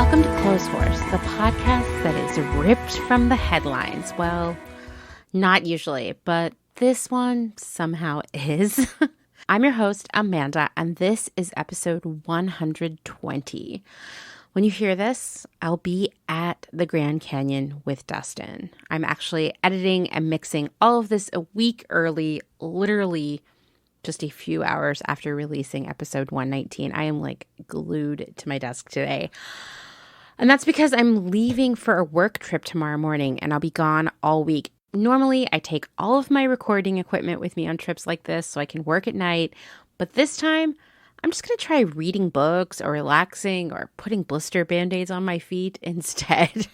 Welcome to Clotheshorse, the podcast that is ripped from the headlines. Well, not usually, but this one somehow is. I'm your host, Amanda, and this is episode 120. When you hear this, I'll be at the Grand Canyon with Dustin. I'm actually editing and mixing all of this a week early, literally just a few hours after releasing episode 119. I am like glued to my desk today. And that's because I'm leaving for a work trip tomorrow morning and I'll be gone all week. Normally, I take all of my recording equipment with me on trips like this so I can work at night. But this time, I'm just going to try reading books or relaxing or putting blister band-aids on my feet instead.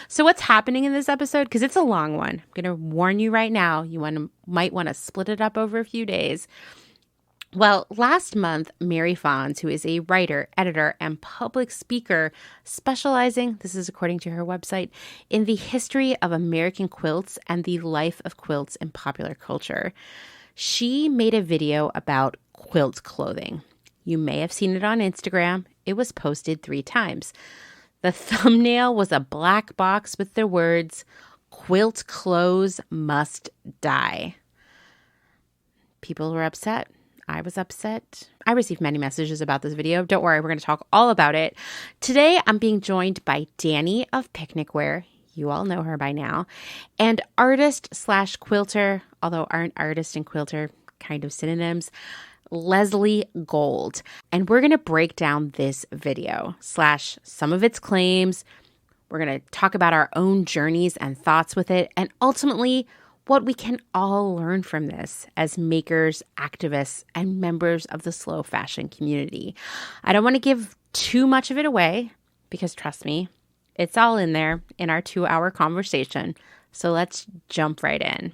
So what's happening in this episode? Because it's a long one. I'm going to warn you right now. You might want to split it up over a few days. Well, last month, Mary Fons, who is a writer, editor, and public speaker specializing, this is according to her website, in the history of American quilts and the life of quilts in popular culture, she made a video about quilt clothing. You may have seen it on Instagram. It was posted 3 times. The thumbnail was a black box with the words, "Quilt clothes must die." People were upset. I was upset. I received many messages about this video. Don't worry, we're going to talk all about it. Today, I'm being joined by Dani of Picnicwear. You all know her by now. And artist/quilter, although aren't artist and quilter kind of synonyms, Lesley Gold. And we're going to break down this video / some of its claims. We're going to talk about our own journeys and thoughts with it. And ultimately, what we can all learn from this as makers, activists, and members of the slow fashion community. I don't want to give too much of it away because trust me, it's all in there in our 2-hour conversation. So let's jump right in.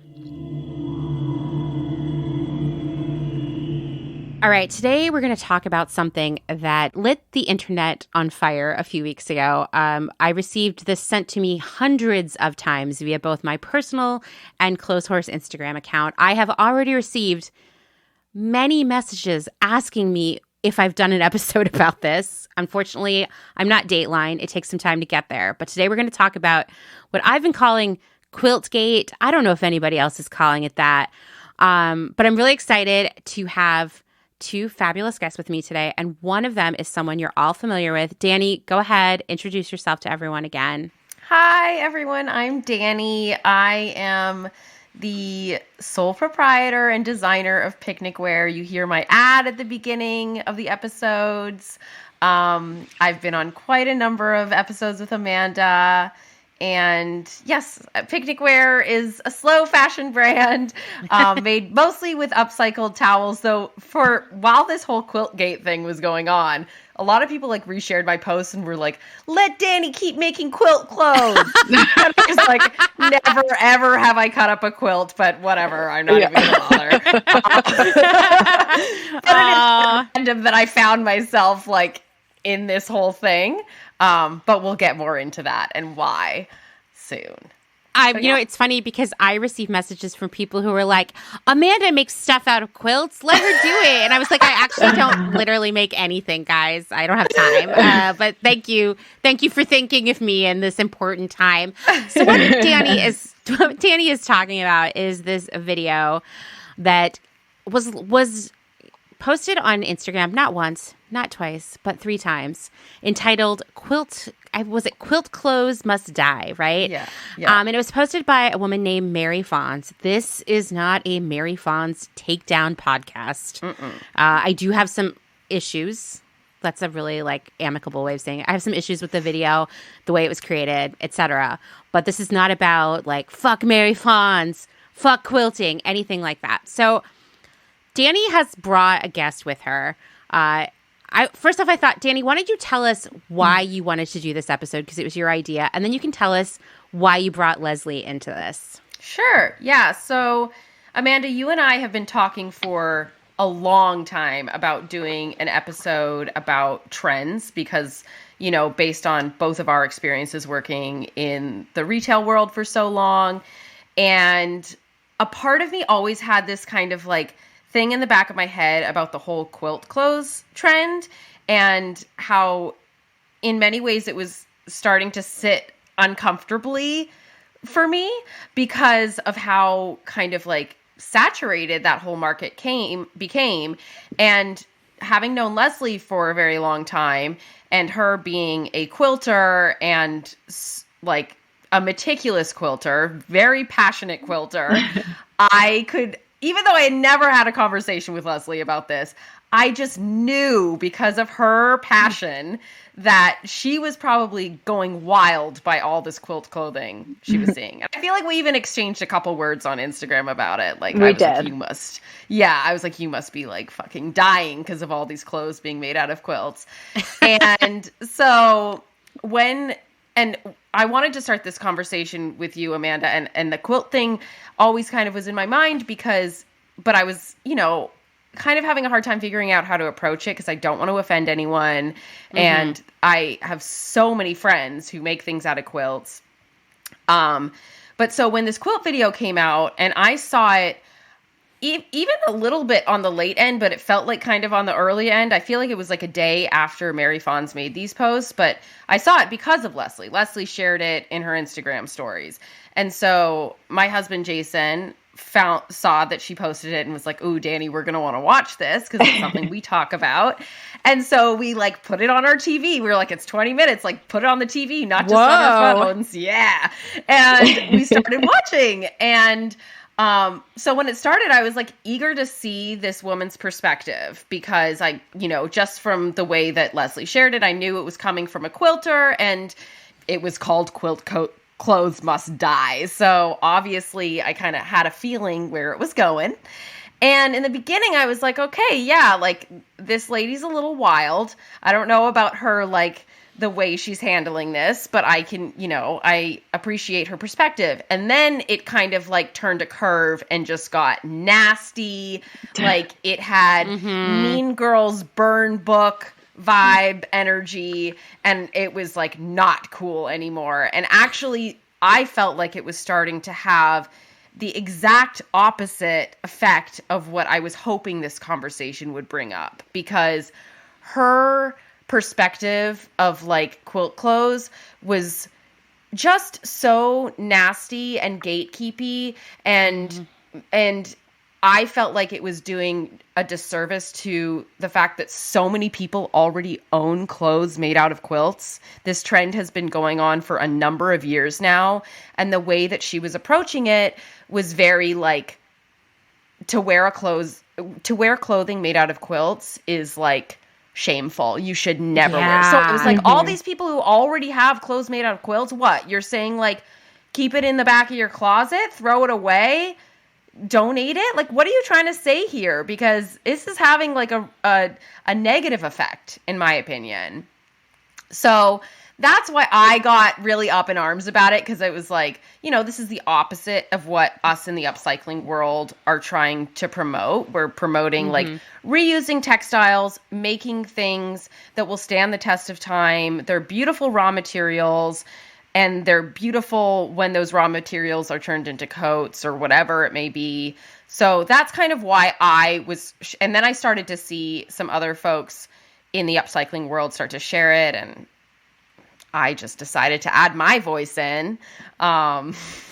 All right, today we're going to talk about something that lit the internet on fire a few weeks ago. I received this sent to me hundreds of times via both my personal and Clotheshorse Instagram account. I have already received many messages asking me if I've done an episode about this. Unfortunately, I'm not Dateline. It takes some time to get there. But today we're going to talk about what I've been calling Quiltgate. I don't know if anybody else is calling it that. But I'm really excited to have 2 fabulous guests with me today, and one of them is someone you're all familiar with. Dani, go ahead, introduce yourself to everyone again. Hi, everyone. I'm Dani. I am the sole proprietor and designer of Picnicware. You hear my ad at the beginning of the episodes. I've been on quite a number of episodes with Amanda. And yes, Picnicware is a slow fashion brand made mostly with upcycled towels. Though while this whole Quiltgate thing was going on, a lot of people like reshared my posts and were like, "Let Dani keep making quilt clothes." And I was like, never ever have I cut up a quilt, but whatever. I'm not even gonna bother. But it is random that I found myself like in this whole thing. But we'll get more into that and why soon. It's funny because I received messages from people who were like, "Amanda makes stuff out of quilts. Let her do it." And I was like, I actually don't literally make anything, guys. I don't have time. But thank you for thinking of me in this important time. So what Dani is talking about is this video that was posted on Instagram, not once, not twice, but 3 times, entitled Quilt Clothes Must Die, right? Yeah. And it was posted by a woman named Mary Fons. This is not a Mary Fons takedown podcast. I do have some issues. That's a really amicable way of saying it. I have some issues with the video, the way it was created, etc. But this is not about fuck Mary Fons, fuck quilting, anything like that. So Dani has brought a guest with her. First off, I thought, Dani, why don't you tell us why you wanted to do this episode? Because it was your idea. And then you can tell us why you brought Lesley into this. Sure. Yeah. So, Amanda, you and I have been talking for a long time about doing an episode about trends because, based on both of our experiences working in the retail world for so long. And a part of me always had this kind of thing in the back of my head about the whole quilt clothes trend and how in many ways it was starting to sit uncomfortably for me because of how kind of like saturated that whole market became. And having known Lesley for a very long time and her being a quilter and like a meticulous quilter, very passionate quilter, I could, even though I had never had a conversation with Lesley about this, I just knew because of her passion that she was probably going wild by all this quilt clothing she was seeing. And I feel like we even exchanged a couple words on Instagram about it. Like, we did. I was like, you must be like fucking dying because of all these clothes being made out of quilts. And so and I wanted to start this conversation with you, Amanda, and the quilt thing always kind of was in my mind but I was, kind of having a hard time figuring out how to approach it because I don't want to offend anyone. Mm-hmm. And I have so many friends who make things out of quilts. But so when this quilt video came out and I saw it even a little bit on the late end, but it felt like kind of on the early end. I feel like it was like a day after Mary Fons made these posts, but I saw it because of Lesley. Lesley shared it in her Instagram stories. And so my husband, Jason, saw that she posted it and was like, "Ooh, Dani, we're going to want to watch this because it's something we talk about." And so we like put it on our TV. We were like, it's 20 minutes, like put it on the TV, not just on our phones. Yeah. And we started watching. And so when it started, I was like eager to see this woman's perspective because I, just from the way that Lesley shared it, I knew it was coming from a quilter and it was called Clothes Must Die. So obviously I kind of had a feeling where it was going. And in the beginning I was like, okay, yeah, like this lady's a little wild. I don't know about her, like the way she's handling this, but I can, I appreciate her perspective. And then it kind of like turned a curve and just got nasty. Like it had Mean Girls burn book vibe energy, and it was like not cool anymore. And actually I felt like it was starting to have the exact opposite effect of what I was hoping this conversation would bring up, because her perspective of like quilt clothes was just so nasty and gatekeepy, and I felt like it was doing a disservice to the fact that so many people already own clothes made out of quilts. This trend has been going on for a number of years now, and the way that she was approaching it was very like to wear clothing made out of quilts is like shameful. You should never wear. So it was like all these people who already have clothes made out of quilts, what? You're saying like keep it in the back of your closet, throw it away, donate it? Like, what are you trying to say here? Because this is having like a negative effect, in my opinion. So that's why I got really up in arms about it, because it was like, this is the opposite of what us in the upcycling world are trying to promote. We're promoting like reusing textiles, making things that will stand the test of time. They're beautiful raw materials, and they're beautiful when those raw materials are turned into coats or whatever it may be. So that's kind of why and then I started to see some other folks in the upcycling world start to share it, and I just decided to add my voice in. So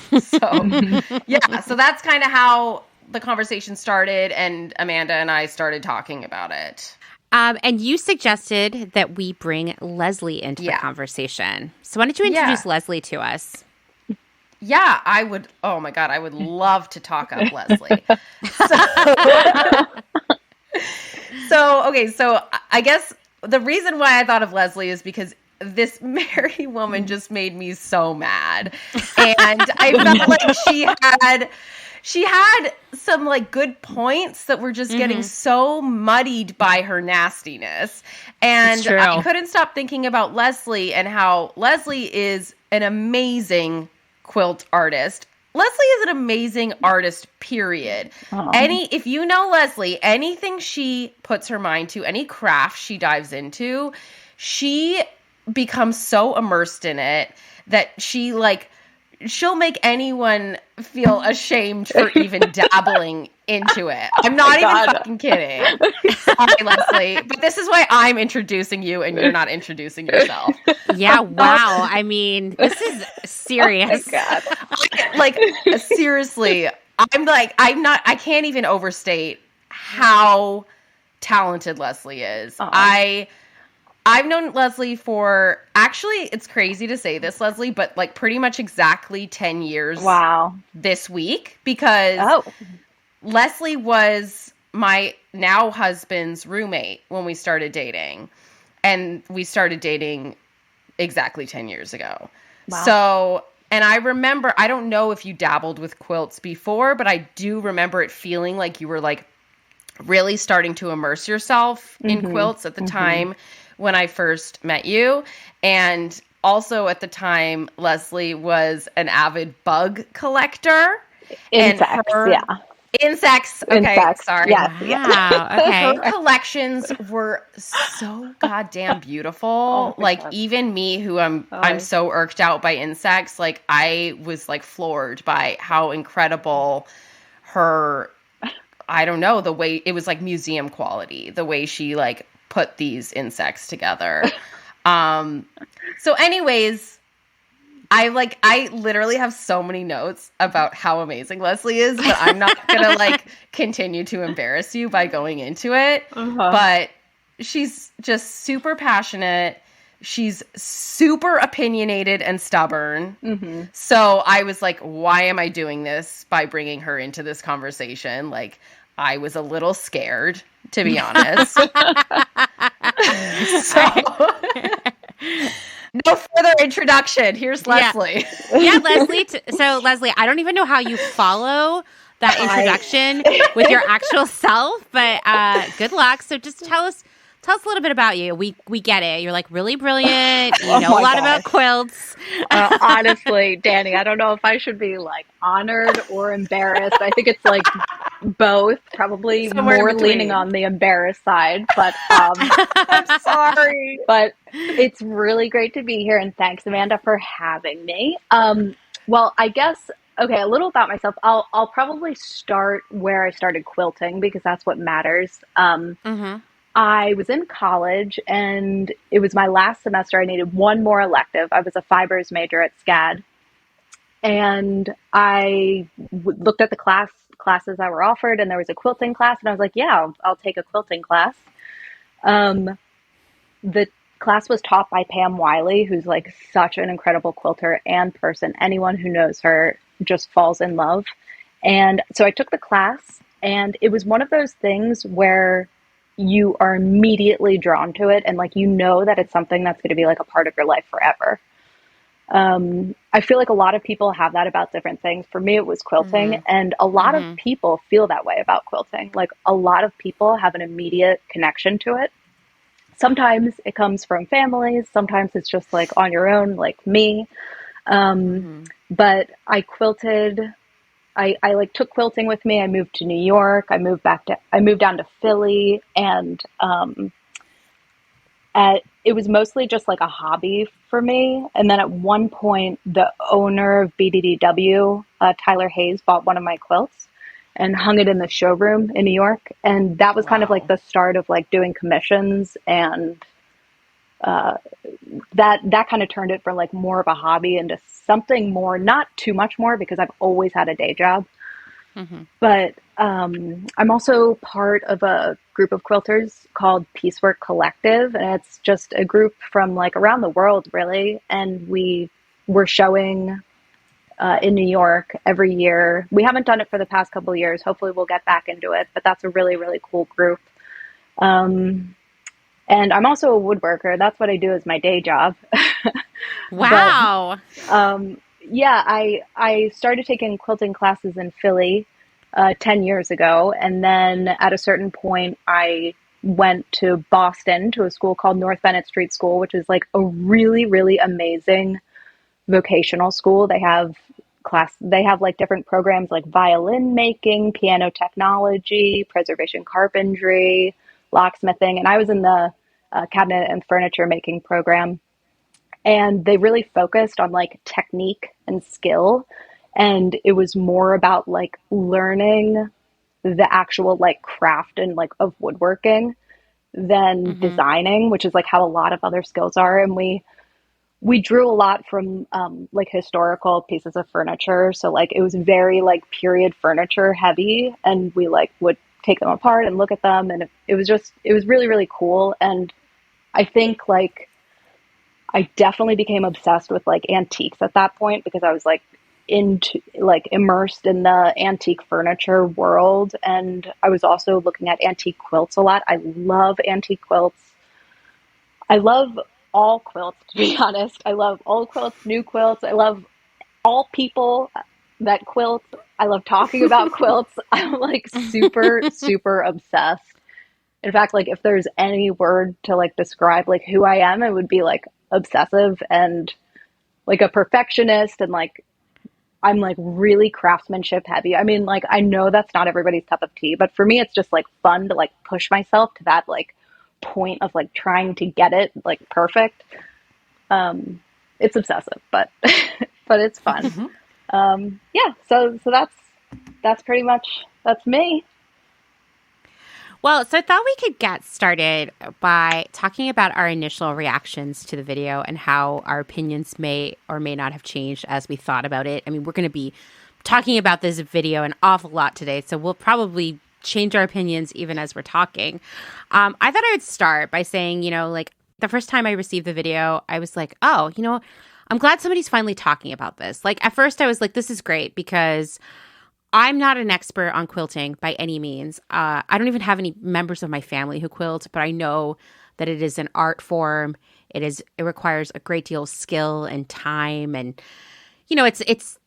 that's kind of how the conversation started, and Amanda and I started talking about it. And you suggested that we bring Lesley into the conversation. So why don't you introduce Lesley to us? Yeah, I would. Oh my God, I would love to talk up Lesley. So I guess the reason why I thought of Lesley is because this Mary woman just made me so mad. And I felt like she had some like good points that were just getting so muddied by her nastiness. And I couldn't stop thinking about Lesley and how Lesley is an amazing quilt artist. Lesley is an amazing artist, period. If you know Lesley, anything she puts her mind to, any craft she dives into, she becomes so immersed in it that she like she'll make anyone feel ashamed for even dabbling into it. I'm not even fucking kidding. Sorry, Lesley, but this is why I'm introducing you and you're not introducing yourself. Yeah, wow. I mean, this is serious. Oh God. Seriously, I can't even overstate how talented Lesley is. I've known Lesley for, actually, it's crazy to say this, Lesley, but like pretty much exactly 10 years. Wow. This week, because Lesley was my now husband's roommate when we started dating. And we started dating exactly 10 years ago. Wow. So, and I remember, I don't know if you dabbled with quilts before, but I do remember it feeling like you were like really starting to immerse yourself in quilts at the time when I first met you. And also at the time, Lesley was an avid bug collector. Insects, Insects. Okay, Insects. Sorry. Wow. Okay. Her collections were so goddamn beautiful. Like even me, who I'm so irked out by insects, like I was like floored by how incredible her, I don't know, the way it was like museum quality, the way she like put these insects together. So anyways, I literally have so many notes about how amazing Lesley is, but I'm not going to like continue to embarrass you by going into it. But she's just super passionate. She's super opinionated and stubborn. So I was like, why am I doing this by bringing her into this conversation? Like, I was a little scared, to be honest. No further introduction. Here's Lesley. Yeah, Lesley. So, Lesley, I don't even know how you follow that introduction with your actual self, but good luck. So just tell us a little bit about you. We get it. You're like really brilliant. You know a lot about quilts. Honestly, Dani, I don't know if I should be like honored or embarrassed. I think it's like both, probably somewhere more leaning on the embarrassed side, but I'm sorry. But it's really great to be here, and thanks, Amanda, for having me. Well, I guess, okay, a little about myself. I'll probably start where I started quilting because that's what matters. I was in college, and it was my last semester. I needed one more elective. I was a fibers major at SCAD, and I looked at the classes that were offered, and there was a quilting class, and I was like, yeah, I'll take a quilting class. The class was taught by Pam Wiley, who's like such an incredible quilter and person. Anyone who knows her just falls in love. And so I took the class, and it was one of those things where you are immediately drawn to it, and like you know that it's something that's going to be like a part of your life forever. I feel like a lot of people have that about different things. For me, it was quilting, and a lot of people feel that way about quilting. Like a lot of people have an immediate connection to it. Sometimes it comes from families. Sometimes it's just like on your own, like me. But I quilted. I like took quilting with me. I moved to New York. I moved down to Philly, and it was mostly just like a hobby for me. And then at one point, the owner of BDDW, Tyler Hayes, bought one of my quilts and hung it in the showroom in New York. And that was kind of like the start of like doing commissions, and that kind of turned it from like more of a hobby into something more, not too much more, because I've always had a day job. But I'm also part of a group of quilters called Piecework Collective, and it's just a group from like around the world, really. And we're showing in New York every year. We haven't done it for the past couple of years. Hopefully we'll get back into it, but that's a really, really cool group. And I'm also a woodworker. That's what I do as my day job. Wow. But, yeah, I started taking quilting classes in Philly 10 years ago. And then at a certain point, I went to Boston to a school called North Bennett Street School, which is like a really, really amazing vocational school. They have like different programs like violin making, piano technology, preservation carpentry, locksmithing. And I was in the cabinet and furniture making program. And they really focused on like technique and skill. And it was more about like learning the actual like craft and like of woodworking than designing, which is like how a lot of other skills are. And we drew a lot from like historical pieces of furniture. So like it was very like period furniture heavy, and we like would take them apart and look at them, and it was really, really cool. And I think like I definitely became obsessed with like antiques at that point, because I was like into like immersed in the antique furniture world. And I was also looking at antique quilts a lot. I love antique quilts. I love all quilts, to be honest. I love old quilts, new quilts. I love all people that quilt. I love talking about quilts. I'm like super, super obsessed. In fact, like if there's any word to like describe like who I am, it would be like obsessive and like a perfectionist, and like I'm like really craftsmanship heavy. I mean, like I know that's not everybody's cup of tea, but for me it's just like fun to like push myself to that like point of like trying to get it like perfect. It's obsessive, but but it's fun. Yeah, so that's pretty much that's me. Well, so I thought we could get started by talking about our initial reactions to the video and how our opinions may or may not have changed as we thought about it. I mean, we're going to be talking about this video an awful lot today, so we'll probably change our opinions even as we're talking. I thought I would start by saying, you know, like the first time I received the video, I was like, oh, you know, I'm glad somebody's finally talking about this. Like at first I was like, this is great because I'm not an expert on quilting by any means. I don't even have any members of my family who quilt, but I know that it is an art form. It requires a great deal of skill and time, and you know, it's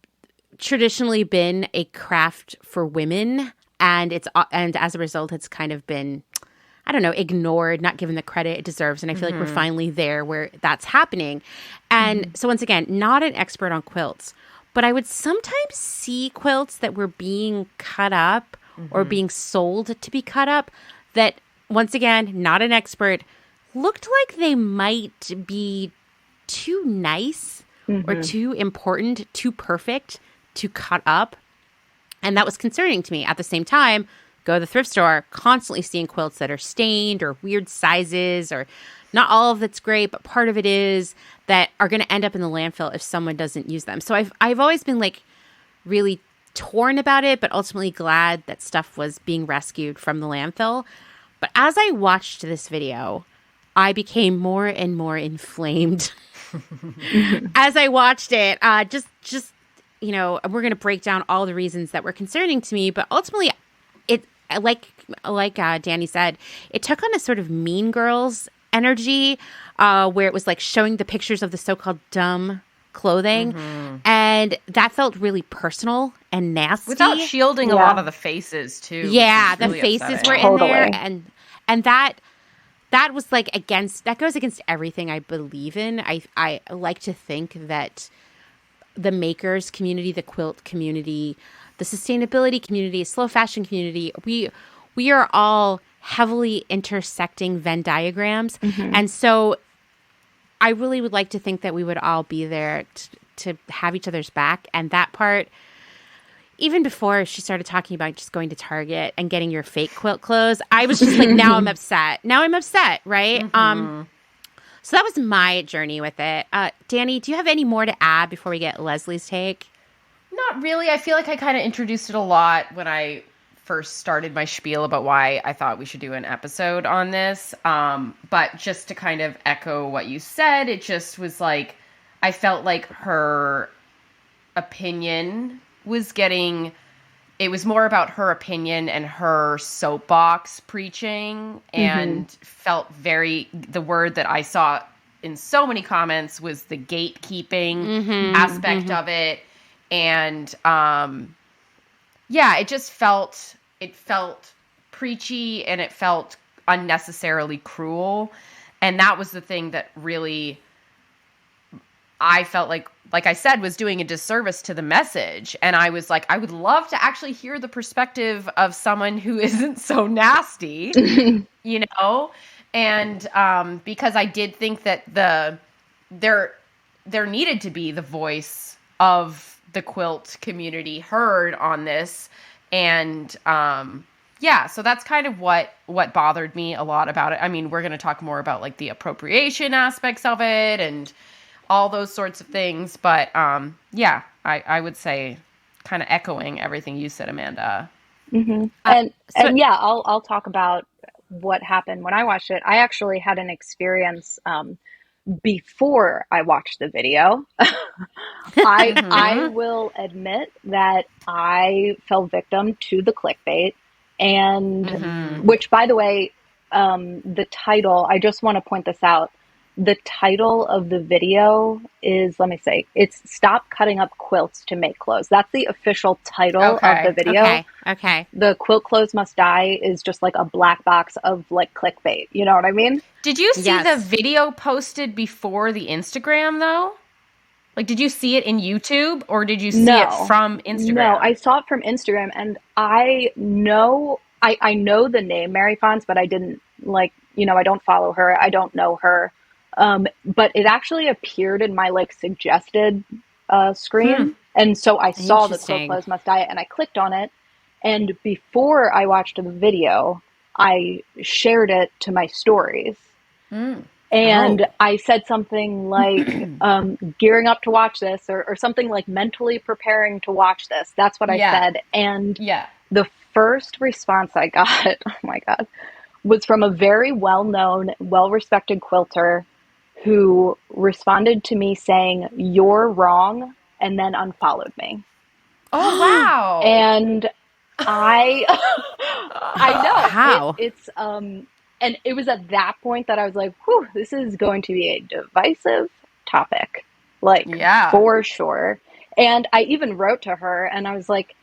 traditionally been a craft for women, and as a result, it's kind of been, I don't know, ignored, not given the credit it deserves. And I feel like we're finally there where that's happening. And so once again, not an expert on quilts, but I would sometimes see quilts that were being cut up or being sold to be cut up that, once again, not an expert, looked like they might be too nice or too important, too perfect to cut up. And that was concerning to me. At the same time, go to the thrift store, constantly seeing quilts that are stained or weird sizes, or not all of it's great, but part of it is, that are going to end up in the landfill if someone doesn't use them. So I've always been like really torn about it, but ultimately glad that stuff was being rescued from the landfill. But as I watched this video, I became more and more inflamed as I watched it. Just you know, we're going to break down all the reasons that were concerning to me, but ultimately, it like Dani said, it took on a sort of Mean Girls energy, where it was like showing the pictures of the so-called dumb clothing, and that felt really personal and nasty, without shielding a lot of the faces too. Yeah, the really faces upsetting. were in there, and that was like that goes against everything I believe in. I like to think that the makers community, the quilt community, the sustainability community, slow fashion community, we are all heavily intersecting Venn diagrams. And so I really would like to think that we would all be there to have each other's back. And that part, even before she started talking about just going to Target and getting your fake quilt clothes, I was just like, now I'm upset, right? So that was my journey with it. Dani, do you have any more to add before we get Lesley's take? Not really. I feel like I kind of introduced it a lot when I first started my spiel about why I thought we should do an episode on this. But just to kind of echo what you said, it just was like, I felt like her opinion was it was more about her opinion and her soapbox preaching, and felt the word that I saw in so many comments was the gatekeeping aspect of it. And, yeah, it just felt preachy, and it felt unnecessarily cruel. And that was the thing that really, I felt like I said, was doing a disservice to the message. And I was like, I would love to actually hear the perspective of someone who isn't so nasty, you know? And, because I did think that there needed to be the voice of the quilt community heard on this. And yeah, so that's kind of what bothered me a lot about it. I mean, we're going to talk more about like the appropriation aspects of it and all those sorts of things. But yeah, I would say kind of echoing everything you said, Amanda. Mm-hmm. And yeah, I'll talk about what happened when I watched it. I actually had an experience before I watched the video. I will admit that I fell victim to the clickbait, and which, by the way, the title, I just want to point this out. The title of the video is, let me say, it's Stop Cutting Up Quilts to Make Clothes. That's the official title of the video. Okay. The Quilt Clothes Must Die is just like a black box of like clickbait. You know what I mean? Did you see the video posted before the Instagram though? Like, did you see it in YouTube or did you see it from Instagram? No, I saw it from Instagram, and I know the name Mary Fons, but I didn't like, I don't follow her. I don't know her. But it actually appeared in my like suggested screen. And so I saw the Quilt Clothes Must Die, and I clicked on it. And before I watched the video, I shared it to my stories. And I said something like, gearing up to watch this, or something like mentally preparing to watch this. That's what I said. And the first response I got, oh my God, was from a very well-known, well-respected quilter who responded to me saying, "You're wrong," and then unfollowed me. Oh, wow. And I know. How? It's and it was at that point that I was like, whew, this is going to be a divisive topic. Like, for sure. And I even wrote to her, and I was like,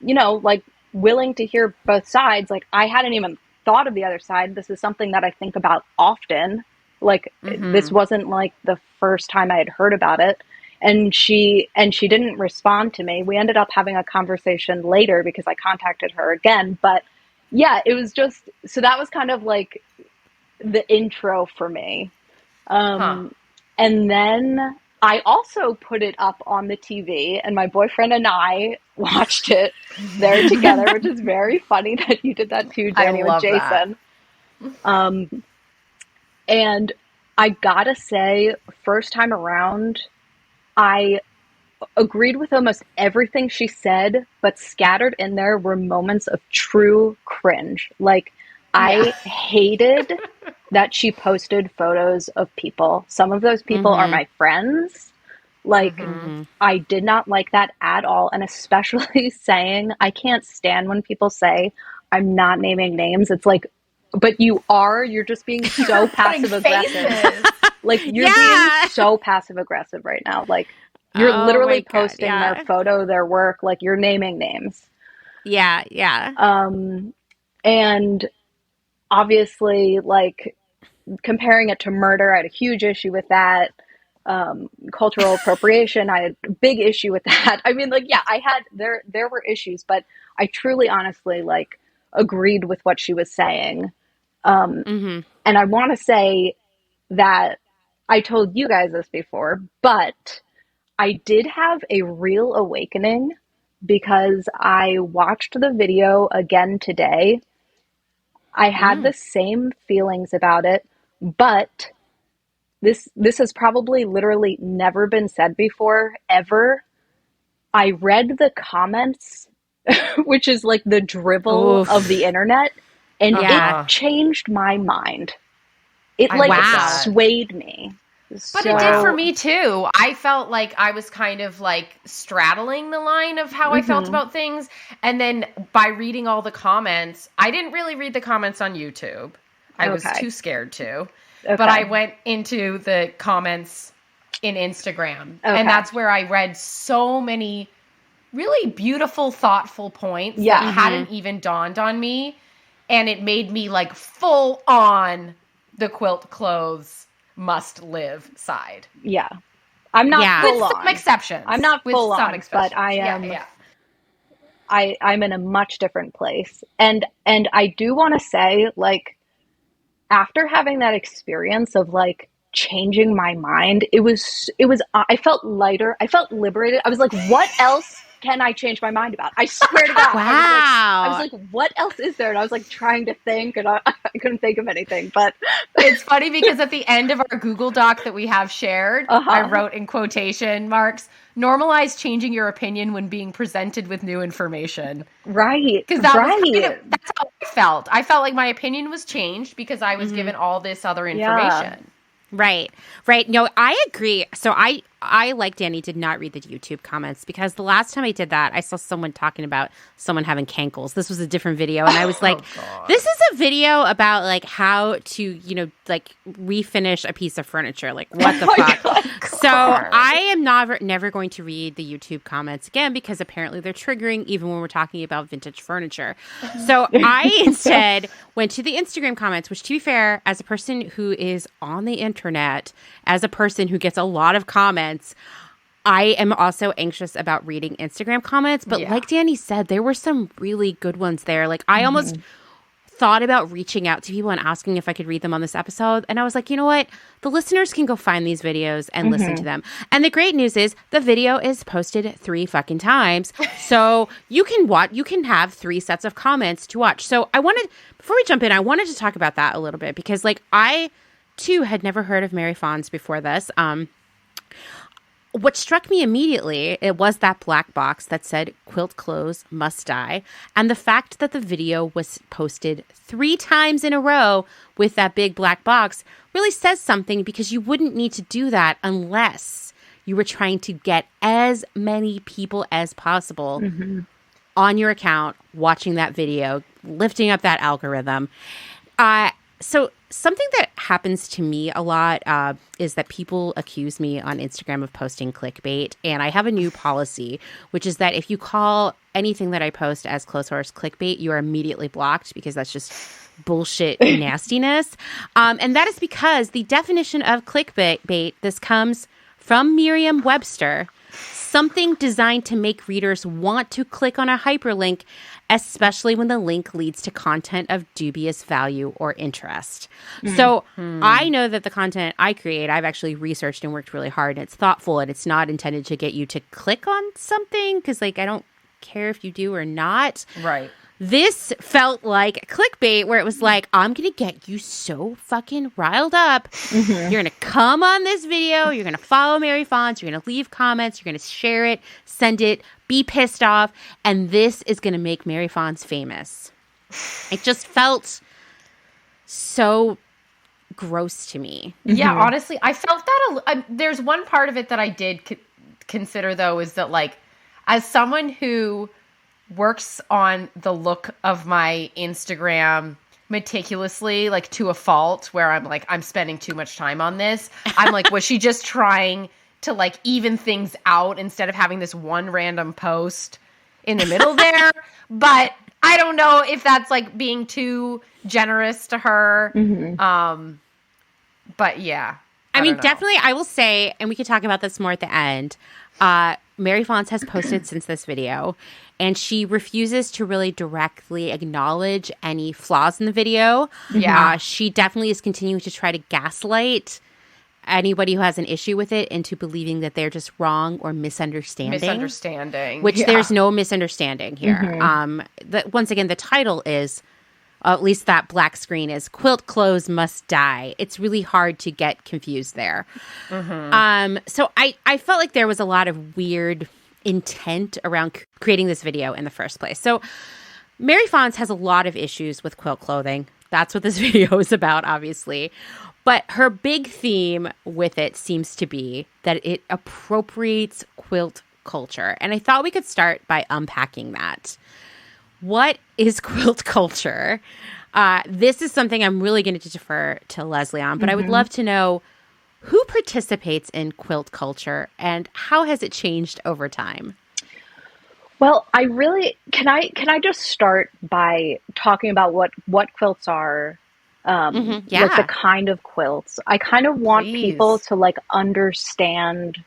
like willing to hear both sides. Like, I hadn't even thought of the other side. This is something that I think about often. Like, this wasn't like the first time I had heard about it. And she didn't respond to me. We ended up having a conversation later because I contacted her again. But yeah, it was just, so that was kind of like the intro for me. And then I also put it up on the TV, and my boyfriend and I watched it there together, which is very funny that you did that too, Dani, with Jason. And I gotta say, first time around, I agreed with almost everything she said, but scattered in there were moments of true cringe. Like, I hated that she posted photos of people. Some of those people are my friends. Like, I did not like that at all. And especially saying, I can't stand when people say, I'm not naming names. It's like, but you're just being so passive aggressive. Like, you're being so passive aggressive right now. Like, you're literally posting their photo, their work, like you're naming names. Yeah. And obviously, like, comparing it to murder, I had a huge issue with that. Cultural appropriation, I had a big issue with that. I mean, like, there were issues, but I truly, honestly, like, agreed with what she was saying. And I want to say that I told you guys this before, but I did have a real awakening because I watched the video again today. I had the same feelings about it, but this has probably literally never been said before, ever. I read the comments, which is like the drivel of the internet, and it changed my mind. It swayed me. But it did for me too. I felt like I was kind of like straddling the line of how I felt about things. And then by reading all the comments, I didn't really read the comments on YouTube. I was too scared to. But I went into the comments in Instagram. And that's where I read so many really beautiful, thoughtful points that hadn't even dawned on me. And it made me like full on the quilt clothes must live side. Yeah. I'm not full on. With some exceptions. I'm not full on, but I am. Yeah. I'm in a much different place. And I do want to say, like, after having that experience of like changing my mind. I felt lighter. I felt liberated. I was like, what else can I change my mind about? I swear to God. Wow. I was like, what else is there? And I was like trying to think, and I couldn't think of anything. But it's funny because at the end of our Google Doc that we have shared, I wrote in quotation marks, normalize changing your opinion when being presented with new information. Right. Because that's how I felt. I felt like my opinion was changed because I was given all this other information. Right. No, I agree. So I like Dani, did not read the YouTube comments because the last time I did that, I saw someone talking about someone having cankles. This was a different video. And I was like, this is a video about like how to, like refinish a piece of furniture. Like what the fuck? God. So I am never going to read the YouTube comments again because apparently they're triggering even when we're talking about vintage furniture. So I instead went to the Instagram comments, which to be fair, as a person who is on the internet, as a person who gets a lot of comments, I am also anxious about reading Instagram comments. But like Dani said, there were some really good ones there. Like I almost thought about reaching out to people and asking if I could read them on this episode. And I was like, you know what? The listeners can go find these videos and listen to them. And the great news is the video is posted 3 fucking times. So you can have 3 sets of comments to watch. So before we jump in, I wanted to talk about that a little bit because like I too had never heard of Mary Fons before this. What struck me immediately, it was that black box that said quilt clothes must die. And the fact that the video was posted 3 times in a row with that big black box really says something because you wouldn't need to do that unless you were trying to get as many people as possible on your account watching that video, lifting up that algorithm. So something that happens to me a lot is that people accuse me on Instagram of posting clickbait. And I have a new policy, which is that if you call anything that I post as Clotheshorse clickbait, you are immediately blocked because that's just bullshit nastiness. And that is because the definition of clickbait, this comes from Merriam-Webster, something designed to make readers want to click on a hyperlink, especially when the link leads to content of dubious value or interest. So I know that the content I create, I've actually researched and worked really hard, and it's thoughtful, and it's not intended to get you to click on something because, like, I don't care if you do or not. Right. This felt like clickbait where it was like, I'm going to get you so fucking riled up. You're going to come on this video. You're going to follow Mary Fons. You're going to leave comments. You're going to share it, send it, be pissed off. And this is going to make Mary Fons famous. It just felt so gross to me. Yeah, honestly, I felt that. There's one part of it that I did consider, though, is that, like, as someone who works on the look of my Instagram meticulously, like to a fault, where I'm like, I'm spending too much time on this. I'm like, was she just trying to like even things out instead of having this one random post in the middle there? But I don't know if that's like being too generous to her. But yeah. I mean, definitely, I will say, and we could talk about this more at the end, Mary Fons has posted since this video, and she refuses to really directly acknowledge any flaws in the video. Yeah. She definitely is continuing to try to gaslight anybody who has an issue with it into believing that they're just wrong or misunderstanding. Which there's no misunderstanding here. Once again, the title is, at least that black screen is, Quilt Clothes Must Die. It's really hard to get confused there. So I felt like there was a lot of weird intent around creating this video in the first place. So Mary Fons has a lot of issues with quilt clothing. That's what this video is about, obviously. But her big theme with it seems to be that it appropriates quilt culture. And I thought we could start by unpacking that. What is quilt culture? This is something I'm really going to defer to Lesley on, but I would love to know who participates in quilt culture and how has it changed over time? Well, can I just start by talking about what quilts are, like the kind of quilts. I kind of want people to like understand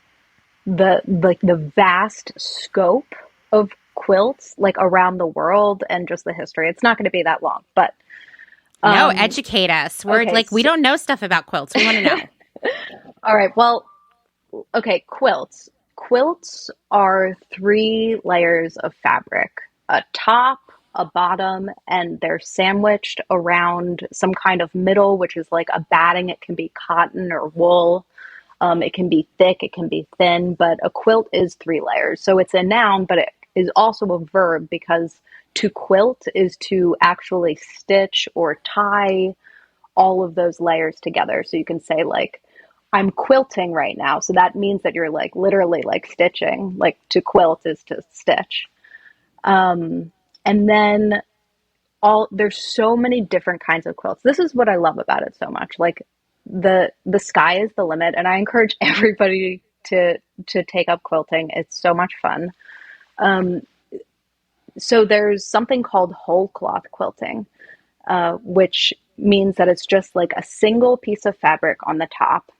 the vast scope of quilts like around the world and just the history. It's not going to be that long, but no, educate us. We're we don't know stuff about quilts. We want to know. All right. Well, okay, quilts. Quilts are three layers of fabric, a top, a bottom, and they're sandwiched around some kind of middle, which is like a batting. It can be cotton or wool. It can be thick, it can be thin, but a quilt is three layers. So it's a noun, but it is also a verb because to quilt is to actually stitch or tie all of those layers together. So you can say like, I'm quilting right now. So that means that you're like literally like stitching. Like to quilt is to stitch. And then there's so many different kinds of quilts. This is what I love about it so much. Like the sky is the limit, and I encourage everybody to take up quilting. It's so much fun. So there's something called whole cloth quilting, which means that it's just like a single piece of fabric on the top.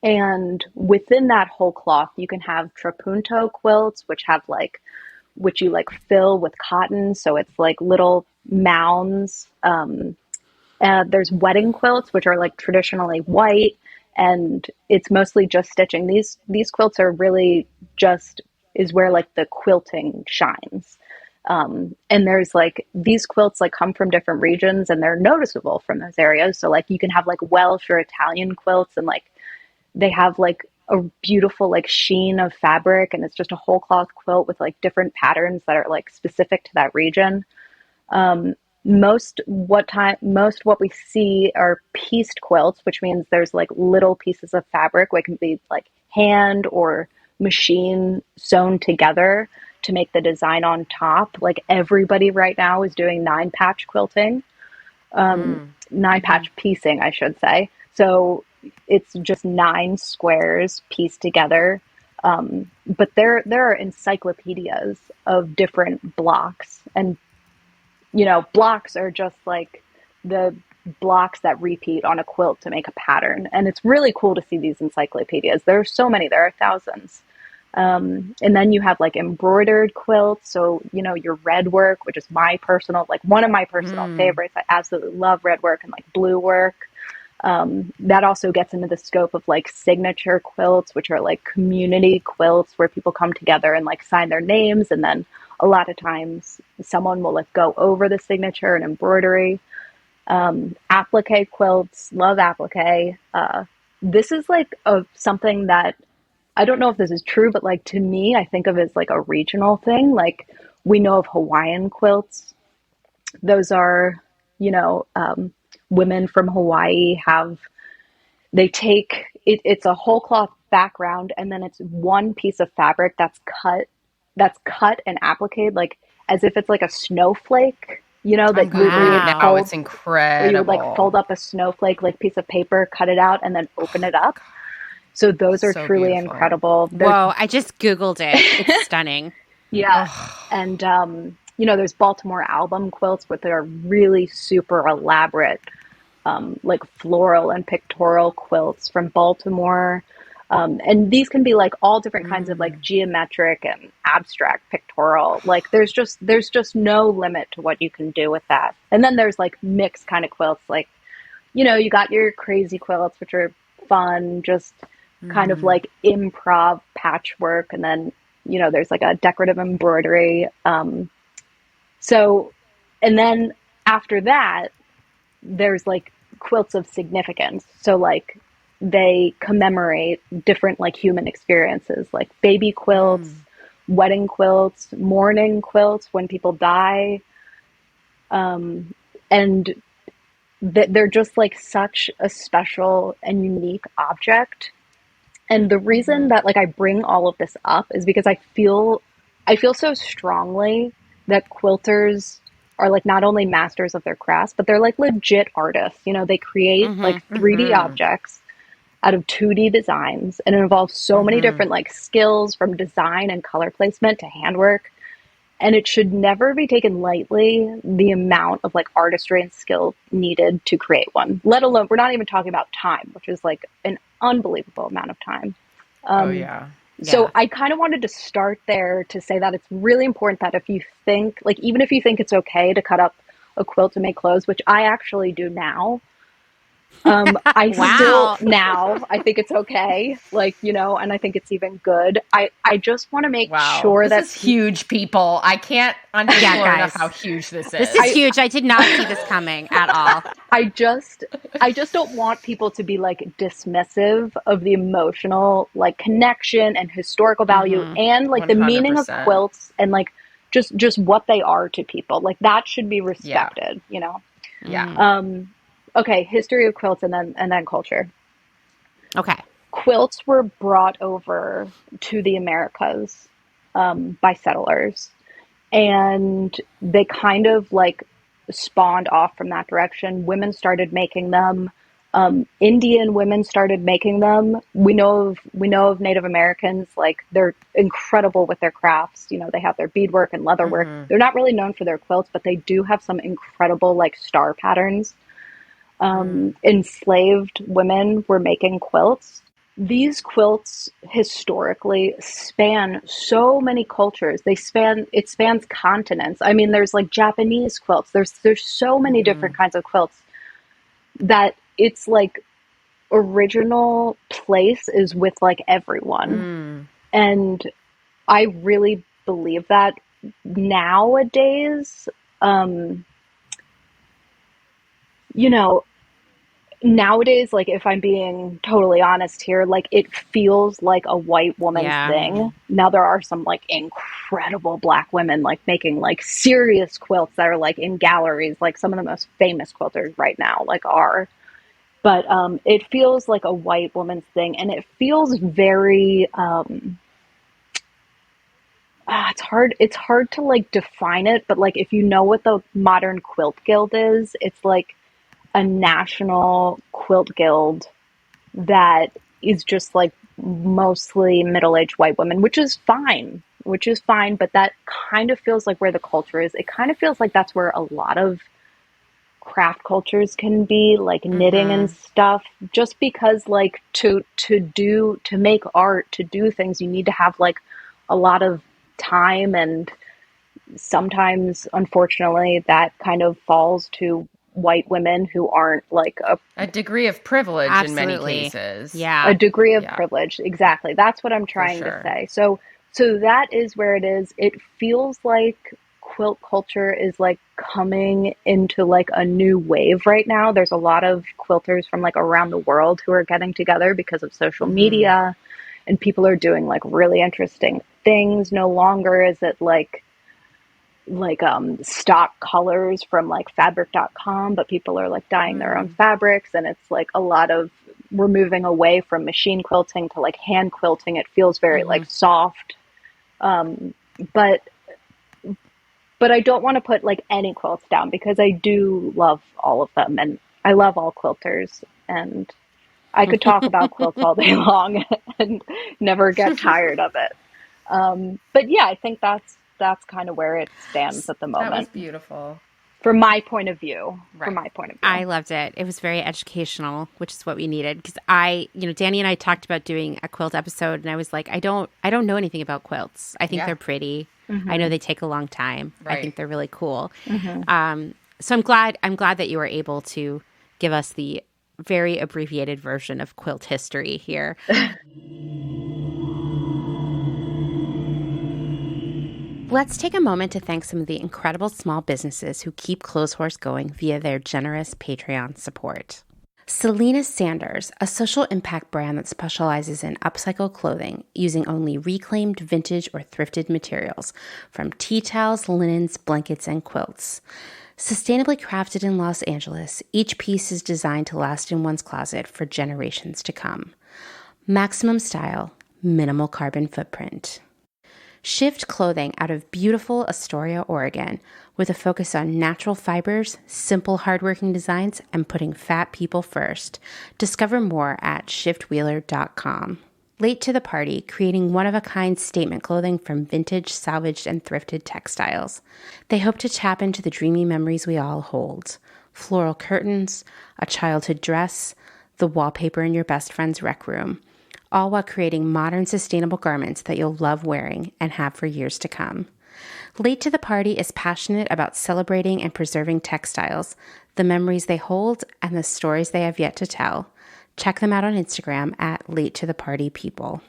And within that whole cloth, you can have trapunto quilts, which you like fill with cotton. So it's like little mounds. There's wedding quilts, which are like traditionally white, and it's mostly just stitching. These quilts are really just is where like the quilting shines. And there's like these quilts like come from different regions and they're noticeable from those areas. So like you can have like Welsh or Italian quilts, and like they have like a beautiful like sheen of fabric, and it's just a whole cloth quilt with like different patterns that are like specific to that region. Most what we see are pieced quilts, which means there's like little pieces of fabric, which can be like hand or machine sewn together to make the design on top. Like everybody right now is doing 9-patch quilting, 9-patch piecing, I should say. So it's just 9 squares pieced together. But there are encyclopedias of different blocks, and blocks are just like the blocks that repeat on a quilt to make a pattern. And it's really cool to see these encyclopedias. There are so many, there are thousands. And then you have like embroidered quilts. So, your red work, which is one of my personal favorites. I absolutely love red work and like blue work. That also gets into the scope of like signature quilts, which are like community quilts where people come together and like sign their names. And then a lot of times someone will like go over the signature and embroidery. Applique quilts, love applique. This is like something that I don't know if this is true, but like to me, I think of it as like a regional thing. Like we know of Hawaiian quilts. Those are, women from Hawaii it's a whole cloth background, and then it's one piece of fabric that's cut and appliqued like as if it's like a snowflake, that wow, it's incredible. You would like fold up a snowflake like piece of paper, cut it out, and then open it up. So those are so truly beautiful. Incredible. Whoa, I just Googled it. It's stunning. Yeah. And, there's Baltimore album quilts, but they're really super elaborate, like floral and pictorial quilts from Baltimore. And these can be like all different kinds of like geometric and abstract pictorial. Like there's just no limit to what you can do with that. And then there's like mixed kind of quilts. Like, you got your crazy quilts, which are fun, just kind of like improv patchwork. And then, there's like a decorative embroidery. And then after that, there's like quilts of significance. So like they commemorate different like human experiences, like baby quilts, wedding quilts, mourning quilts when people die. And they're just like such a special and unique object. And the reason that like I bring all of this up is because I feel so strongly that quilters are like not only masters of their crafts, but they're like legit artists. They create like 3D objects out of 2D designs, and it involves so many different like skills, from design and color placement to handwork. And it should never be taken lightly, the amount of like artistry and skill needed to create one, let alone, we're not even talking about time, which is like an unbelievable amount of time. So I kind of wanted to start there to say that it's really important that if you think, like, even if you think it's okay to cut up a quilt to make clothes, which I actually do now, I Wow. still now I think it's okay, like, and I think it's even good. I just want to make Wow. sure This that is huge, people. I can't underscore guys. enough how huge this is. This is huge. I did not see this coming at all. I just don't want people to be like dismissive of the emotional like connection and historical value and like the meaning of 100%. quilts and like just what they are to people. Like that should be respected, Yeah. Okay, history of quilts and then culture. Okay. Quilts were brought over to the Americas by settlers, and they kind of like spawned off from that direction. Women started making them. Indian women started making them. We know of Native Americans, like they're incredible with their crafts. They have their beadwork and leatherwork. They're not really known for their quilts, but they do have some incredible like star patterns. Enslaved women were making quilts. These quilts historically span so many cultures. It spans continents. I mean, there's like Japanese quilts. There's so many different kinds of quilts that it's like original place is with like everyone. And I really believe that nowadays, nowadays, like if I'm being totally honest here, like it feels like a white woman's thing. Now there are some like incredible black women like making like serious quilts that are like in galleries, like some of the most famous quilters right now like are. But it feels like a white woman's thing, and it feels very it's hard to like define it, but like if you know what the Modern Quilt Guild is, it's like a national quilt guild that is just like mostly middle-aged white women, which is fine, but that kind of feels like where the culture is. It kind of feels like that's where a lot of craft cultures can be, like knitting and stuff, just because like to make art, to do things, you need to have like a lot of time, and sometimes unfortunately that kind of falls to white women who aren't like a degree of privilege in many cases. Yeah. A degree of privilege. Exactly. That's what I'm trying to say. So that is where it is. It feels like quilt culture is like coming into like a new wave right now. There's a lot of quilters from like around the world who are getting together because of social media, and people are doing like really interesting things. No longer is it like stock colors from like fabric.com, but people are like dyeing their own fabrics, and it's like a lot of, we're moving away from machine quilting to like hand quilting. It feels very like soft. But I don't want to put like any quilts down, because I do love all of them, and I love all quilters, and I could talk about quilts all day long and never get tired of it. But yeah, I think that's kind of where it stands at the moment. That was beautiful. From my point of view. I loved it. It was very educational, which is what we needed. Because Dani and I talked about doing a quilt episode, and I was like, I don't know anything about quilts. I think they're pretty. I know they take a long time. I think they're really cool. So I'm glad that you were able to give us the very abbreviated version of quilt history here. Let's take a moment to thank some of the incredible small businesses who keep Clotheshorse going via their generous Patreon support. Selena Sanders, a social impact brand that specializes in upcycled clothing using only reclaimed, vintage, or thrifted materials, from tea towels, linens, blankets, and quilts. Sustainably crafted in Los Angeles, each piece is designed to last in one's closet for generations to come. Maximum style, minimal carbon footprint. Shift Clothing out of beautiful Astoria, Oregon, with a focus on natural fibers, simple hardworking designs, and putting fat people first. Discover more at shiftwheeler.com. Late to the party, creating one-of-a-kind statement clothing from vintage, salvaged, and thrifted textiles. They hope to tap into the dreamy memories we all hold. Floral curtains, a childhood dress, the wallpaper in your best friend's rec room, all while creating modern, sustainable garments that you'll love wearing and have for years to come. Late to the Party is passionate about celebrating and preserving textiles, the memories they hold, and the stories they have yet to tell. Check them out on Instagram at Late to the Party People.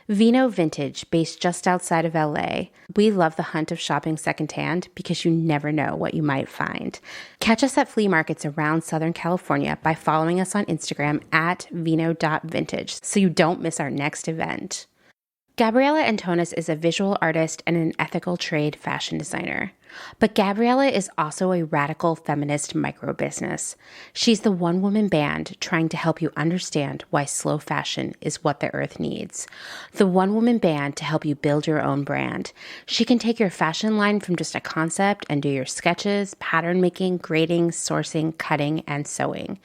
Vino Vintage, based just outside of LA. We love the hunt of shopping secondhand because you never know what you might find. Catch us at flea markets around Southern California by following us on Instagram at vino.vintage so you don't miss our next event. Gabriella Antonis is a visual artist and an ethical trade fashion designer. But Gabriella is also a radical feminist micro-business. She's the one-woman band trying to help you understand why slow fashion is what the earth needs. The one-woman band to help you build your own brand. She can take your fashion line from just a concept and do your sketches, pattern making, grading, sourcing, cutting, and sewing.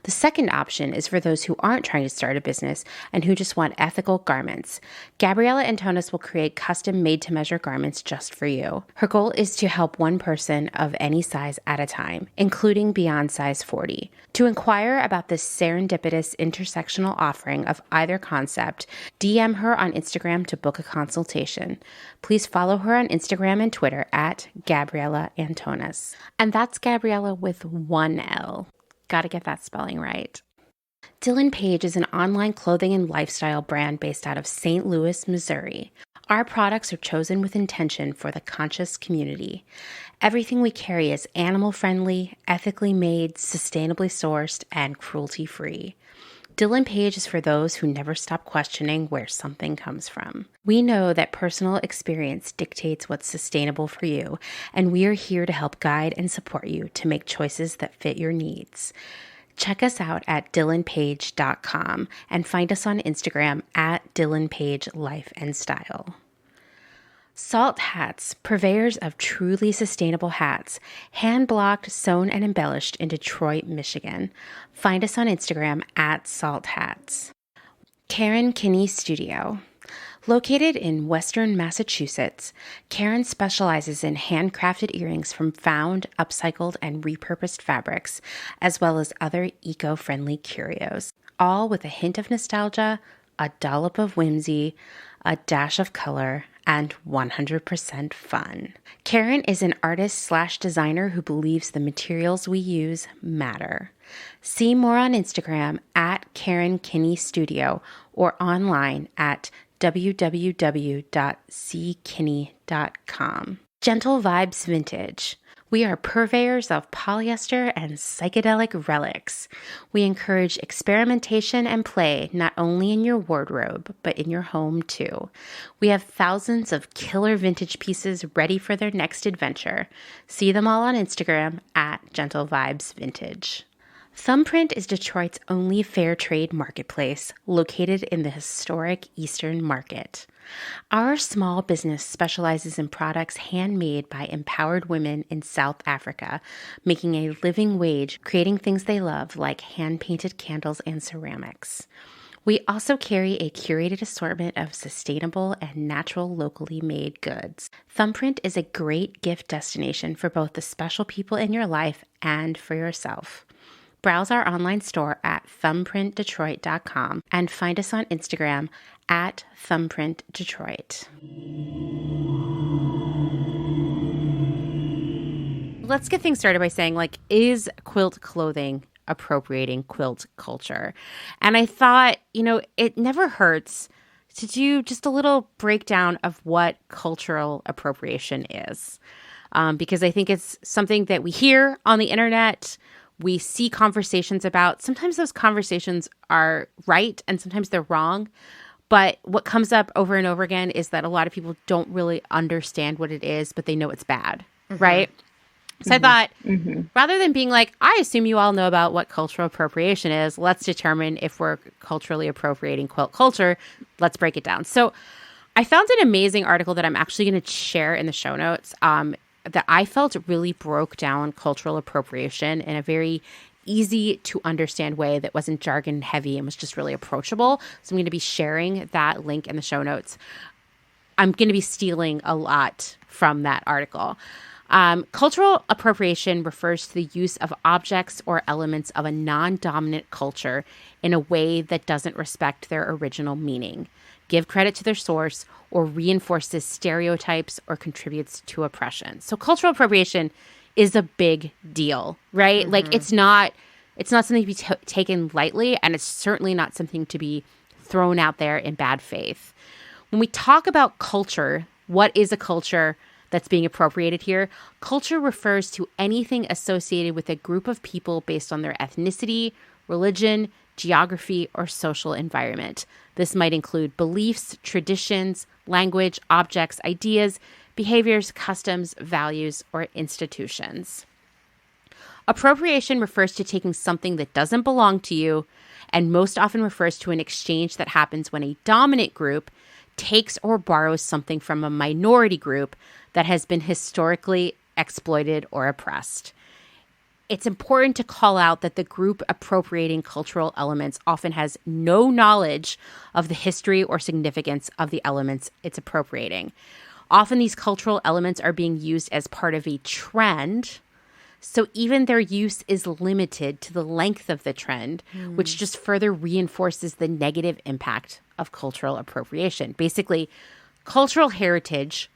The second option is for those who aren't trying to start a business and who just want ethical garments. Gabriella Antonis will create custom made-to-measure garments just for you. Her goal is to help one person of any size at a time, including beyond size 40. To inquire about this serendipitous intersectional offering of either concept, DM her on Instagram to book a consultation. Please follow her on Instagram and Twitter at Gabriella Antonis. And that's Gabriella with one L. Gotta get that spelling right. Dylan Page is an online clothing and lifestyle brand based out of St. Louis, Missouri. Our products are chosen with intention for the conscious community. Everything we carry is animal-friendly, ethically made, sustainably sourced, and cruelty-free. Dylan Page is for those who never stop questioning where something comes from. We know that personal experience dictates what's sustainable for you, and we are here to help guide and support you to make choices that fit your needs. Check us out at dylanpage.com and find us on Instagram at dylanpagelife&style. Salt Hats, purveyors of truly sustainable hats, hand-blocked, sewn, and embellished in Detroit, Michigan. Find us on Instagram at Salt Hats. Karen Kinney Studio. Located in Western Massachusetts, Karen specializes in handcrafted earrings from found, upcycled, and repurposed fabrics, as well as other eco-friendly curios, all with a hint of nostalgia, a dollop of whimsy, a dash of color, and 100% fun. Karen is an artist/designer who believes the materials we use matter. See more on Instagram at Karen Kinney Studio or online at www.ckinney.com. Gentle Vibes Vintage. We are purveyors of polyester and psychedelic relics. We encourage experimentation and play not only in your wardrobe, but in your home too. We have thousands of killer vintage pieces ready for their next adventure. See them all on Instagram at Gentle Vibes Vintage. Thumbprint is Detroit's only fair trade marketplace, located in the historic Eastern Market. Our small business specializes in products handmade by empowered women in South Africa, making a living wage, creating things they love like hand-painted candles and ceramics. We also carry a curated assortment of sustainable and natural locally made goods. Thumbprint is a great gift destination for both the special people in your life and for yourself. Browse our online store at thumbprintdetroit.com and find us on Instagram at thumbprintdetroit. Let's get things started by saying, is quilt clothing appropriating quilt culture? And I thought, it never hurts to do just a little breakdown of what cultural appropriation is. Because I think it's something that we hear on the internet, we see conversations about. Sometimes those conversations are right and sometimes they're wrong. But what comes up over and over again is that a lot of people don't really understand what it is, but they know it's bad, right? So I thought, rather than being like, I assume you all know about what cultural appropriation is, let's determine if we're culturally appropriating quilt culture. Let's break it down. So I found an amazing article that I'm actually going to share in the show notes that I felt really broke down cultural appropriation in a very easy to understand way that wasn't jargon heavy and was just really approachable. So I'm going to be sharing that link in the show notes. I'm going to be stealing a lot from that article. Cultural appropriation refers to the use of objects or elements of a non-dominant culture in a way that doesn't respect their original meaning. give credit to their source, or reinforces stereotypes or contributes to oppression. So cultural appropriation is a big deal, right? Like it's not something to be taken lightly, and it's certainly not something to be thrown out there in bad faith. When we talk about culture, what is a culture that's being appropriated here? Culture refers to anything associated with a group of people based on their ethnicity, religion, geography, or social environment. This might include beliefs, traditions, language, objects, ideas, behaviors, customs, values, or institutions. Appropriation refers to taking something that doesn't belong to you, and most often refers to an exchange that happens when a dominant group takes or borrows something from a minority group that has been historically exploited or oppressed. It's important to call out that the group appropriating cultural elements often has no knowledge of the history or significance of the elements it's appropriating. Often these cultural elements are being used as part of a trend, so even their use is limited to the length of the trend, which just further reinforces the negative impact of cultural appropriation. Basically, cultural heritage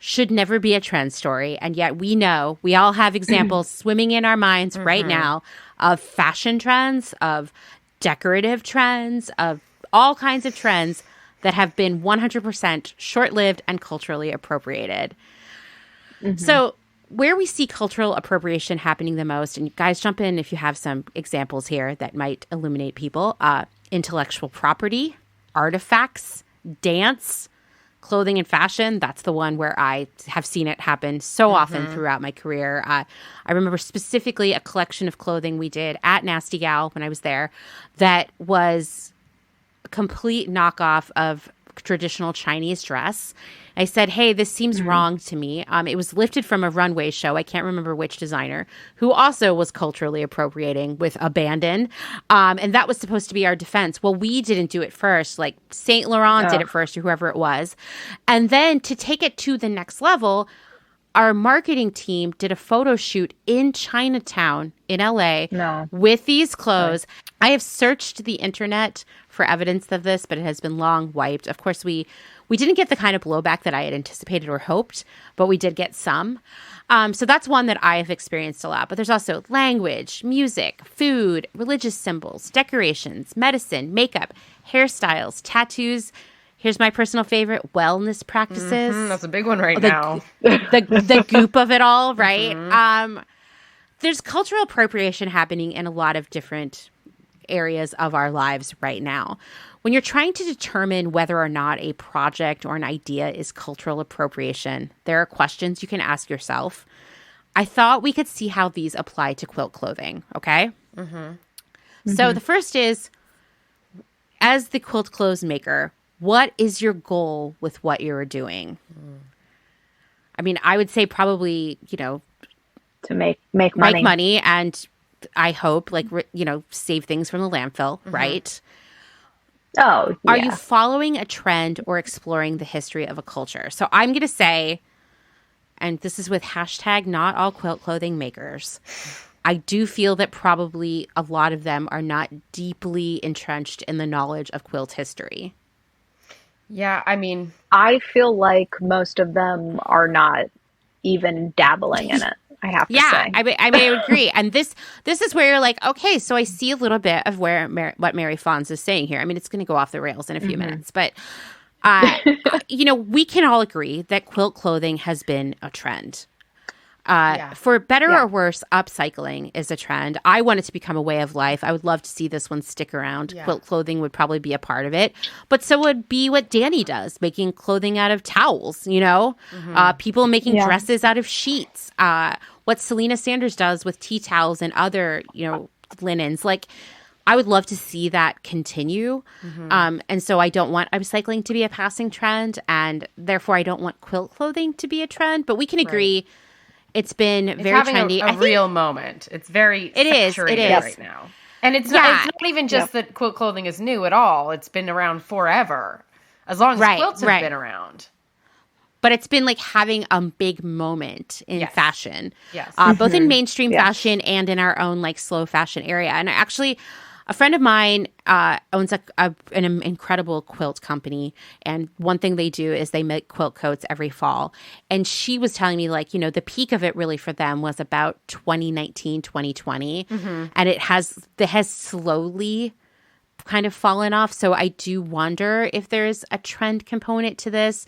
should never be a trend story. And yet we know, we all have examples swimming in our minds right now of fashion trends, of decorative trends, of all kinds of trends that have been 100% short-lived and culturally appropriated. So where we see cultural appropriation happening the most, and you guys jump in if you have some examples here that might illuminate people, intellectual property, artifacts, dance, clothing and fashion. That's the one where I have seen it happen so often throughout my career. I remember specifically a collection of clothing we did at Nasty Gal when I was there that was a complete knockoff of traditional Chinese dress. I said, hey, this seems wrong to me. It was lifted from a runway show. I can't remember which designer, who also was culturally appropriating with abandon. And that was supposed to be our defense. Well, we didn't do it first. Like Saint Laurent did it first, or whoever it was. And then to take it to the next level, our marketing team did a photo shoot in Chinatown in LA with these clothes. I have searched the internet for evidence of this, but it has been long wiped. Of course, we didn't get the kind of blowback that I had anticipated or hoped, but we did get some. So that's one that I have experienced a lot. But there's also language, music, food, religious symbols, decorations, medicine, makeup, hairstyles, tattoos. Here's my personal favorite, wellness practices. That's a big one right now. The goop of it all, right? There's cultural appropriation happening in a lot of different areas of our lives right now. When you're trying to determine whether or not a project or an idea is cultural appropriation, there are questions you can ask yourself. I thought we could see how these apply to quilt clothing, okay? So the first is, as the quilt clothes maker, what is your goal with what you're doing? I mean, I would say probably, to make money. Make money, and I hope, save things from the landfill, right? Oh, yeah. Are you following a trend or exploring the history of a culture? So I'm going to say, and this is with hashtag not all quilt clothing makers, I do feel that probably a lot of them are not deeply entrenched in the knowledge of quilt history. Yeah, I mean, I feel like most of them are not even dabbling in it. I have to say. I would agree. And this is where you're like, okay, so I see a little bit of where what Mary Fons is saying here. I mean, it's going to go off the rails in a few minutes, but we can all agree that quilt clothing has been a trend. For better or worse, upcycling is a trend. I want it to become a way of life. I would love to see this one stick around. Yeah. Quilt clothing would probably be a part of it. But so would be what Dani does, making clothing out of towels, people making dresses out of sheets. What Selena Sanders does with tea towels and other, linens. Like, I would love to see that continue. And so I don't want upcycling to be a passing trend. And therefore, I don't want quilt clothing to be a trend. But we can agree it's been very trendy. A real moment. It's very saturated right now. And it's not even just that quilt clothing is new at all. It's been around forever. As long as quilts have been around. But it's been like having a big moment in fashion. Yes. Both in mainstream fashion and in our own like slow fashion area. And actually, A friend of mine owns an incredible quilt company, and one thing they do is they make quilt coats every fall. And she was telling me, like, you know, the peak of it really for them was about 2019, 2020, and it has slowly kind of fallen off. So I do wonder if there's a trend component to this.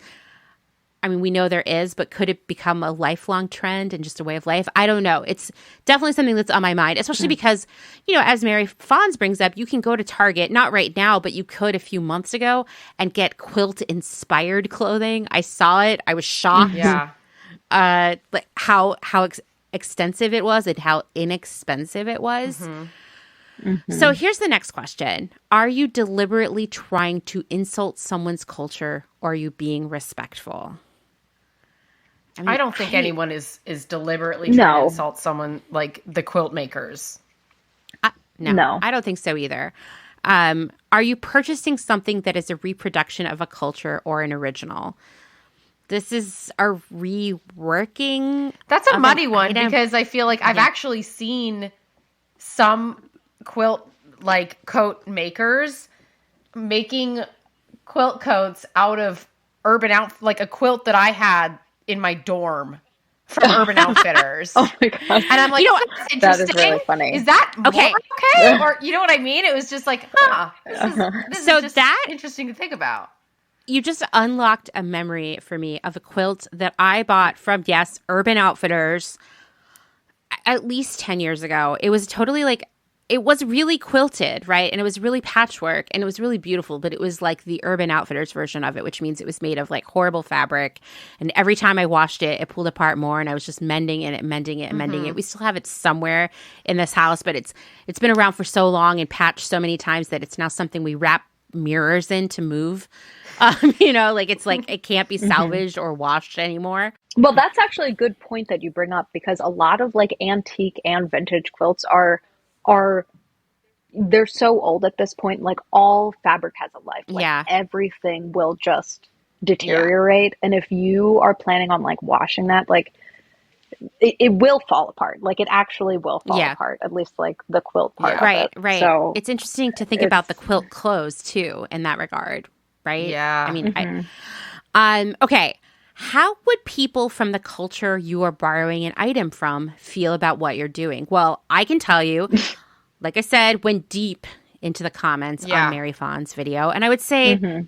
I mean, we know there is, but could it become a lifelong trend and just a way of life? I don't know. It's definitely something that's on my mind, especially because, you know, as Mary Fons brings up, you can go to Target, not right now, but you could a few months ago and get quilt-inspired clothing. I saw it. I was shocked. Yeah. Like how extensive it was and how inexpensive it was. So here's the next question. Are you deliberately trying to insult someone's culture, or are you being respectful? I don't think anyone is deliberately trying to insult someone, like the quilt makers. No. I don't think so either. Are you purchasing something that is a reproduction of a culture or an original? This is a reworking. That's a muddy one because I feel like I've actually seen some quilt like coat makers making quilt coats out of like a quilt that I had in my dorm from Urban Outfitters. Oh my god! And I'm like, that's interesting. That is really funny. Is that okay? Or you know what I mean? It was just like, this is just interesting to think about. You just unlocked a memory for me of a quilt that I bought from, Urban Outfitters at least 10 years ago. It was totally like, it was really quilted, right? And it was really patchwork and it was really beautiful, but it was like the Urban Outfitters version of it, which means it was made of like horrible fabric. And every time I washed it, it pulled apart more and I was just mending it. We still have it somewhere in this house, but it's been around for so long and patched so many times that it's now something we wrap mirrors in to move. You know, like it's like it can't be salvaged or washed anymore. Well, that's actually a good point that you bring up, because a lot of like antique and vintage quilts are they're so old at this point. Like all fabric has a life. Like everything will just deteriorate. And if you are planning on like washing that, like it will fall apart. Like it actually will fall apart, at least like the quilt part of it. Right. So it's interesting to think about the quilt clothes too in that regard, right? Yeah. I mean, okay. How would people from the culture you are borrowing an item from feel about what you're doing? Well, I can tell you, like I said, went deep into the comments on Mary Fons' video. And I would say,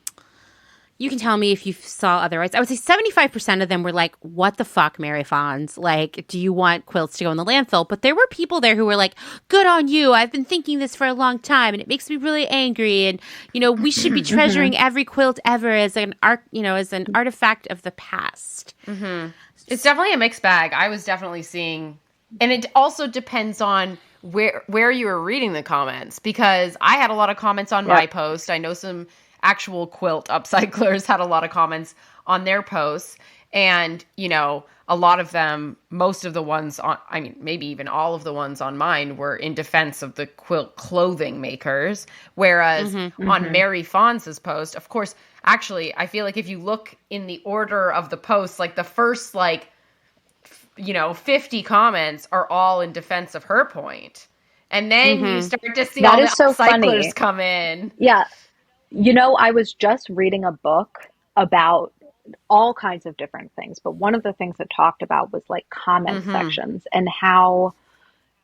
you can tell me if you saw otherwise. I would say 75% of them were like, what the fuck, Mary Fons? Like, do you want quilts to go in the landfill? But there were people there who were like, good on you. I've been thinking this for a long time and it makes me really angry. And, you know, we should be treasuring every quilt ever as an as an artifact of the past. It's definitely a mixed bag. I was definitely seeing, and it also depends on where you were reading the comments, because I had a lot of comments on my post. I know some actual quilt upcyclers had a lot of comments on their posts, and you know, a lot of them, most of the ones on, I mean, maybe even all of the ones on mine were in defense of the quilt clothing makers, whereas on Mary Fons's post, of course, actually, I feel like if you look in the order of the posts, like the first 50 comments are all in defense of her point, and then you start to see all the upcyclers come in. Yeah. You know, I was just reading a book about all kinds of different things, but one of the things it talked about was like comment sections, and how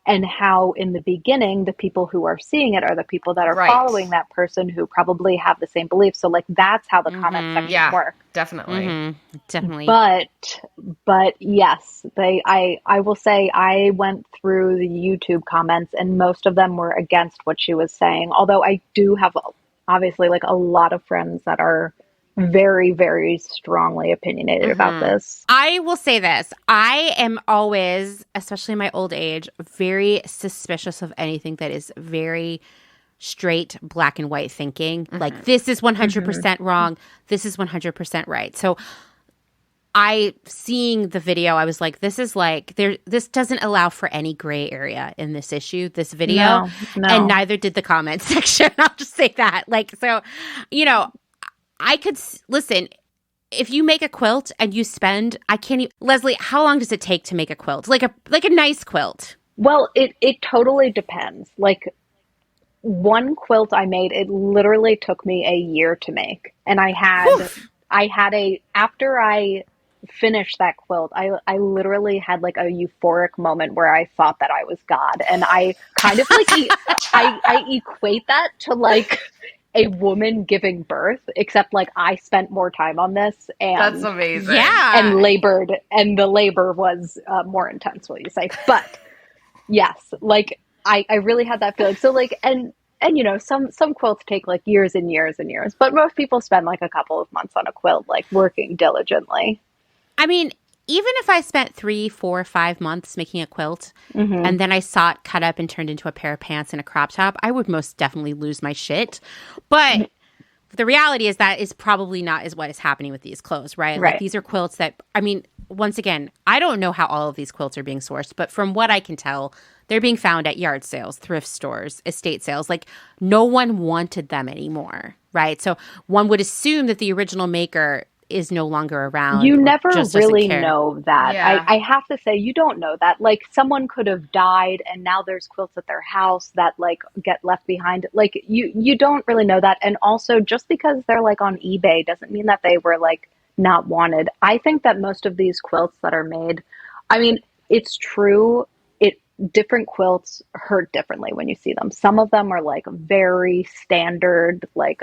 in the beginning, the people who are seeing it are the people that are following that person who probably have the same beliefs. So like, that's how the comment sections work. Definitely. Definitely. But yes, I will say I went through the YouTube comments and most of them were against what she was saying. Although I do have obviously like a lot of friends that are very, very strongly opinionated about this. I will say this. I am always, especially in my old age, very suspicious of anything that is very straight black and white thinking. Like, this is 100% wrong. This is 100% right. So seeing the video, I was like, this doesn't allow for any gray area in this issue, this video. No. And neither did the comment section. I'll just say that. Like, so, you know, I could listen. If you make a quilt and you spend, Lesley, how long does it take to make a quilt? Like a nice quilt? Well, it totally depends. Like, one quilt I made, it literally took me a year to make. And after I finished that quilt, I literally had like a euphoric moment where I thought that I was God. And I kind of like, I equate that to like a woman giving birth, except like I spent more time on this That's and amazing. Yeah. labored, and the labor was more intense, will you say? But yes, like I really had that feeling. So like, and you know, some quilts take like years and years and years, but most people spend like a couple of months on a quilt, like working diligently. I mean, even if I spent 3, 4, 5 months making a quilt and then I saw it cut up and turned into a pair of pants and a crop top, I would most definitely lose my shit. But the reality is that is probably not is what is happening with these clothes, right? Right. Like these are quilts that, I mean, once again, I don't know how all of these quilts are being sourced, but from what I can tell, they're being found at yard sales, thrift stores, estate sales. Like no one wanted them anymore, right? So one would assume that the original maker is no longer around. You or never just doesn't really care. know that. Yeah. I have to say, you don't know that. Like, someone could have died and now there's quilts at their house that like get left behind. Like, you don't really know that. And also, just because they're like on eBay doesn't mean that they were like not wanted. I think that most of these quilts that are made, I mean, it's true. Different quilts hurt differently when you see them. Some of them are like very standard, like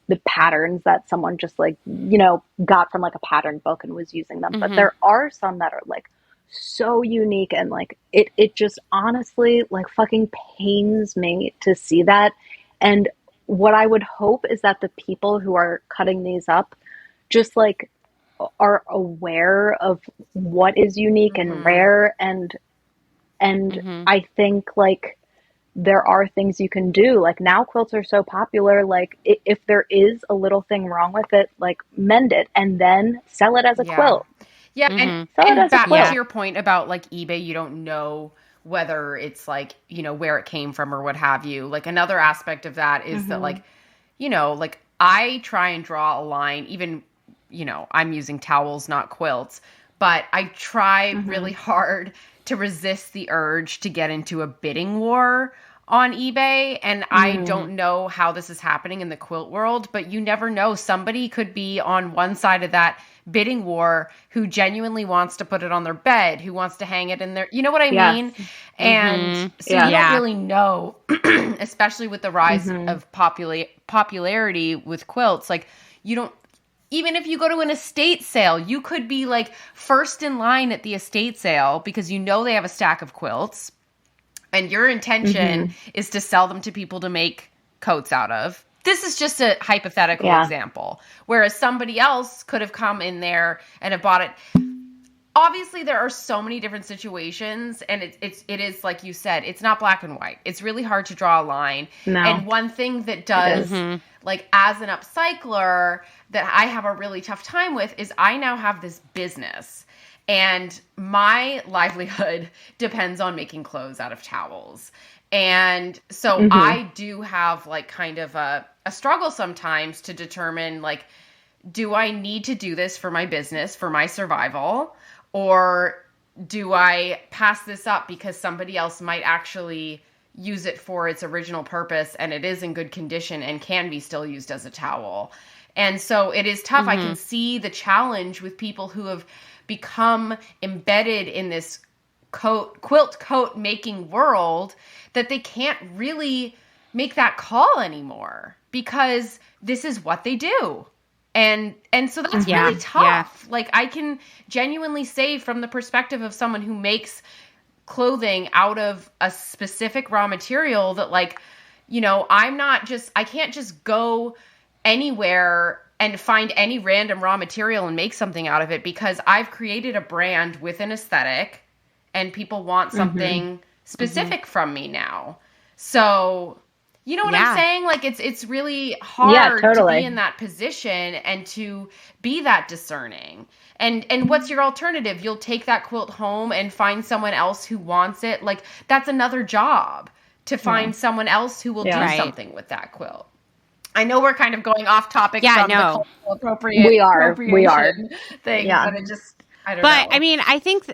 the patterns that someone just like, you know, got from like a pattern book and was using them. But there are some that are like so unique, and like it just honestly like fucking pains me to see that. And what I would hope is that the people who are cutting these up just like are aware of what is unique and rare, and I think like there are things you can do. Like now quilts are so popular, like if there is a little thing wrong with it, like mend it and then sell it as a quilt. Yeah, and back to your point about like eBay, you don't know whether it's like, you know, where it came from or what have you. Like another aspect of that is that like, you know, like I try and draw a line, even, you know, I'm using towels, not quilts, but I try really hard to resist the urge to get into a bidding war on eBay. And I don't know how this is happening in the quilt world, but you never know. Somebody could be on one side of that bidding war who genuinely wants to put it on their bed, who wants to hang it in their, you know what I mean? And so you don't really know, especially with the rise of popularity with quilts. Like you don't, even if you go to an estate sale, you could be like first in line at the estate sale because you know they have a stack of quilts and your intention is to sell them to people to make coats out of. This is just a hypothetical example. Whereas somebody else could have come in there and have bought it. Obviously, there are so many different situations, and it is like you said, it's not black and white. It's really hard to draw a line. No. And one thing that does, like as an upcycler, that I have a really tough time with is I now have this business, and my livelihood depends on making clothes out of towels. And so I do have like kind of a struggle sometimes to determine like, do I need to do this for my business, for my survival? Or do I pass this up because somebody else might actually use it for its original purpose and it is in good condition and can be still used as a towel? And so it is tough. I can see the challenge with people who have become embedded in this quilt coat making world that they can't really make that call anymore because this is what they do. And so that's really tough. Yeah. Like I can genuinely say from the perspective of someone who makes clothing out of a specific raw material that like, you know, I can't just go anywhere and find any random raw material and make something out of it because I've created a brand with an aesthetic and people want something specific from me now. So you know what I'm saying? Like it's really hard to be in that position and to be that discerning. And what's your alternative? You'll take that quilt home and find someone else who wants it. Like that's another job to find someone else who will do something with that quilt. I know we're kind of going off topic from the cultural appropriation we are thing, but it just I don't But know. I mean, I think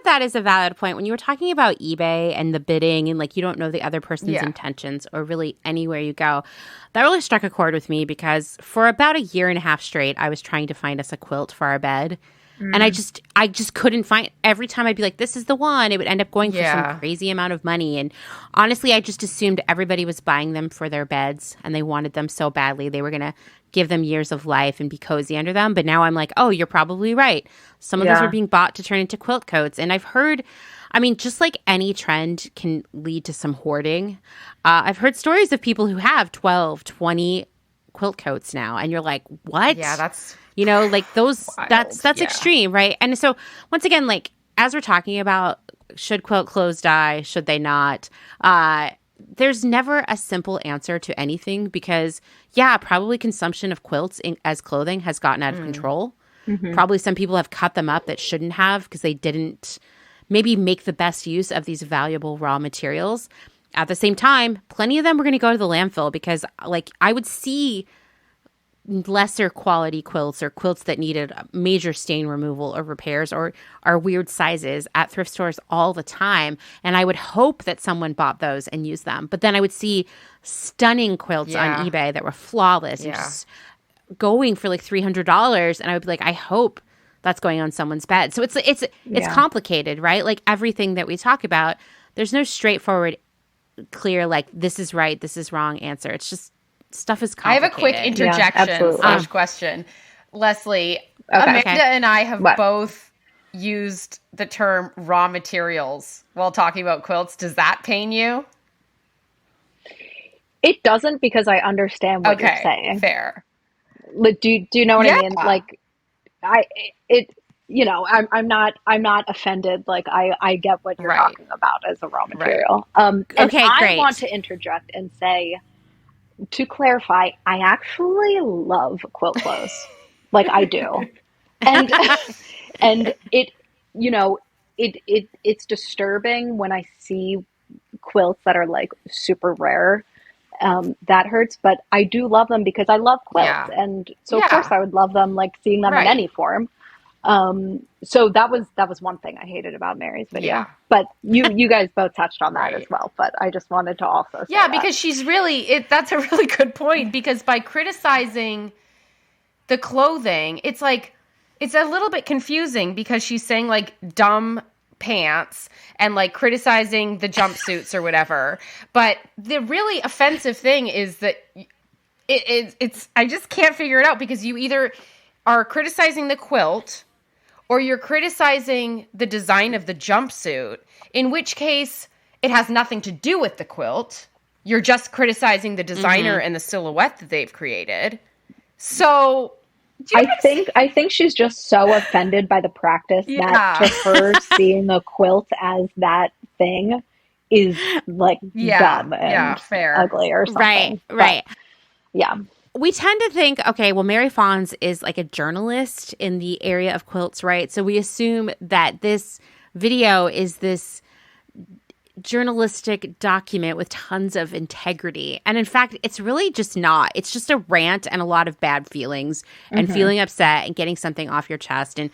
that is a valid point. When you were talking about eBay and the bidding and like you don't know the other person's intentions or really anywhere you go, that really struck a chord with me because for about a year and a half straight, I was trying to find us a quilt for our bed. And I just couldn't find. Every time I'd be like, "This is the one," it would end up going for some crazy amount of money. And honestly, I just assumed everybody was buying them for their beds, and they wanted them so badly they were gonna give them years of life and be cozy under them. But now I'm like, "Oh, you're probably right. Some of those are being bought to turn into quilt coats." And I've heard, I mean, just like any trend can lead to some hoarding. I've heard stories of people who have 12, 20 quilt coats now, and you're like, "What?" Yeah, that's like those, wild. that's extreme, right? And so once again, like as we're talking about, should quilt clothes die? Should they not? There's never a simple answer to anything because, probably consumption of quilts as clothing has gotten out of control. Probably some people have cut them up that shouldn't have because they didn't maybe make the best use of these valuable raw materials. At the same time, plenty of them were going to go to the landfill because, like, I would see lesser quality quilts or quilts that needed major stain removal or repairs or are weird sizes at thrift stores all the time. And I would hope that someone bought those and used them. But then I would see stunning quilts on eBay that were flawless and just going for like $300. And I would be like, I hope that's going on someone's bed. So it's complicated, right? Like everything that we talk about, there's no straightforward, clear, like this is right, this is wrong answer. It's just stuff is complicated. I have a quick interjection / question. Lesley, Amanda and I have both used the term raw materials while talking about quilts. Does that pain you? It doesn't because I understand what you're saying. Fair. Like, do you know what I mean? Like, I'm not offended. Like, I get what you're talking about as a raw material. Great. I want to interject and say, to clarify, I actually love quilt clothes. Like I do. And it's disturbing when I see quilts that are like super rare. That hurts, but I do love them because I love quilts. And so of course I would love them, like seeing them in any form. So that was one thing I hated about Mary's video, but you guys both touched on that as well, but I just wanted to also say because she's really, that's a really good point because by criticizing the clothing, it's like, it's a little bit confusing because she's saying like dumb pants and like criticizing the jumpsuits or whatever. But the really offensive thing is that it's, I just can't figure it out because you either are criticizing the quilt or you're criticizing the design of the jumpsuit, in which case it has nothing to do with the quilt. You're just criticizing the designer and the silhouette that they've created. So I think she's just so offended by the practice that to her seeing a quilt as that thing is like dumb and ugly or something. Right. Yeah. We tend to think, okay, well, Mary Fons is like a journalist in the area of quilts, right? So we assume that this video is this journalistic document with tons of integrity. And in fact, it's really just not. It's just a rant and a lot of bad feelings and feeling upset and getting something off your chest. And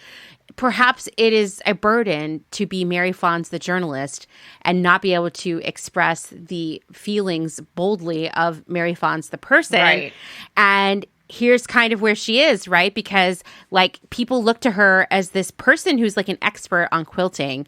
perhaps it is a burden to be Mary Fons, the journalist, and not be able to express the feelings boldly of Mary Fons, the person. Right. And here's kind of where she is, right? Because like people look to her as this person who's like an expert on quilting,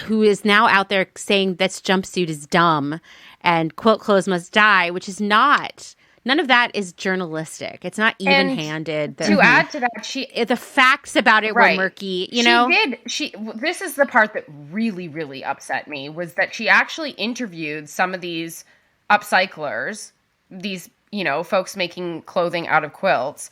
who is now out there saying this jumpsuit is dumb and quilt clothes must die, which is not. None of that is journalistic. It's not even-handed. To add to that, the facts about it were murky. This is the part that really, really upset me, was that she actually interviewed some of these upcyclers, these, folks making clothing out of quilts,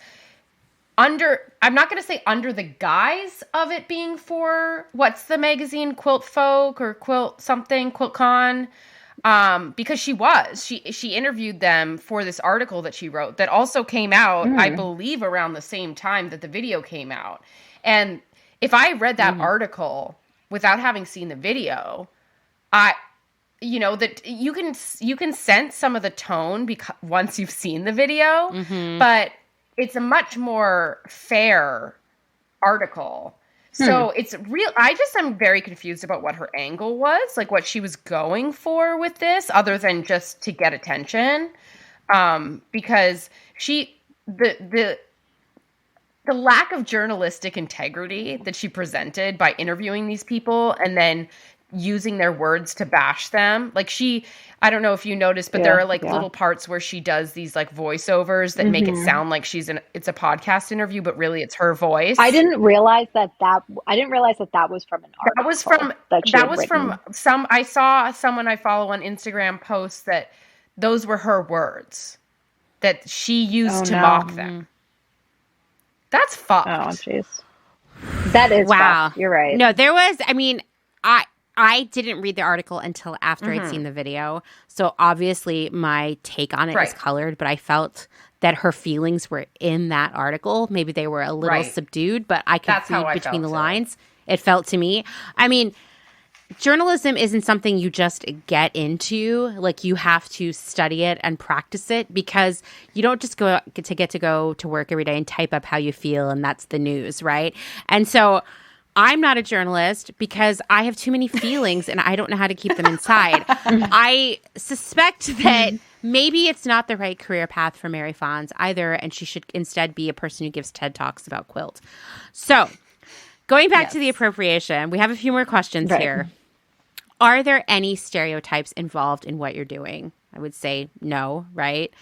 I'm not going to say under the guise of it being for, what's the magazine, Quilt Folk or Quilt something, Quilt Con, because she interviewed them for this article that she wrote that also came out, I believe, around the same time that the video came out. And if I read that article without having seen the video, that you can sense some of the tone once you've seen the video, but it's a much more fair article So it's real. I just am very confused about what her angle was, like what she was going for with this, other than just to get attention. Because the lack of journalistic integrity that she presented by interviewing these people and then using their words to bash them. Like I don't know if you noticed, but there are like little parts where she does these like voiceovers that make it sound like it's a podcast interview, but really it's her voice. I didn't realize that was from an article. That was from some, I saw someone I follow on Instagram post that those were her words that she used to mock them. That's fucked. Oh, jeez. That is fucked. You're right. No, there was, I didn't read the article until after I'd seen the video. So obviously my take on it is colored, but I felt that her feelings were in that article. Maybe they were a little subdued, but I could read between the lines. It felt to me. I mean, journalism isn't something you just get into. Like, you have to study it and practice it, because you don't just get to go to work every day and type up how you feel and that's the news, right? And so I'm not a journalist because I have too many feelings and I don't know how to keep them inside. I suspect that maybe it's not the right career path for Mary Fons either, and she should instead be a person who gives TED Talks about quilt. So, going back to the appropriation, we have a few more questions here. Are there any stereotypes involved in what you're doing? I would say no, right?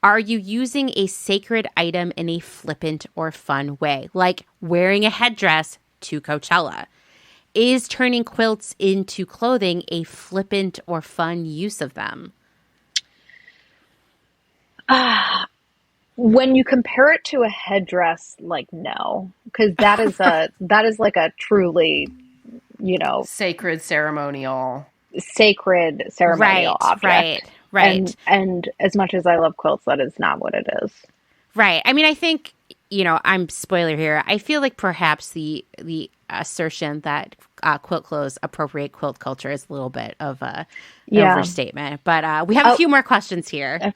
Are you using a sacred item in a flippant or fun way, like wearing a headdress to Coachella? Is turning quilts into clothing a flippant or fun use of them? When you compare it to a headdress, like, no, because that is like a truly, sacred ceremonial object. Right. And as much as I love quilts, that is not what it is. Right. I mean, I think, I'm spoiler here. I feel like perhaps the assertion that quilt clothes appropriate quilt culture is a little bit of an overstatement. But we have a few more questions here.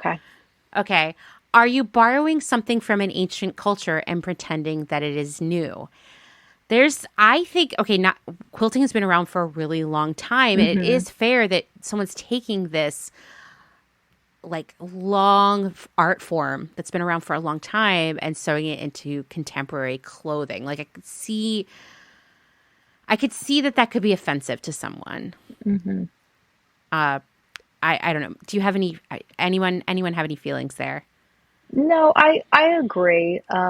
Okay. Are you borrowing something from an ancient culture and pretending that it is new? Quilting has been around for a really long time. And it is fair that someone's taking this like long art form that's been around for a long time and sewing it into contemporary clothing. Like, I could see that could be offensive to someone. I don't know. Do you have anyone have any feelings there? No, I agree. I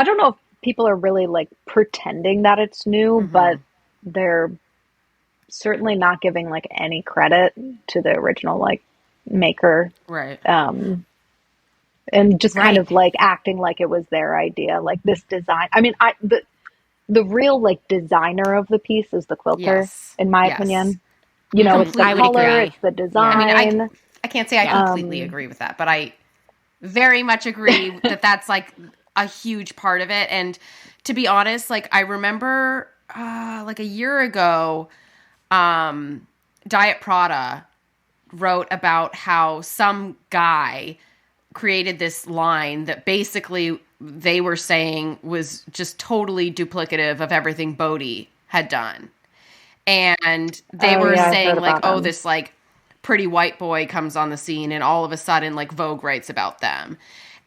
don't know if people are really like pretending that it's new, but they're certainly not giving like any credit to the original like maker. Right. And just kind of like acting like it was their idea, like this design. I mean, the real like designer of the piece is the quilter, in my opinion. It's the color, it's the design. I mean, I can't say I completely agree with that, but I very much agree that that's like a huge part of it. And to be honest, like, I remember like a year ago, Diet Prada wrote about how some guy created this line that basically they were saying was just totally duplicative of everything Bodhi had done. And they were saying like, this like pretty white boy comes on the scene and all of a sudden like Vogue writes about them.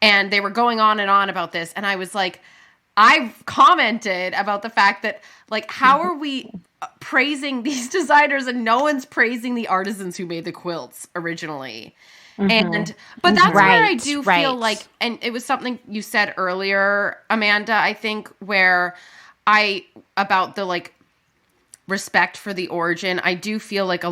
And they were going on and on about this. And I was like, I commented about the fact that, like, how are we praising these designers and no one's praising the artisans who made the quilts originally? But that's where I do feel like, and it was something you said earlier, Amanda, I think, where about the like respect for the origin. I do feel like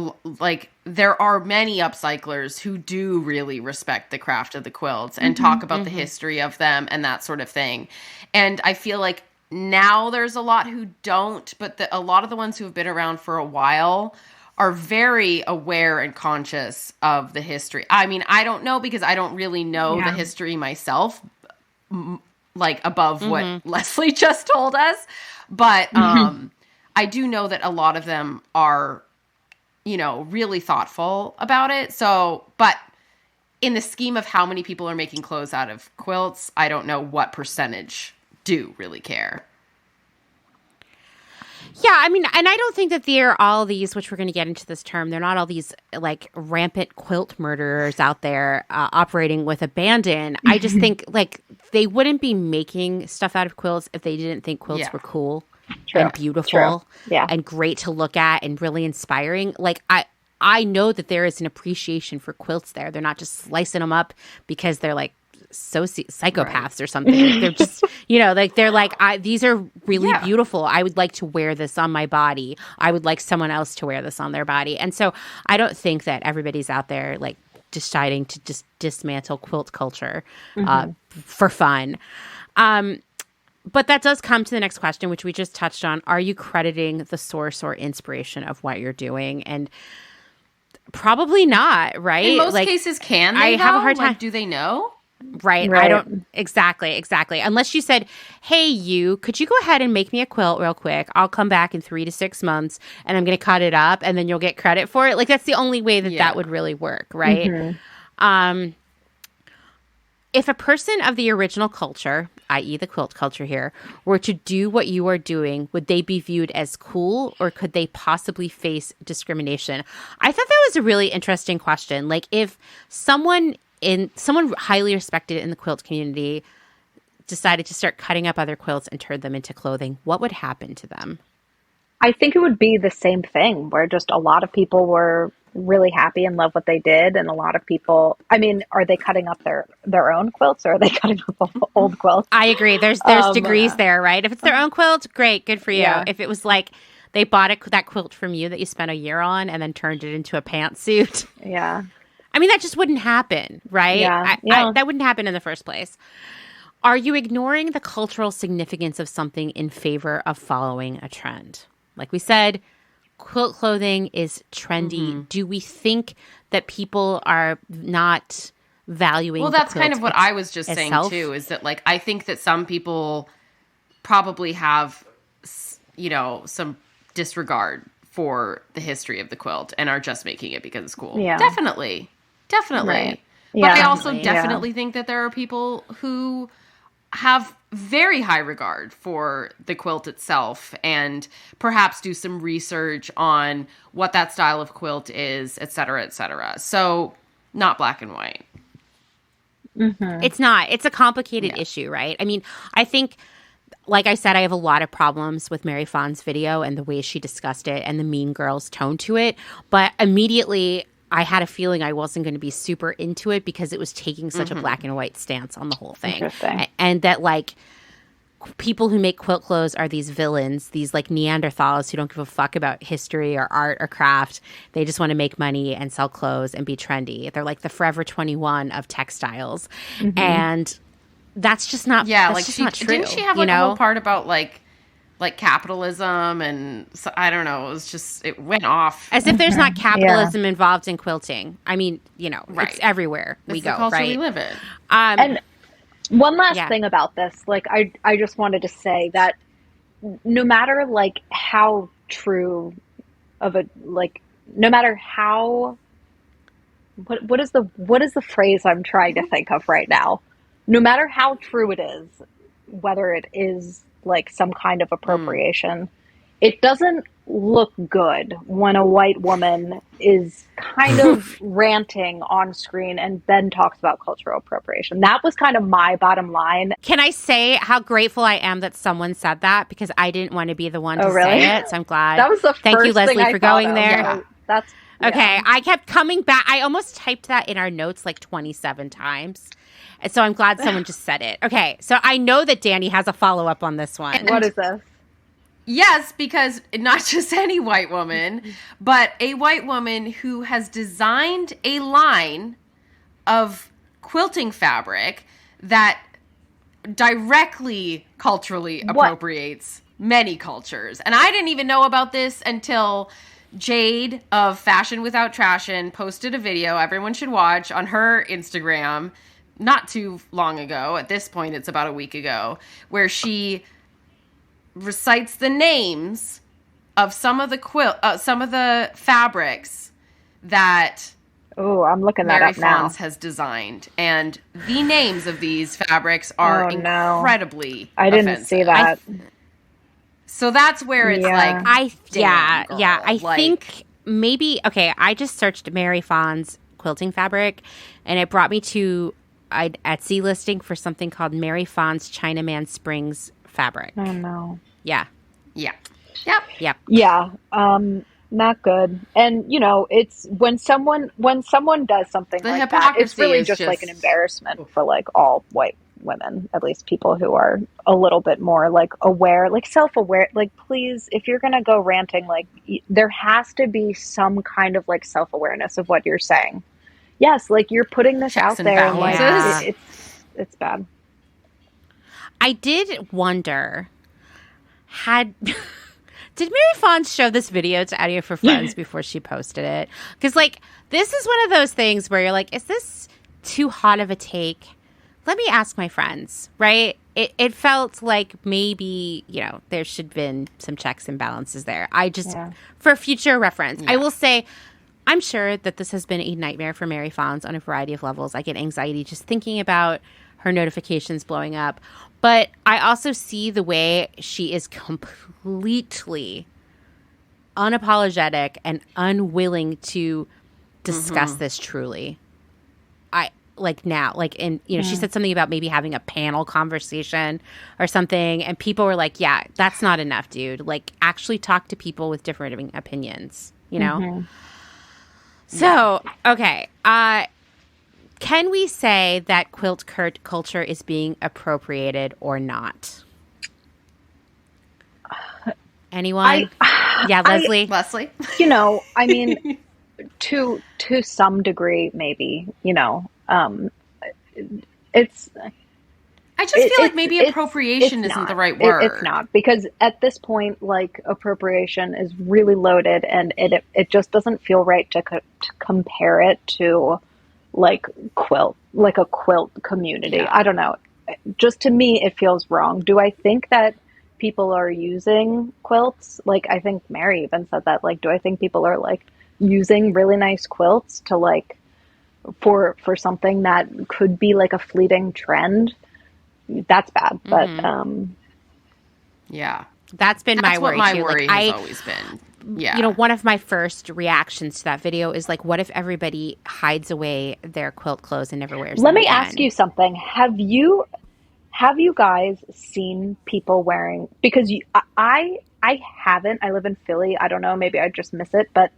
there are many upcyclers who do really respect the craft of the quilts and talk about the history of them and that sort of thing. And I feel like now there's a lot who don't, but a lot of the ones who have been around for a while are very aware and conscious of the history. I mean, I don't know because I don't really know the history myself, like above what Lesley just told us. But I do know that a lot of them are, really thoughtful about it. So, but in the scheme of how many people are making clothes out of quilts, I don't know what percentage do really care. Yeah, I mean, and I don't think that they're all these, which we're going to get into this term, they're not all these like rampant quilt murderers out there operating with abandon. I just think like they wouldn't be making stuff out of quilts if they didn't think quilts were cool and beautiful and great to look at and really inspiring. Like I know that there is an appreciation for quilts there. They're not just slicing them up because they're like psychopaths or something. Like they're just, like they're like, these are really beautiful. I would like to wear this on my body. I would like someone else to wear this on their body. And so I don't think that everybody's out there like deciding to just dismantle quilt culture for fun. But that does come to the next question, which we just touched on. Are you crediting the source or inspiration of what you're doing? And probably not, right? In most cases, can they? I have a hard time. Like, do they know? Right. I don't exactly. Unless you said, hey, could you go ahead and make me a quilt real quick? I'll come back in 3 to 6 months and I'm going to cut it up and then you'll get credit for it. Like that's the only way that would really work. Right. Mm-hmm. If a person of the original culture, i.e. the quilt culture here, were to do what you are doing, would they be viewed as cool or could they possibly face discrimination? I thought that was a really interesting question. Like if someone highly respected in the quilt community decided to start cutting up other quilts and turn them into clothing, what would happen to them? I think it would be the same thing where just a lot of people were really happy and love what they did. And a lot of people, I mean, are they cutting up their own quilts or are they cutting up old quilts? I agree. There's degrees there, right? If it's their own quilt, great, good for you. Yeah. If it was like they bought that quilt from you that you spent a year on and then turned it into a pantsuit. Yeah. I mean, that just wouldn't happen, right? Yeah. That wouldn't happen in the first place. Are you ignoring the cultural significance of something in favor of following a trend? Like we said, quilt clothing is trendy. Mm-hmm. Do we think that people are not valuing Well, that's kind of what I was just saying, too, is that, like, I think that some people probably have, some disregard for the history of the quilt and are just making it because it's cool. Yeah. Definitely. Right. But I also definitely think that there are people who have very high regard for the quilt itself and perhaps do some research on what that style of quilt is, et cetera, et cetera. So not black and white. Mm-hmm. It's not. It's a complicated issue, right? I mean, I think, like I said, I have a lot of problems with Mary Fons' video and the way she discussed it and the Mean Girls tone to it. But immediately I had a feeling I wasn't going to be super into it because it was taking such a black and white stance on the whole thing. And that, like, people who make quilt clothes are these villains, these, like, Neanderthals who don't give a fuck about history or art or craft. They just want to make money and sell clothes and be trendy. They're like the Forever 21 of textiles. Mm-hmm. And that's just not, not true. Didn't she have, like, a whole part about, like capitalism and I don't know, it went off. As if there's not capitalism involved in quilting. I mean, it's everywhere we go, the culture right? we live in. And one last thing about this, like I just wanted to say that no matter like how true of a, like, no matter how, what is the phrase I'm trying to think of right now? No matter how true it is, whether it is like some kind of appropriation, it doesn't look good when a white woman is kind of ranting on screen and then talks about cultural appropriation. That was kind of my bottom line. Can I say how grateful I am that someone said that, because I didn't want to be the one to say it, so I'm glad. That was the Thank first you, Lesley, thing for going there. Yeah, that's okay. I kept coming back. I almost typed that in our notes like 27 times. And so I'm glad someone just said it. Okay, so I know that Dani has a follow-up on this one. And what is this? Yes, because not just any white woman, but a white woman who has designed a line of quilting fabric that directly culturally appropriates many cultures. And I didn't even know about this until Jade of Fashion Without Trashin posted a video everyone should watch on her Instagram not too long ago. At this point, it's about a week ago, where she recites the names of some of the fabrics that Oh, I'm looking that Mary up now. Fons has designed, and the names of these fabrics are incredibly I didn't offensive. see that. So that's where it's like, damn, girl. I think maybe, okay, I just searched Mary Fons quilting fabric, and it brought me to an Etsy listing for something called Mary Fons Chinaman Springs fabric. Oh, no. Yeah. Yep. Yeah. Not good. And, you know, it's when someone does something like that, it's really just like an embarrassment for like all white women, at least people who are a little bit more like aware, like self-aware. Like, please, if you're going to go ranting, like there has to be some kind of like self-awareness of what you're saying. Yes. Like you're putting this out there. And, like, it's bad. I did wonder, did Mary Fons show this video to any of her friends before she posted it? Because, like, this is one of those things where you're like, is this too hot of a take? Let me ask my friends, right? It felt like maybe, you know, there should have been some checks and balances there. For future reference, I will say, I'm sure that this has been a nightmare for Mary Fons on a variety of levels. I get anxiety just thinking about her notifications blowing up. But I also see the way she is completely unapologetic and unwilling to discuss this truly. She said something about maybe having a panel conversation or something. And people were like, yeah, that's not enough, dude. Like, actually talk to people with different opinions, you know? Mm-hmm. So, okay. Can we say that quilt culture is being appropriated or not? Anyone? Lesley? Leslie? You know, I mean, to some degree, maybe, you know, it's... I just feel like maybe appropriation isn't the right word. It's not, because at this point, like, appropriation is really loaded, and it just doesn't feel right to compare it to... like a quilt community. Yeah. I don't know. Just to me, it feels wrong. Do I think that people are using quilts? Like, I think Mary even said that. Like, do I think people are like using really nice quilts to like for something that could be like a fleeting trend? That's bad. But that's been my worry. My too. worry like, has always been. Yeah. You know, one of my first reactions to that video is like, what if everybody hides away their quilt clothes and never wears them? Let me ask you something. Have you guys seen people wearing, because I haven't, I live in Philly. I don't know, maybe I just miss it, but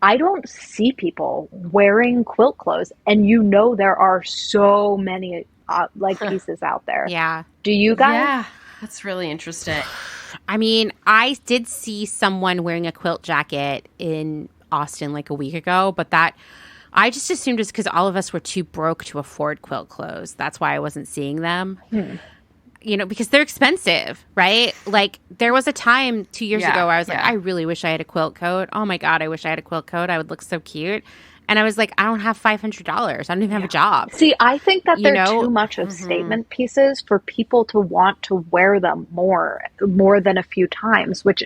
I don't see people wearing quilt clothes. And you know, there are so many pieces out there. Yeah. Do you guys? Yeah. That's really interesting. I mean, I did see someone wearing a quilt jacket in Austin like a week ago, but that I just assumed it's because all of us were too broke to afford quilt clothes. That's why I wasn't seeing them. You know, because they're expensive, right? Like, there was a time 2 years ago where I was like, I really wish I had a quilt coat. Oh my God, I wish I had a quilt coat. I would look so cute. And I was like, I don't have $500. I don't even have a job. See, I think that they're too much of statement pieces for people to want to wear them more than a few times, which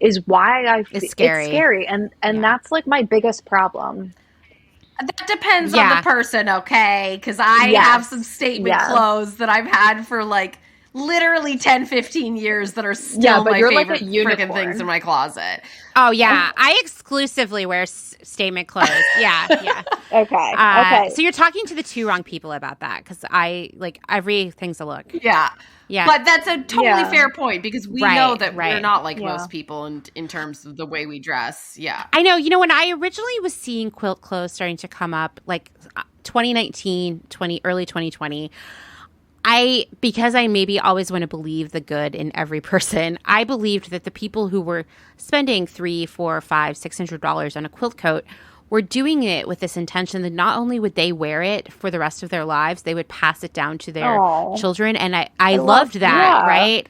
is why it's scary. And that's like my biggest problem. That depends on the person, okay? Because I have some statement clothes that I've had for like literally 10, 15 years that are still my favorite like freaking things in my closet. Oh, yeah. I exclusively wear statement clothes. Yeah. Okay. So you're talking to the two wrong people about that, because I, like, everything's a look. Yeah. But that's a totally fair point, because we know that we're not like most people in terms of the way we dress. Yeah. I know. You know, when I originally was seeing quilt clothes starting to come up, like 2019, early 2020, because I maybe always want to believe the good in every person, I believed that the people who were spending $300, $400, $500, $600 on a quilt coat were doing it with this intention that not only would they wear it for the rest of their lives, they would pass it down to their children. And I loved that, right?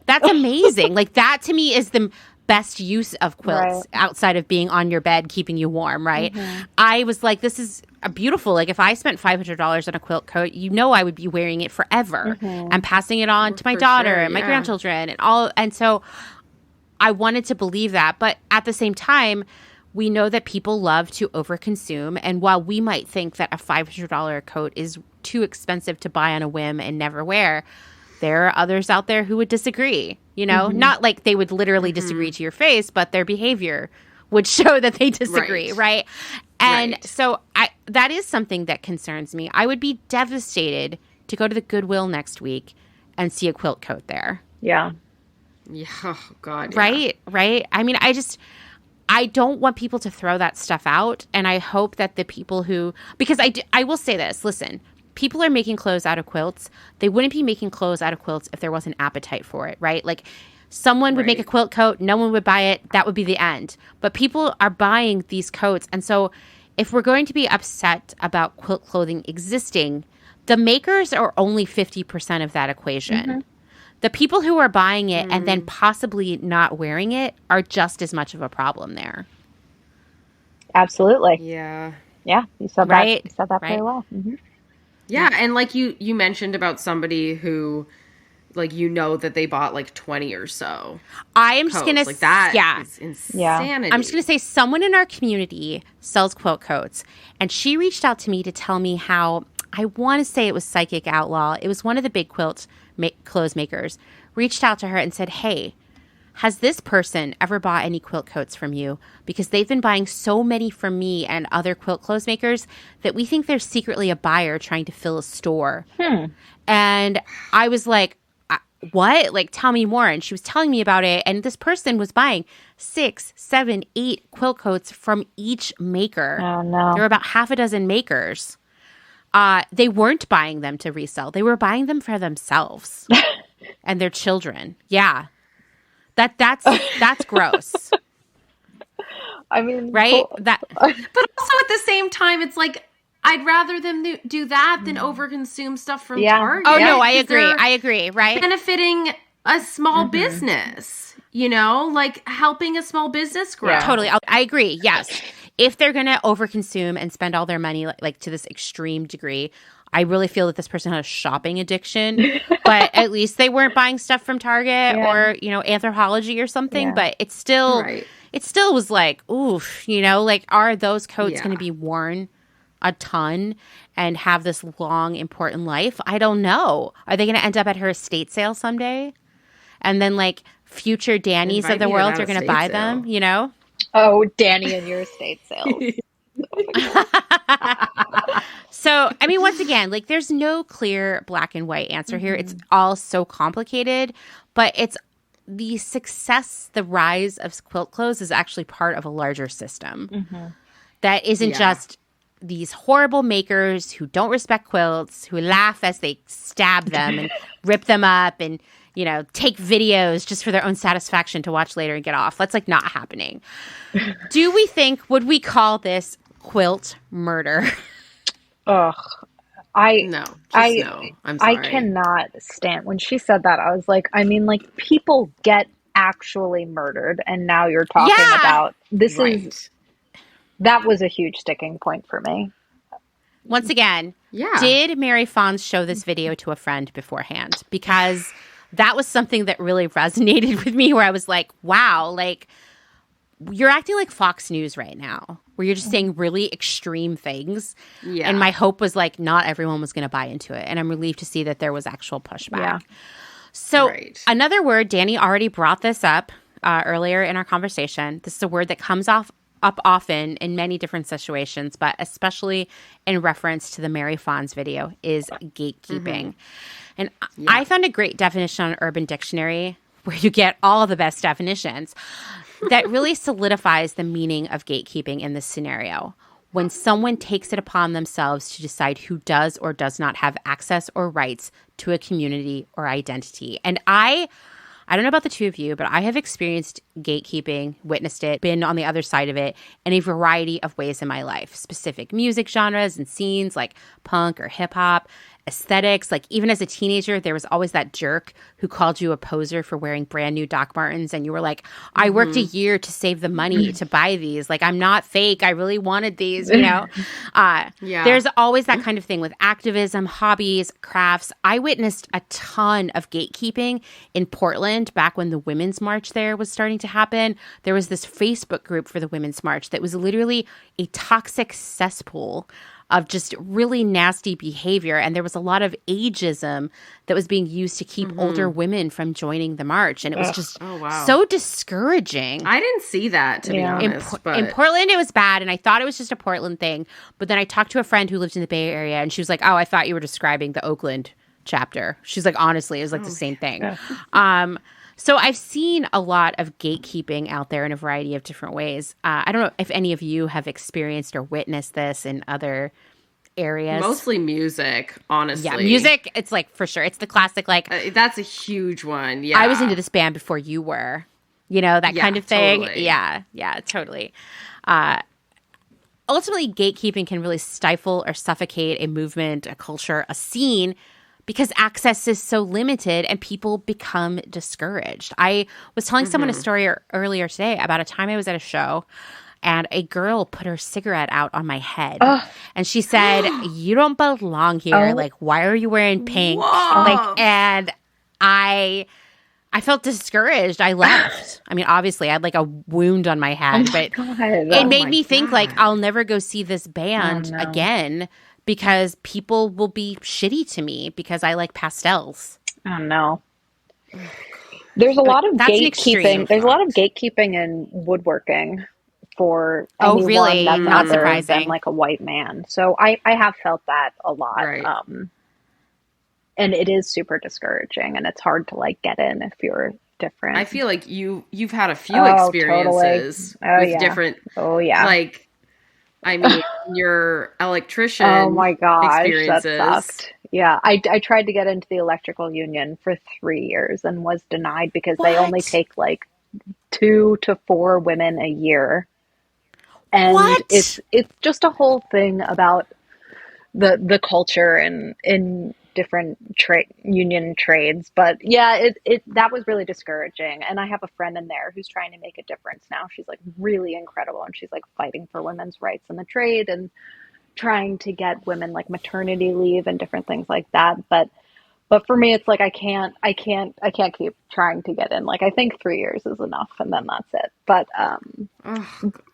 That's amazing. Like, that to me is the best use of quilts outside of being on your bed, keeping you warm, right? I was like, this is beautiful. Like, if I spent $500 on a quilt coat, you know, I would be wearing it forever and passing it on to my daughter and my grandchildren and all. And so I wanted to believe that. But at the same time, We know that people love to overconsume. And while we might think that a $500 coat is too expensive to buy on a whim and never wear, there are others out there who would disagree, not like they would literally disagree to your face, but their behavior would show that they disagree, right? And so that is something that concerns me. I would be devastated to go to the Goodwill next week and see a quilt coat there. Yeah. Yeah. Oh, God. Yeah. Right. I mean, I don't want people to throw that stuff out. And I hope that the people because I will say this, listen, people are making clothes out of quilts. They wouldn't be making clothes out of quilts if there was an appetite for it, right? Like someone would make a quilt coat, no one would buy it. That would be the end. But people are buying these coats. And so if we're going to be upset about quilt clothing existing, the makers are only 50% of that equation. The people who are buying it and then possibly not wearing it are just as much of a problem there. Absolutely. Yeah. Yeah, you said that. You said that very well. Yeah, and like you mentioned about somebody who, like, that they bought like 20 or so. I am just gonna like that. Is insanity. I'm just gonna say someone in our community sells quilt coats, and she reached out to me to tell me how, I want to say it was Psychic Outlaw. It was one of the big clothes makers reached out to her and said, hey, has this person ever bought any quilt coats from you? Because they've been buying so many from me and other quilt clothes makers that we think there's secretly a buyer trying to fill a store. And I was like, what? Like, tell me more. And she was telling me about it. And this person was buying 6, 7, 8 quilt coats from each maker. Oh, no. There were about half a dozen makers. They weren't buying them to resell. They were buying them for themselves and their children. Yeah. That's gross. I mean, right? But also at the same time, it's like, I'd rather them do that than overconsume stuff from Target. Oh, no, I agree, right? Benefiting a small business, like helping a small business grow. Yeah, totally. I agree, yes. If they're going to overconsume and spend all their money like to this extreme degree, I really feel that this person had a shopping addiction, but at least they weren't buying stuff from Target or, Anthropologie or something, but it still was like, oof, like, are those coats going to be worn a ton and have this long, important life? I don't know. Are they going to end up at her estate sale someday? And then, like, future Danis of the world are going to buy them, Oh, Dani and your estate sales. So, I mean, once again, like, there's no clear black and white answer here. It's all so complicated, but it's the success, the rise of quilt clothes is actually part of a larger system that isn't just these horrible makers who don't respect quilts, who laugh as they stab them and rip them up and, take videos just for their own satisfaction to watch later and get off. That's, like, not happening. Would we call this quilt murder? Ugh. No. I'm sorry. I cannot stand. When she said that, I was like, I mean, like, people get actually murdered, and now you're talking about this is. That was a huge sticking point for me. Once again, did Mary Fons show this video to a friend beforehand? Because that was something that really resonated with me, where I was like, wow, like, you're acting like Fox News right now, where you're just saying really extreme things. Yeah. And my hope was, like, not everyone was going to buy into it. And I'm relieved to see that there was actual pushback. Yeah. So another word, Dani already brought this up earlier in our conversation. This is a word that comes up often in many different situations, but especially in reference to the Mary Fons video, is gatekeeping. And I found a great definition on Urban Dictionary, where you get all the best definitions, that really solidifies the meaning of gatekeeping in this scenario. When someone takes it upon themselves to decide who does or does not have access or rights to a community or identity. And I don't know about the two of you, but I have experienced gatekeeping, witnessed it, been on the other side of it in a variety of ways in my life. Specific music genres and scenes like punk or hip hop, aesthetics. Like even as a teenager, there was always that jerk who called you a poser for wearing brand new Doc Martens. And you were like, I worked a year to save the money to buy these. Like, I'm not fake. I really wanted these, you know? There's always that kind of thing with activism, hobbies, crafts. I witnessed a ton of gatekeeping in Portland back when the Women's March there was starting to happen. There was this Facebook group for the Women's March that was literally a toxic cesspool of just really nasty behavior. And there was a lot of ageism that was being used to keep older women from joining the march. And it was just so discouraging. I didn't see that, to be honest. In Portland, it was bad. And I thought it was just a Portland thing. But then I talked to a friend who lived in the Bay Area, and she was like, oh, I thought you were describing the Oakland chapter. She's like, honestly, it was like the same thing. So I've seen a lot of gatekeeping out there in a variety of different ways. I don't know if any of you have experienced or witnessed this in other areas. Mostly music, honestly. Yeah, music, it's like for sure. It's the classic, like... that's a huge one, yeah. I was into this band before you were. You know, that kind of thing. Totally. Yeah, totally. Ultimately, gatekeeping can really stifle or suffocate a movement, a culture, a scene, because access is so limited and people become discouraged. I was telling someone a story earlier today about a time I was at a show and a girl put her cigarette out on my head. And she said, you don't belong here. Like, why are you wearing pink? Whoa. Like, and I felt discouraged. I left. I mean, obviously, I had like a wound on my head, but it made me think like, I'll never go see this band again, because people will be shitty to me because I like pastels. Oh no. There's a lot of gatekeeping. There's a lot of gatekeeping in woodworking for anyone that's not other surprising. than like a white man. So I have felt that a lot. Right. And it is super discouraging, and it's hard to like get in if you're different. I feel like you've had a few experiences with different. Oh yeah. Like, I mean, your electrician. Oh my gosh, experiences. that sucked. Yeah, I tried to get into the electrical union for 3 years and was denied because they only take like 2 to 4 women a year, and it's just a whole thing about the culture and in different union trades. But yeah, it that was really discouraging. And I have a friend in there who's trying to make a difference now. She's like really incredible, and she's like fighting for women's rights in the trade and trying to get women like maternity leave and different things like that. But for me, it's like I can't keep trying to get in. Like, I think 3 years is enough, and then that's it. But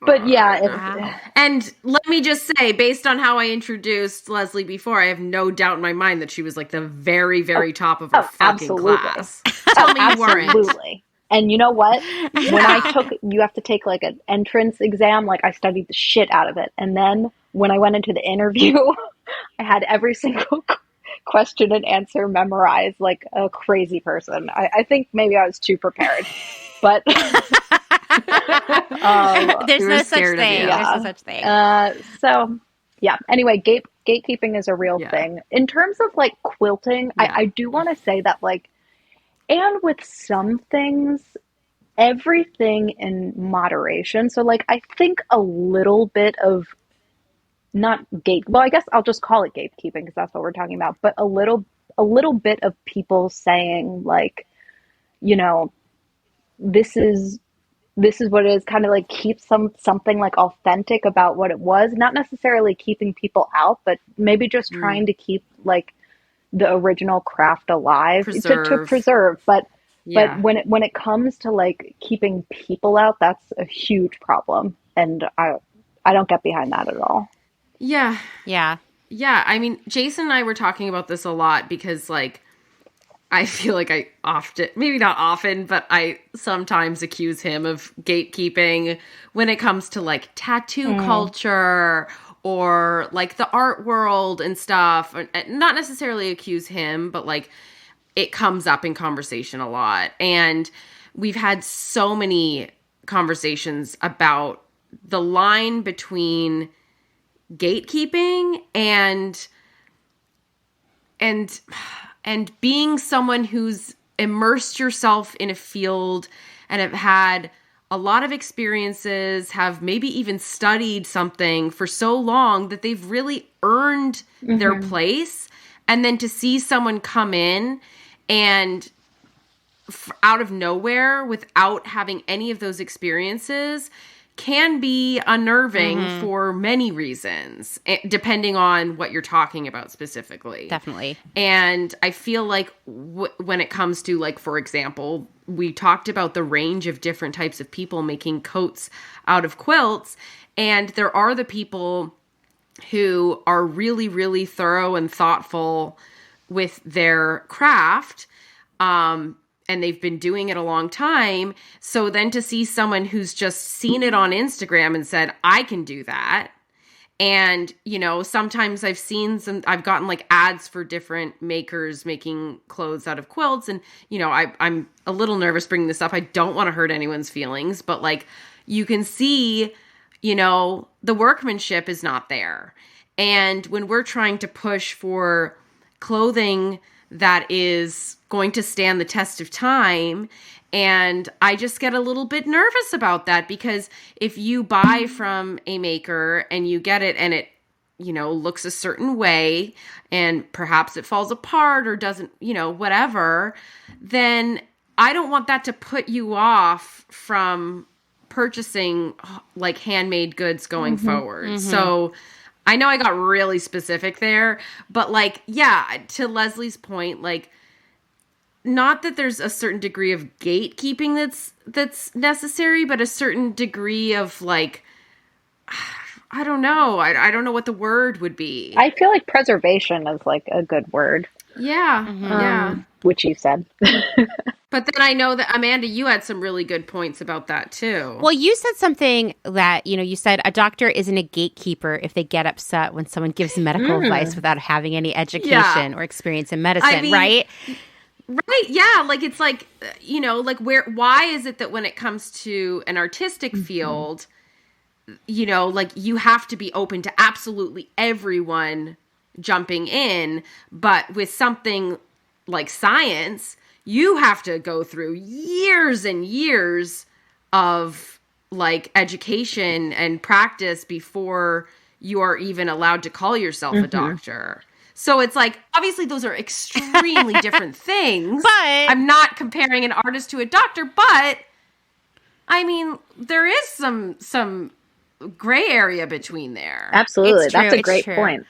but yeah. And let me just say, based on how I introduced Lesley before, I have no doubt in my mind that she was like the very, very top of her fucking class. Tell me you weren't. Absolutely. And you know what? When you have to take like an entrance exam, like I studied the shit out of it. And then when I went into the interview, I had every single question and answer memorized like a crazy person. I think maybe I was too prepared, but there's no such thing. Yeah. There's no such thing. So yeah. Anyway, gatekeeping is a real thing. In terms of like quilting, I do want to say that like, and with some things, everything in moderation. So like, I think a little bit of well, I guess I'll just call it gatekeeping because that's what we're talking about. But a little bit of people saying like, you know, this is what it is, kind of like keep something like authentic about what it was, not necessarily keeping people out, but maybe just trying to keep like the original craft alive to preserve. But when it comes to like keeping people out, that's a huge problem, and I don't get behind that at all. Yeah. Yeah. Yeah. I mean, Jason and I were talking about this a lot because, like, I feel like I often, maybe not often, but I sometimes accuse him of gatekeeping when it comes to, like, tattoo culture or, like, the art world and stuff. Not necessarily accuse him, but, like, it comes up in conversation a lot. And we've had so many conversations about the line between gatekeeping and being someone who's immersed yourself in a field and have had a lot of experiences, have maybe even studied something for so long that they've really earned their place, And then to see someone come in and out of nowhere without having any of those experiences can be unnerving for many reasons, depending on what you're talking about specifically. Definitely. And I feel like when it comes to, like, for example, we talked about the range of different types of people making coats out of quilts. And there are the people who are really, really thorough and thoughtful with their craft. And they've been doing it a long time. So then to see someone who's just seen it on Instagram and said, I can do that. And, you know, sometimes I've gotten like ads for different makers making clothes out of quilts. And, you know, I'm a little nervous bringing this up. I don't want to hurt anyone's feelings, but like you can see, you know, the workmanship is not there. And when we're trying to push for clothing that is going to stand the test of time, and I just get a little bit nervous about that, because if you buy from a maker and you get it and it, you know, looks a certain way and perhaps it falls apart or doesn't, you know, whatever, then I don't want that to put you off from purchasing like handmade goods going forward. So I know I got really specific there, but like, yeah, to Lesley's point, like, not that there's a certain degree of gatekeeping that's necessary, but a certain degree of like, I don't know. I don't know what the word would be. I feel like preservation is like a good word. Yeah. Yeah. Which you said. But then I know that, Amanda, you had some really good points about that too. Well, you said something that, you know, you said a doctor isn't a gatekeeper if they get upset when someone gives medical advice without having any education or experience in medicine, right? Right. Yeah. Like, it's like, you know, like why is it that when it comes to an artistic field, you know, like you have to be open to absolutely everyone jumping in, but with something like science, you have to go through years and years of like education and practice before you are even allowed to call yourself a doctor. So it's like, obviously those are extremely different things. But I'm not comparing an artist to a doctor, but I mean, there is some gray area between there. Absolutely. It's true, That's a it's great true. point.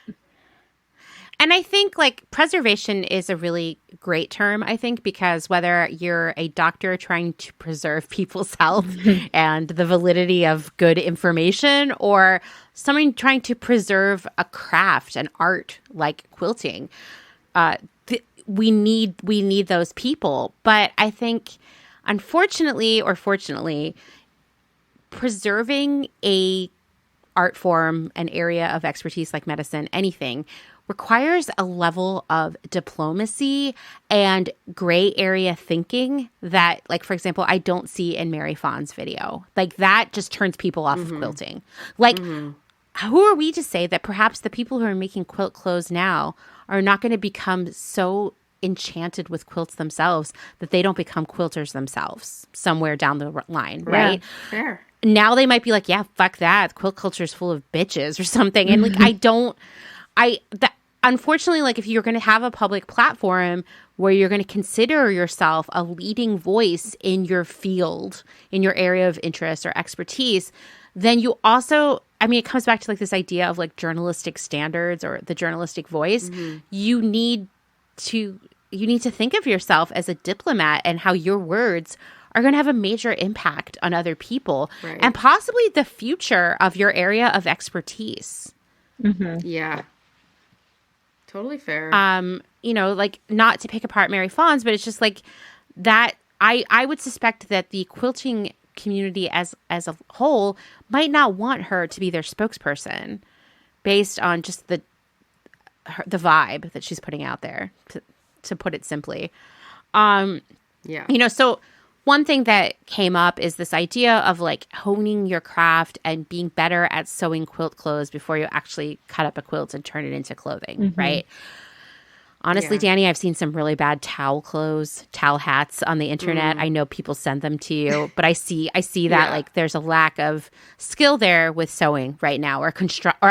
And I think like preservation is a really great term, I think, because whether you're a doctor trying to preserve people's health and the validity of good information, or someone trying to preserve a craft, an art like quilting, we need those people. But I think, unfortunately or fortunately, preserving a art form, an area of expertise like medicine, anything, requires a level of diplomacy and gray area thinking that, like, for example, I don't see in Mary Fons' video. Like, that just turns people off of quilting. Like, who are we to say that perhaps the people who are making quilt clothes now are not going to become so enchanted with quilts themselves that they don't become quilters themselves somewhere down the line, right? Yeah, fair. Now they might be like, yeah, fuck that. Quilt culture is full of bitches or something. And like, unfortunately, like if you're going to have a public platform where you're going to consider yourself a leading voice in your field, in your area of interest or expertise, then you also, I mean, it comes back to like this idea of like journalistic standards or the journalistic voice. You need to think of yourself as a diplomat and how your words are going to have a major impact on other people and possibly the future of your area of expertise. Yeah. Totally fair. You know, like, not to pick apart Mary Fons, but it's just like that. I would suspect that the quilting community as a whole might not want her to be their spokesperson based on just the vibe that she's putting out there, to put it simply. Yeah. You know, so one thing that came up is this idea of like honing your craft and being better at sewing quilt clothes before you actually cut up a quilt and turn it into clothing, right? Honestly, Yeah. Dani, I've seen some really bad towel hats on the internet. I know people send them to you, but I see that like there's a lack of skill there with sewing right now, or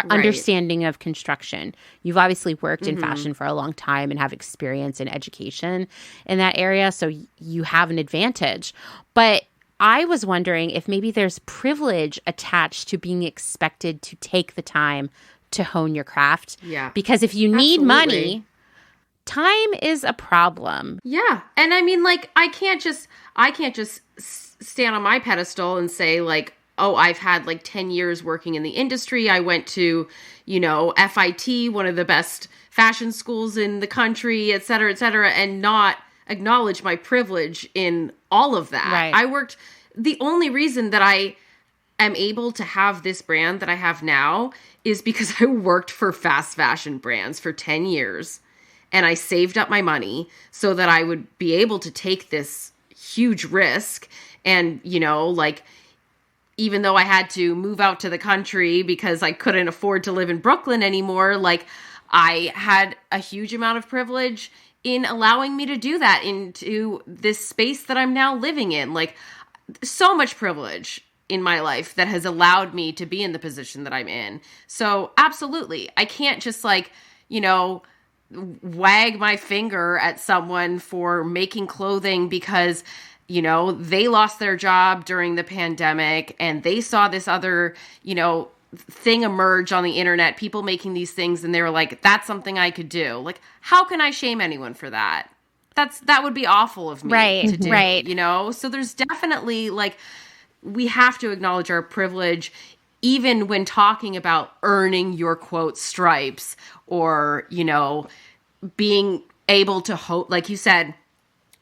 understanding of construction. You've obviously worked in fashion for a long time and have experience in education in that area, so you have an advantage. But I was wondering if maybe there's privilege attached to being expected to take the time to hone your craft. Yeah. Because if you need money, time is a problem. Yeah. And I mean, like, I can't just stand on my pedestal and say, like, oh, I've had like 10 years working in the industry. I went to, FIT, one of the best fashion schools in the country, et cetera, and not acknowledge my privilege in all of that. Right. The only reason that I am able to have this brand that I have now is because I worked for fast fashion brands for 10 years. And I saved up my money so that I would be able to take this huge risk. And, even though I had to move out to the country because I couldn't afford to live in Brooklyn anymore, like, I had a huge amount of privilege in allowing me to do that into this space that I'm now living in. Like, so much privilege in my life that has allowed me to be in the position that I'm in. So absolutely, I can't just wag my finger at someone for making clothing because, they lost their job during the pandemic and they saw this other, thing emerge on the internet, people making these things, and they were like, that's something I could do. Like, how can I shame anyone for that? That would be awful of me to do, So there's definitely, like, we have to acknowledge our privilege even when talking about earning your, quote, stripes or, being able to, like you said,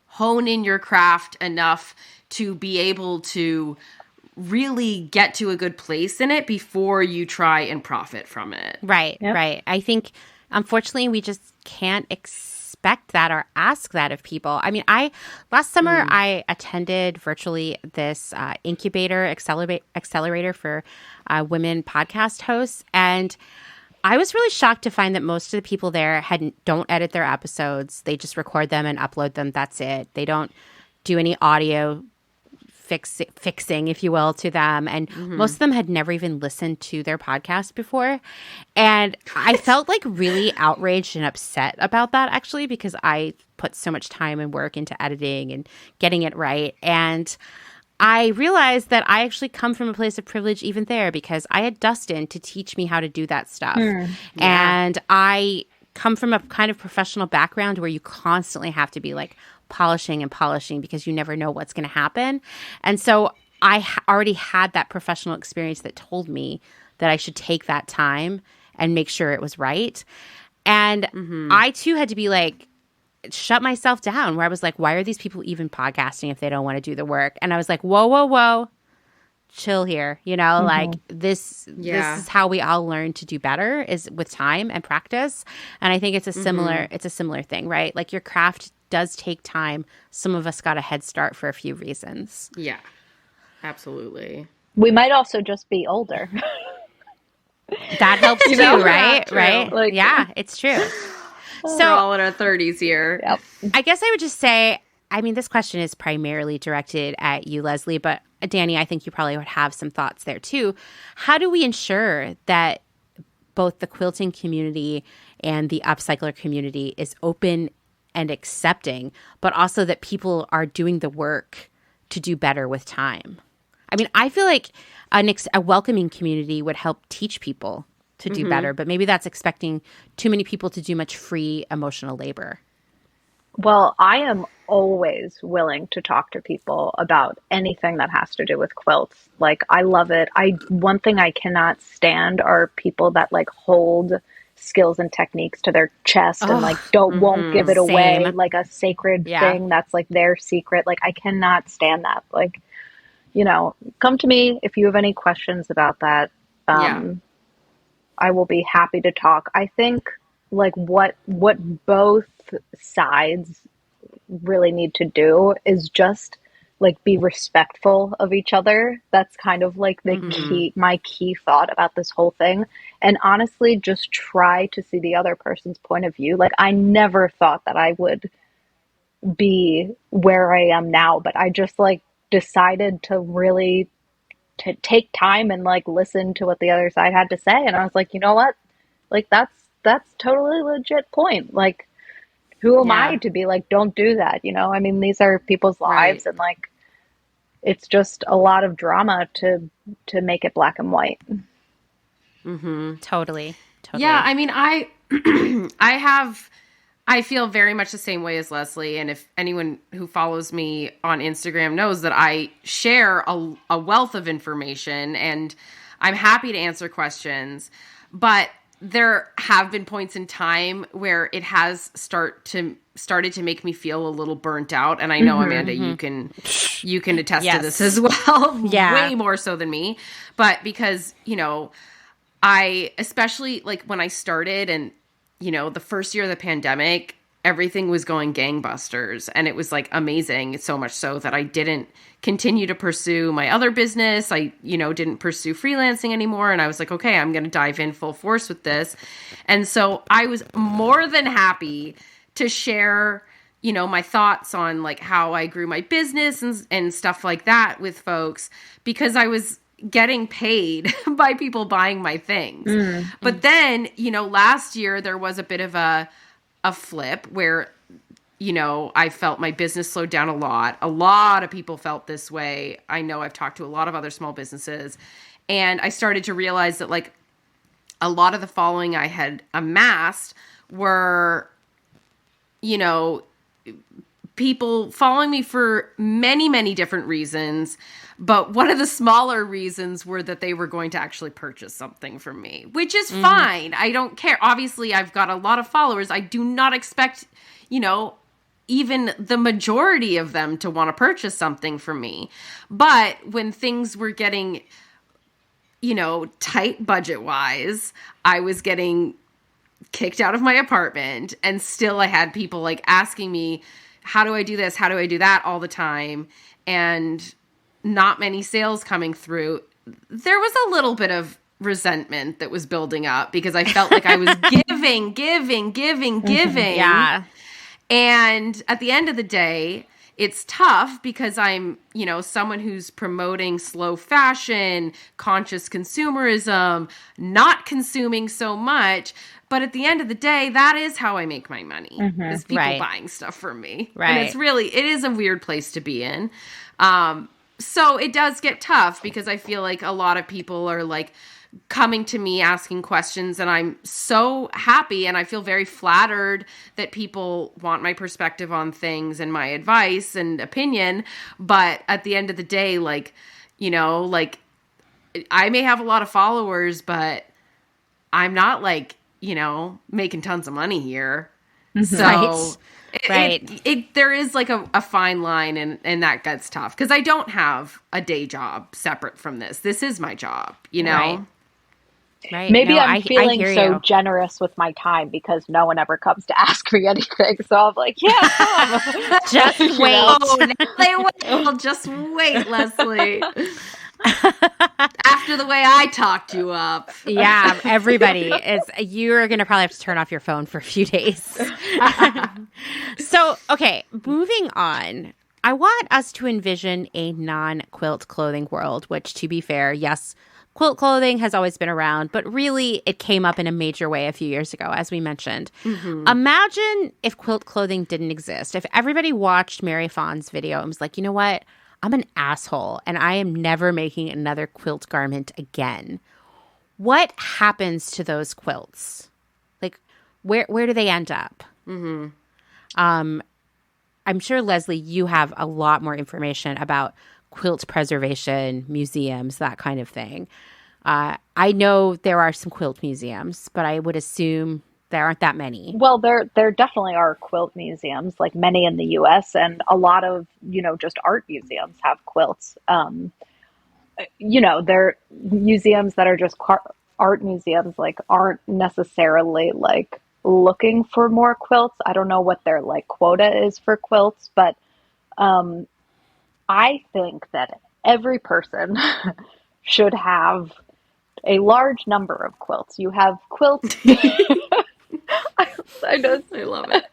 hone in your craft enough to be able to really get to a good place in it before you try and profit from it. Right, right. I think, unfortunately, we just can't expect that or ask that of people. I mean, last summer, I attended virtually this incubator accelerator for women podcast hosts, and I was really shocked to find that most of the people there don't edit their episodes. They just record them and upload them. That's it. They don't do any audio fixing, if you will, to them. And most of them had never even listened to their podcast before. And I felt like really outraged and upset about that, actually, because I put so much time and work into editing and getting it right. And I realized that I actually come from a place of privilege even there because I had Dustin to teach me how to do that stuff. And I come from a kind of professional background where you constantly have to be like polishing because you never know what's going to happen. And so I already had that professional experience that told me that I should take that time and make sure it was right. And I too had to be like, shut myself down, where I was like, why are these people even podcasting if they don't want to do the work? And I was like, whoa, chill here. Like this is how we all learn to do better, is with time and practice. And I think it's a similar thing, right? Like, your craft does take time. Some of us got a head start for a few reasons. Yeah, absolutely. We might also just be older. That helps too, right? Right? Like, yeah, it's true. So we're all in our 30s here. Yep. I guess I would just say, I mean, this question is primarily directed at you, Lesley, but Dani, I think you probably would have some thoughts there too. How do we ensure that both the quilting community and the upcycler community is open and accepting, but also that people are doing the work to do better with time? I mean, I feel like a welcoming community would help teach people to do better, but maybe that's expecting too many people to do much free emotional labor. Well, I am always willing to talk to people about anything that has to do with quilts. Like, I love it. One thing I cannot stand are people that like hold skills and techniques to their chest and like won't give it away, like a sacred thing that's like their secret. Like, I cannot stand that. Like, come to me if you have any questions about that. I will be happy to talk. I think like what both sides really need to do is just like be respectful of each other. That's kind of like the my key thought about this whole thing. And honestly, just try to see the other person's point of view. Like, I never thought that I would be where I am now, but I just like decided to really to take time and like listen to what the other side had to say. And I was like, you know what? Like, that's totally legit point. Like, who am I to be like, don't do that? You know, I mean, these are people's lives, and like, it's just a lot of drama to make it black and white. Totally. Yeah, I mean, I feel very much the same way as Lesley. And if anyone who follows me on Instagram knows that I share a wealth of information, and I'm happy to answer questions. But there have been points in time where it has started to make me feel a little burnt out. And I know, Amanda, you can attest to this as well. Way more so than me. But because, you know, I, especially like when I started and, you know, the first year of the pandemic, everything was going gangbusters and it was like amazing. So much so that I didn't continue to pursue my other business. I, you know, didn't pursue freelancing anymore. And I was like, okay, I'm going to dive in full force with this. And so I was more than happy to share, you know, my thoughts on like how I grew my business and stuff like that with folks, because I was getting paid by people buying my things. But then, you know, last year there was a bit of a flip where, you know, I felt my business slowed down a lot. A lot of people felt this way. I know I've talked to a lot of other small businesses, and I started to realize that like a lot of the following I had amassed were, you know, people following me for many, many different reasons. But one of the smaller reasons were that they were going to actually purchase something from me, which is fine. I don't care. Obviously, I've got a lot of followers. I do not expect, you know, even the majority of them to want to purchase something from me. But when things were getting, you know, tight budget-wise, I was getting kicked out of my apartment, and still I had people like asking me, how do I do this? How do I do that all the time? And not many sales coming through. There was a little bit of resentment that was building up because I felt like I was giving. Yeah. And at the end of the day, it's tough because I'm, you know, someone who's promoting slow fashion, conscious consumerism, not consuming so much. But at the end of the day, that is how I make my money, is people buying stuff from me. Right. And it is a weird place to be in. So it does get tough because I feel like a lot of people are like coming to me asking questions, and I'm so happy and I feel very flattered that people want my perspective on things and my advice and opinion. But at the end of the day, like, you know, like I may have a lot of followers, but I'm not like, you know, making tons of money here. So there is like a fine line, and that gets tough because I don't have a day job separate from this. This is my job, you know? Right. Maybe No, I'm feeling so generous with my time because no one ever comes to ask me anything. So I'm like, yeah, come. Just wait. They will. Just wait, Lesley. After the way I talked you up. Yeah, everybody. You're going to probably have to turn off your phone for a few days. So, okay, moving on. I want us to envision a non-quilt clothing world, which, to be fair, yes, quilt clothing has always been around, but really it came up in a major way a few years ago, as we mentioned. Imagine if quilt clothing didn't exist. If everybody watched Mary Fons' video and was like, you know what? I'm an asshole and I am never making another quilt garment again. What happens to those quilts? Like, where do they end up? I'm sure, Lesley, you have a lot more information about quilt preservation, museums, that kind of thing. I know there are some quilt museums, but I would assume there aren't that many. Well, there definitely are quilt museums, like many in the U.S., and a lot of, you know, just art museums have quilts. You know, they're museums that are just art museums, like aren't necessarily like looking for more quilts. I don't know what their like quota is for quilts, but I think that every person should have a large number of quilts. You have quilts. I know. I love it.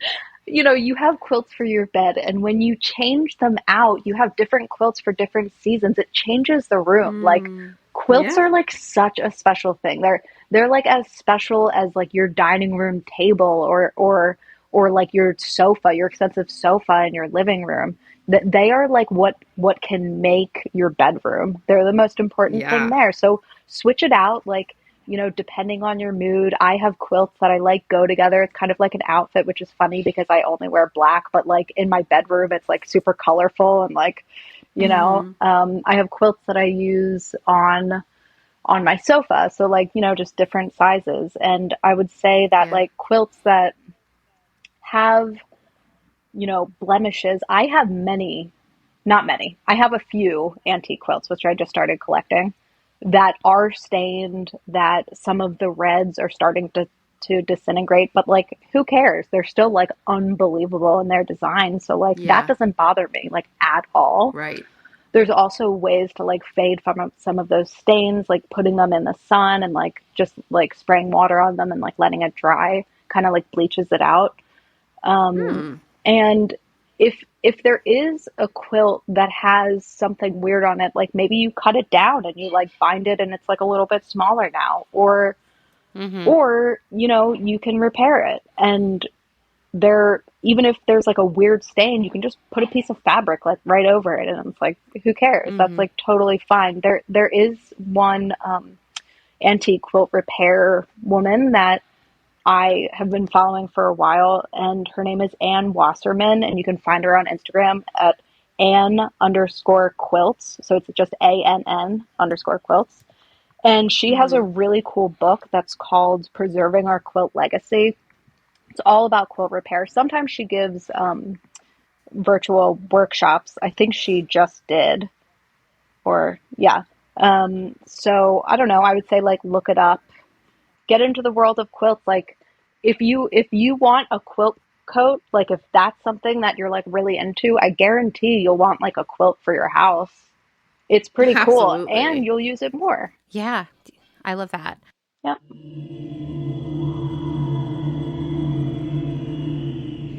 You have quilts for your bed, and when you change them out, you have different quilts for different seasons. It changes the room. Like quilts Yeah. are like such a special thing. They're like as special as like your dining room table or like your sofa, your expensive sofa in your living room. That they are like what can make your bedroom. They're the most important thing Yeah. there. So switch it out, like depending on your mood. I have quilts that I like go together. It's kind of like an outfit, which is funny because I only wear black, but like in my bedroom, it's like super colorful and like, I have quilts that I use on my sofa. So like, just different sizes. And I would say that Yeah. like quilts that have, blemishes, I have not many. I have a few antique quilts, which I just started collecting, that are stained, that some of the reds are starting to disintegrate, but like who cares? They're still like unbelievable in their design. So like that Yeah. doesn't bother me like at all. Right. There's also ways to like fade from some of those stains, like putting them in the sun and like just like spraying water on them and like letting it dry kind of like bleaches it out. And if there is a quilt that has something weird on it, like maybe you cut it down and you like bind it and it's like a little bit smaller now, or you can repair it. And even if there's like a weird stain, you can just put a piece of fabric like right over it, and it's like who cares? That's like totally fine. There is one antique quilt repair woman that I have been following for a while, and her name is Ann Wasserman, and you can find her on Instagram at Ann_quilts. So it's just ANN_quilts. And she has a really cool book that's called Preserving Our Quilt Legacy. It's all about quilt repair. Sometimes she gives virtual workshops. I think she just did. Or, yeah. So I don't know. I would say like look it up. Get into the world of quilts. Like if you want a quilt coat, like if that's something that you're like really into, I guarantee you'll want like a quilt for your house. It's pretty cool, and Absolutely. you'll use it more. Yeah, I love that. Yep.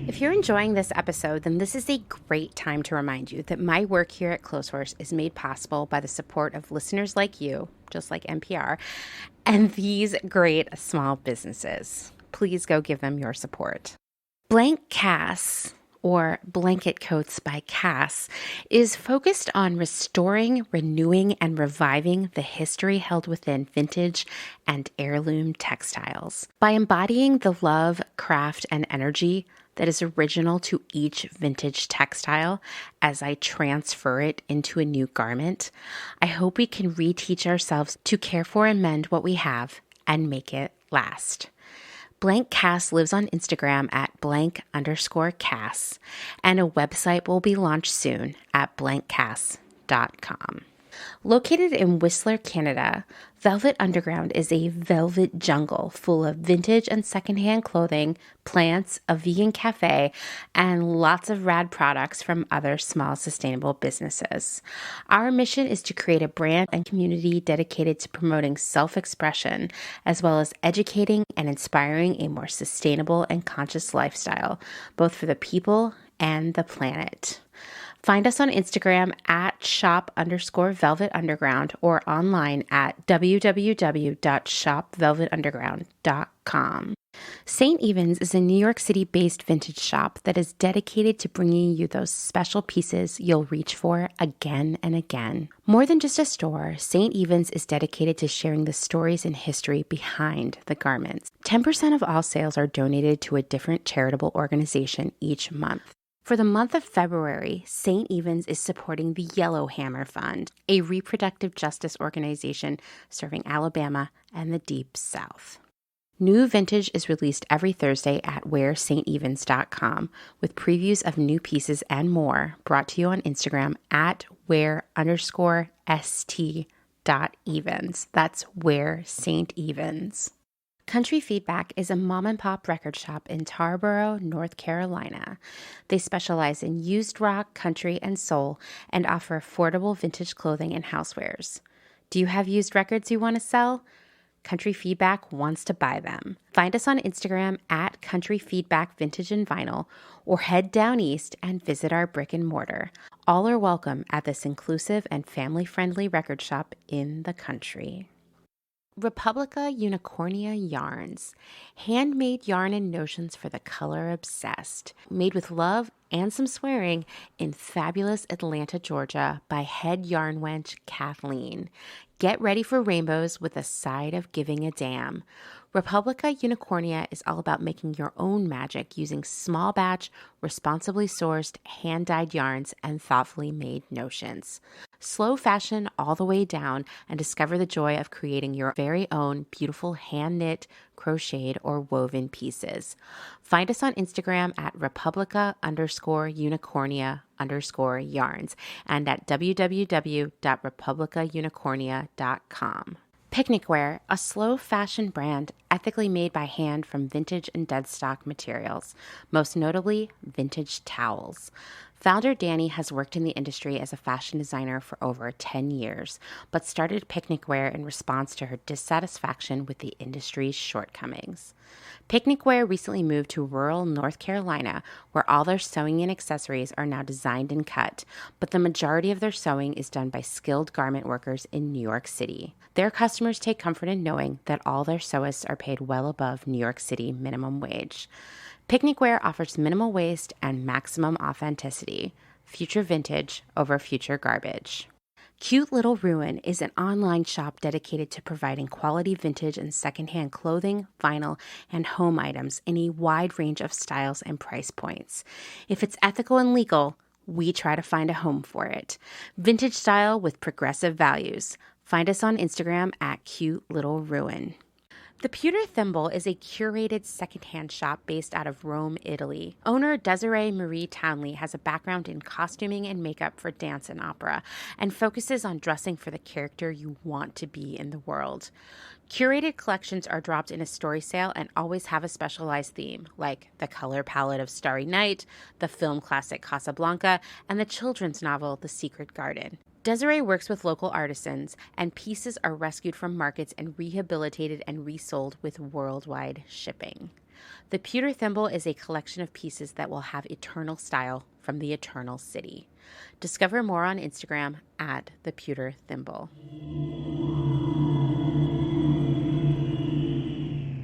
If you're enjoying this episode, then this is a great time to remind you that my work here at Clotheshorse is made possible by the support of listeners like you, just like NPR, and these great small businesses. Please go give them your support. Blank Cass, or Blanket Coats by Cass, is focused on restoring, renewing, and reviving the history held within vintage and heirloom textiles. By embodying the love, craft, and energy that is original to each vintage textile as I transfer it into a new garment, I hope we can reteach ourselves to care for and mend what we have and make it last. Blank Cass lives on Instagram at blank_Cass, and a website will be launched soon at blankcass.com. Located in Whistler, Canada, Velvet Underground is a velvet jungle full of vintage and secondhand clothing, plants, a vegan cafe, and lots of rad products from other small sustainable businesses. Our mission is to create a brand and community dedicated to promoting self-expression, as well as educating and inspiring a more sustainable and conscious lifestyle, both for the people and the planet. Find us on Instagram at shop_velvetunderground or online at www.shopvelvetunderground.com. St. Evens is a New York City-based vintage shop that is dedicated to bringing you those special pieces you'll reach for again and again. More than just a store, St. Evens is dedicated to sharing the stories and history behind the garments. 10% of all sales are donated to a different charitable organization each month. For the month of February, St. Evens is supporting the Yellowhammer Fund, a reproductive justice organization serving Alabama and the Deep South. New vintage is released every Thursday at wearstevens.com with previews of new pieces and more brought to you on Instagram at wear_st.evens. That's Wear St. Evens. Country Feedback is a mom-and-pop record shop in Tarboro, North Carolina. They specialize in used rock, country, and soul, and offer affordable vintage clothing and housewares. Do you have used records you want to sell? Country Feedback wants to buy them. Find us on Instagram at Country Feedback Vintage and Vinyl, or head down east and visit our brick and mortar. All are welcome at this inclusive and family-friendly record shop in the country. Republica Unicornia yarns. Handmade yarn and notions for the color obsessed. Made with love and some swearing in fabulous Atlanta, Georgia by head yarn wench Kathleen. Get ready for rainbows with a side of giving a damn. Republica Unicornia is all about making your own magic using small batch, responsibly sourced, hand-dyed yarns and thoughtfully made notions. Slow fashion all the way down and discover the joy of creating your very own beautiful hand-knit, crocheted, or woven pieces. Find us on Instagram at Republica_Unicornia_yarns and at www.republicaunicornia.com. Picnicware, a slow fashion brand ethically made by hand from vintage and dead stock materials, most notably vintage towels. Founder Dani has worked in the industry as a fashion designer for over 10 years, but started Picnicware in response to her dissatisfaction with the industry's shortcomings. Picnicware recently moved to rural North Carolina, where all their sewing and accessories are now designed and cut, but the majority of their sewing is done by skilled garment workers in New York City. Their customers take comfort in knowing that all their sewists are paid well above New York City minimum wage. Picnicware offers minimal waste and maximum authenticity. Future vintage over future garbage. Cute Little Ruin is an online shop dedicated to providing quality vintage and secondhand clothing, vinyl, and home items in a wide range of styles and price points. If it's ethical and legal, we try to find a home for it. Vintage style with progressive values. Find us on Instagram at Cute Little Ruin. The Pewter Thimble is a curated secondhand shop based out of Rome, Italy. Owner Desiree Marie Townley has a background in costuming and makeup for dance and opera and focuses on dressing for the character you want to be in the world. Curated collections are dropped in a story sale and always have a specialized theme, like the color palette of Starry Night, the film classic Casablanca, and the children's novel The Secret Garden. Desiree works with local artisans, and pieces are rescued from markets and rehabilitated and resold with worldwide shipping. The Pewter Thimble is a collection of pieces that will have eternal style from the Eternal City. Discover more on Instagram at The Pewter Thimble.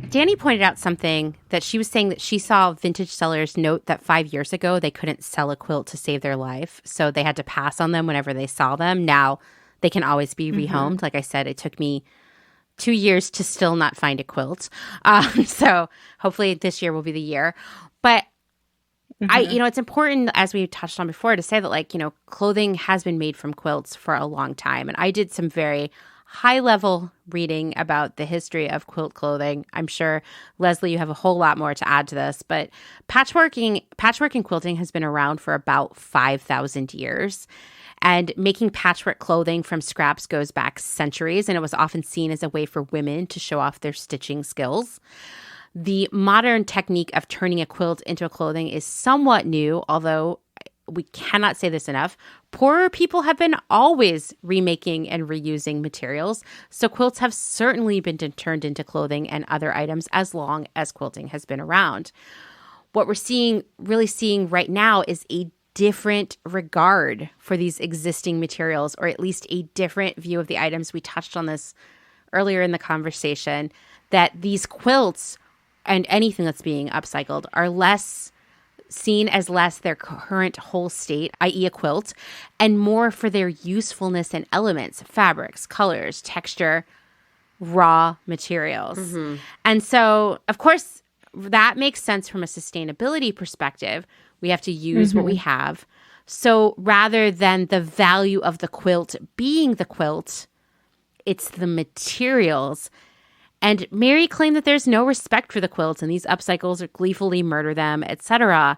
Dani pointed out something that she was saying that she saw vintage sellers note that 5 years ago they couldn't sell a quilt to save their life, so they had to pass on them whenever they saw them. Now they can always be rehomed. Like I said, it took me 2 years to still not find a quilt. So hopefully this year will be the year. But it's important, as we touched on before, to say that clothing has been made from quilts for a long time. And I did some very high-level reading about the history of quilt clothing. I'm sure, Lesley, you have a whole lot more to add to this, but patchwork and quilting has been around for about 5,000 years. And making patchwork clothing from scraps goes back centuries, and it was often seen as a way for women to show off their stitching skills. The modern technique of turning a quilt into clothing is somewhat new, although we cannot say this enough. Poorer people have been always remaking and reusing materials, so quilts have certainly been turned into clothing and other items as long as quilting has been around. What we're really seeing right now is a different regard for these existing materials, or at least a different view of the items. We touched on this earlier in the conversation, that these quilts and anything that's being upcycled are seen as less their current whole state, i.e. a quilt, and more for their usefulness and elements, fabrics, colors, texture, raw materials. And so, of course, that makes sense from a sustainability perspective. We have to use what we have. So rather than the value of the quilt being the quilt, it's the materials. And Mary claimed that there's no respect for the quilts, and these upcycles gleefully murder them, etc.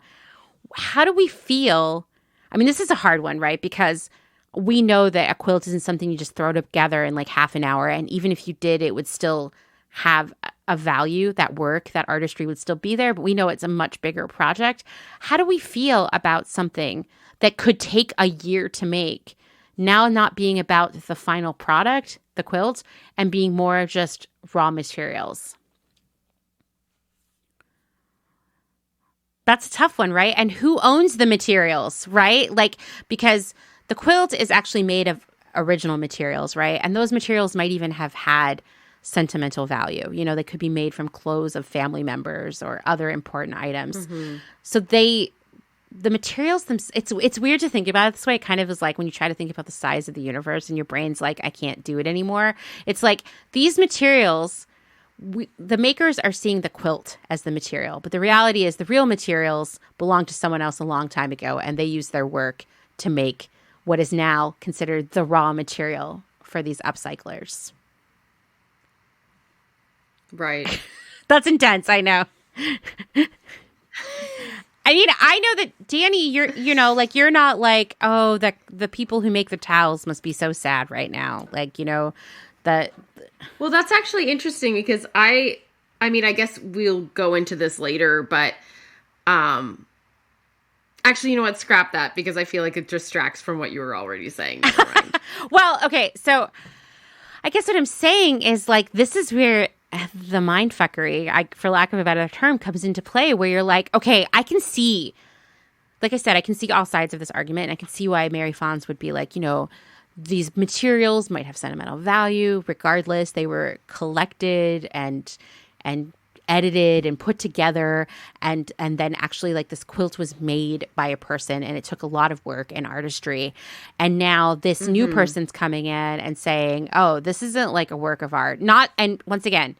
How do we feel? I mean, this is a hard one, right? Because we know that a quilt isn't something you just throw together in like half an hour. And even if you did, it would still have of value, that work, that artistry would still be there, but we know it's a much bigger project. How do we feel about something that could take a year to make now not being about the final product, the quilt, and being more just raw materials? That's a tough one, right? And who owns the materials, right? Like, because the quilt is actually made of original materials, right? And those materials might even have had sentimental value. You know, they could be made from clothes of family members or other important items. So the materials, it's weird to think about it this way. It kind of is like when you try to think about the size of the universe and your brain's like, I can't do it anymore. It's like these materials, the makers are seeing the quilt as the material, but the reality is the real materials belong to someone else a long time ago, and they use their work to make what is now considered the raw material for these upcyclers. Right. That's intense, I know. I mean, I know that, Dani, you're not like, oh, the people who make the towels must be so sad right now. Like, that. Well, that's actually interesting because I mean, I guess we'll go into this later, but actually, you know what? Scrap that because I feel like it distracts from what you were already saying. Never mind. Well, okay. So I guess what I'm saying is like, this is where the mindfuckery, for lack of a better term, comes into play, where you're like, okay, I can see, like I said, I can see all sides of this argument, and I can see why Mary Fons would be like, these materials might have sentimental value. Regardless, they were collected and edited and put together, and then actually like this quilt was made by a person, and it took a lot of work and artistry. And now this new person's coming in and saying, oh, this isn't like a work of art. And once again,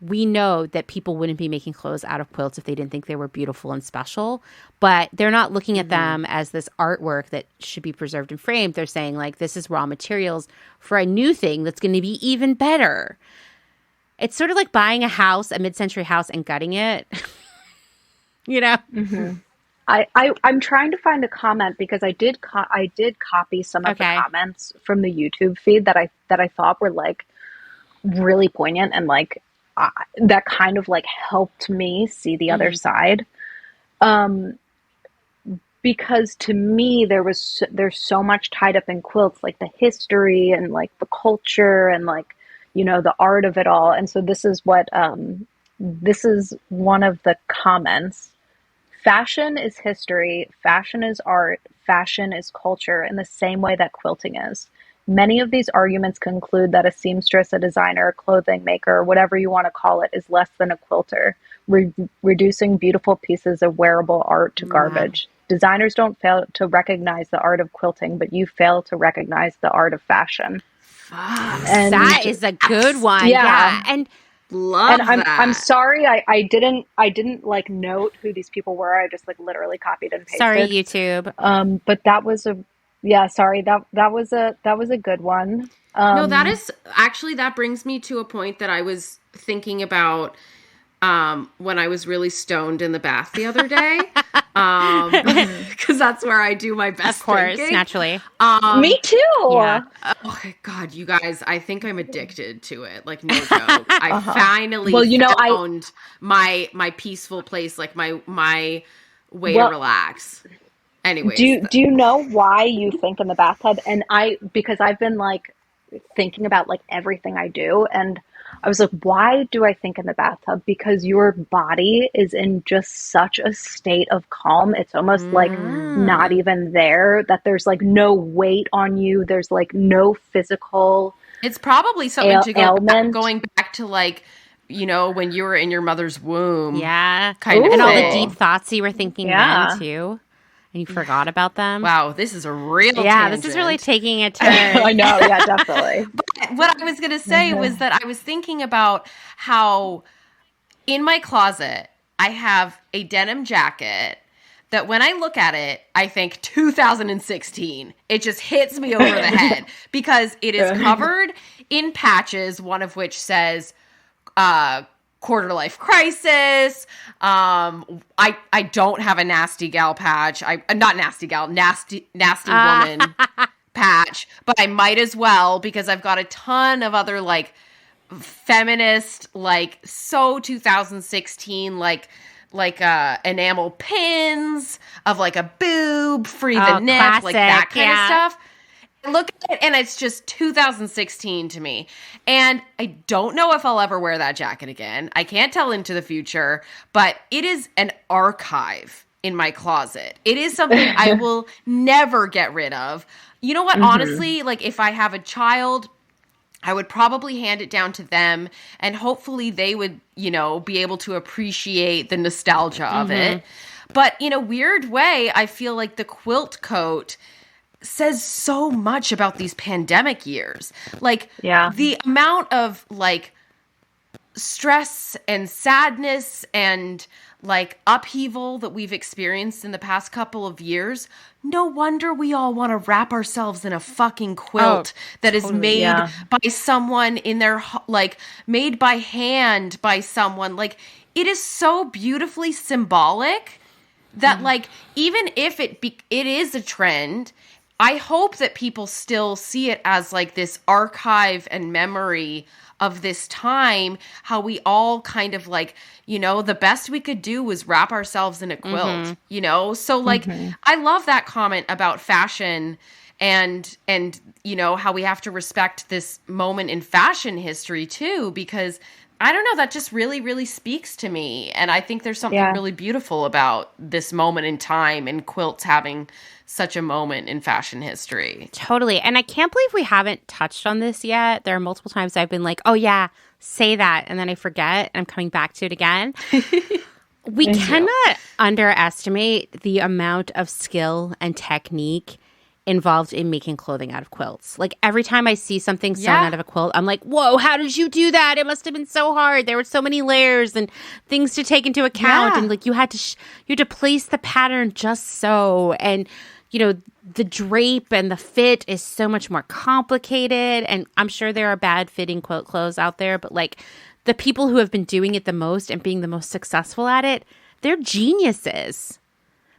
we know that people wouldn't be making clothes out of quilts if they didn't think they were beautiful and special, but they're not looking at them as this artwork that should be preserved and framed. They're saying like, this is raw materials for a new thing that's going to be even better. It's sort of like buying a mid-century house, and gutting it, Mm-hmm. I'm trying to find a comment because I did copy some of the comments from the YouTube feed that I thought were like really poignant, and like that kind of like helped me see the other side. Because to me there's so much tied up in quilts, like the history and like the culture and like, the art of it all. And so this is one of the comments. Fashion is history, fashion is art, fashion is culture in the same way that quilting is. Many of these arguments conclude that a seamstress, a designer, a clothing maker, whatever you want to call it, is less than a quilter, reducing beautiful pieces of wearable art to garbage. Designers don't fail to recognize the art of quilting, but you fail to recognize the art of fashion. And that is a good one. Yeah. And love that. I'm sorry I didn't like note who these people were. I just like literally copied and pasted. Sorry, YouTube. But that was that was a good one. No, that is actually, that brings me to a point that I was thinking about when I was really stoned in the bath the other day. Because that's where I do my best Of course, thinking. naturally. Me too. Yeah. Oh my God, you guys, I think I'm addicted to it. Like, no joke. I finally found my peaceful place, like my way to relax. Anyways. Do you know why you think in the bathtub? And because I've been like thinking about like everything I do, and I was like, why do I think in the bathtub? Because your body is in just such a state of calm. It's almost like not even there, that there's like no weight on you. There's like no physical. It's probably something to going back to like, when you were in your mother's womb. Yeah. Kind of. And all the deep thoughts you were thinking then too. And you forgot about them. Wow, this is a real tangent. This is really taking a turn. I know, yeah, definitely. But what I was going to say was that I was thinking about how in my closet, I have a denim jacket that when I look at it, I think 2016. It just hits me over the head because it is covered in patches, one of which says, quarter life crisis. I don't have a nasty gal patch. Not nasty gal, nasty woman patch, but I might as well because I've got a ton of other like feminist, like so 2016, like enamel pins of like a boob, free the nip, classic, like that kind of stuff. I look at it and it's just 2016 to me. And I don't know if I'll ever wear that jacket again. I can't tell into the future, but it is an archive in my closet. It is something I will never get rid of. You know what? Honestly, like if I have a child, I would probably hand it down to them, and hopefully they would, you know, be able to appreciate the nostalgia of it. But in a weird way, I feel like the quilt coat says so much about these pandemic years. Like the amount of like stress and sadness and like upheaval that we've experienced in the past couple of years. No wonder we all want to wrap ourselves in a fucking quilt that is made by someone in their, like, made by hand by someone. Like, it is so beautifully symbolic that, like, even if it is a trend, I hope that people still see it as, like, this archive and memory of this time, how we all kind of like, you know, the best we could do was wrap ourselves in a quilt, you know? So like, I love that comment about fashion and, you know, how we have to respect this moment in fashion history too, because I don't know, that just really, really speaks to me. And I think there's something really beautiful about this moment in time and quilts having such a moment in fashion history. Totally. And I can't believe we haven't touched on this yet. There are multiple times I've been like, oh yeah, say that. And then I forget. I'm coming back to it again. We cannot underestimate the amount of skill and technique involved in making clothing out of quilts. Like every time I see something sewn out of a quilt, I'm like, whoa, how did you do that? It must have been so hard. There were so many layers and things to take into account. And like you had to place the pattern just so. And you know, the drape and the fit is so much more complicated. And I'm sure there are bad fitting quilt clothes out there, but like the people who have been doing it the most and being the most successful at it, they're geniuses.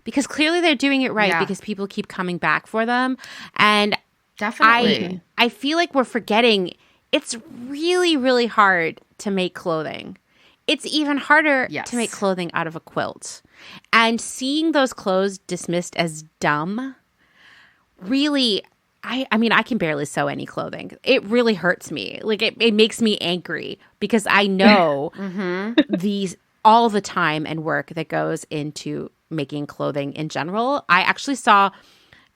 Because clearly they're doing it right because people keep coming back for them. And definitely, I feel like we're forgetting it's really, really hard to make clothing. It's even harder to make clothing out of a quilt. And seeing those clothes dismissed as dumb, really, I mean, I can barely sew any clothing. It really hurts me. Like, it makes me angry because I know all the time and work that goes into making clothing in general. I actually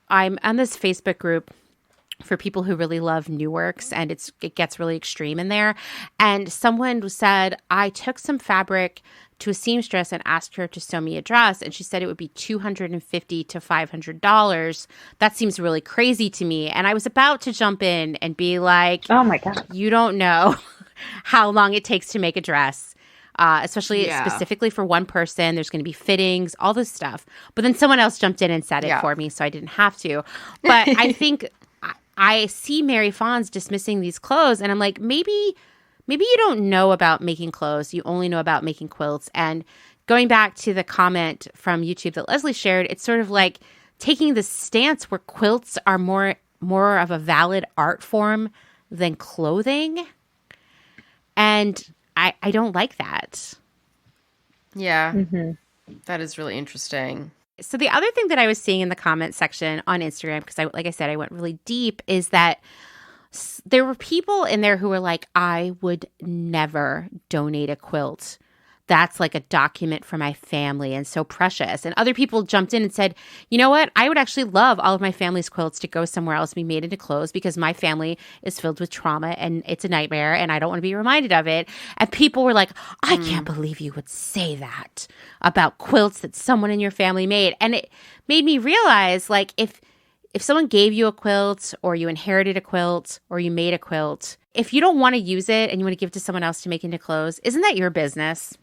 I'm on this Facebook group for people who really love new works, and it gets really extreme in there. And someone said, I took some fabric to a seamstress and asked her to sew me a dress, and she said it would be $250 to $500. That seems really crazy to me. And I was about to jump in and be like, oh my God, you don't know how long it takes to make a dress. Especially specifically for one person. There's going to be fittings, all this stuff. But then someone else jumped in and said it for me, so I didn't have to. But I think I see Mary Fons dismissing these clothes, and I'm like, maybe you don't know about making clothes. You only know about making quilts. And going back to the comment from YouTube that Lesley shared, it's sort of like taking the stance where quilts are more of a valid art form than clothing. And I don't like that. Yeah. That is really interesting. So the other thing that I was seeing in the comment section on Instagram, because like I said, I went really deep, is that there were people in there who were like, I would never donate a quilt. That's like a document for my family and so precious. And other people jumped in and said, you know what? I would actually love all of my family's quilts to go somewhere else and be made into clothes because my family is filled with trauma and it's a nightmare and I don't want to be reminded of it. And people were like, I can't believe you would say that about quilts that someone in your family made. And it made me realize, like, if someone gave you a quilt or you inherited a quilt or you made a quilt, if you don't want to use it and you want to give it to someone else to make into clothes, isn't that your business?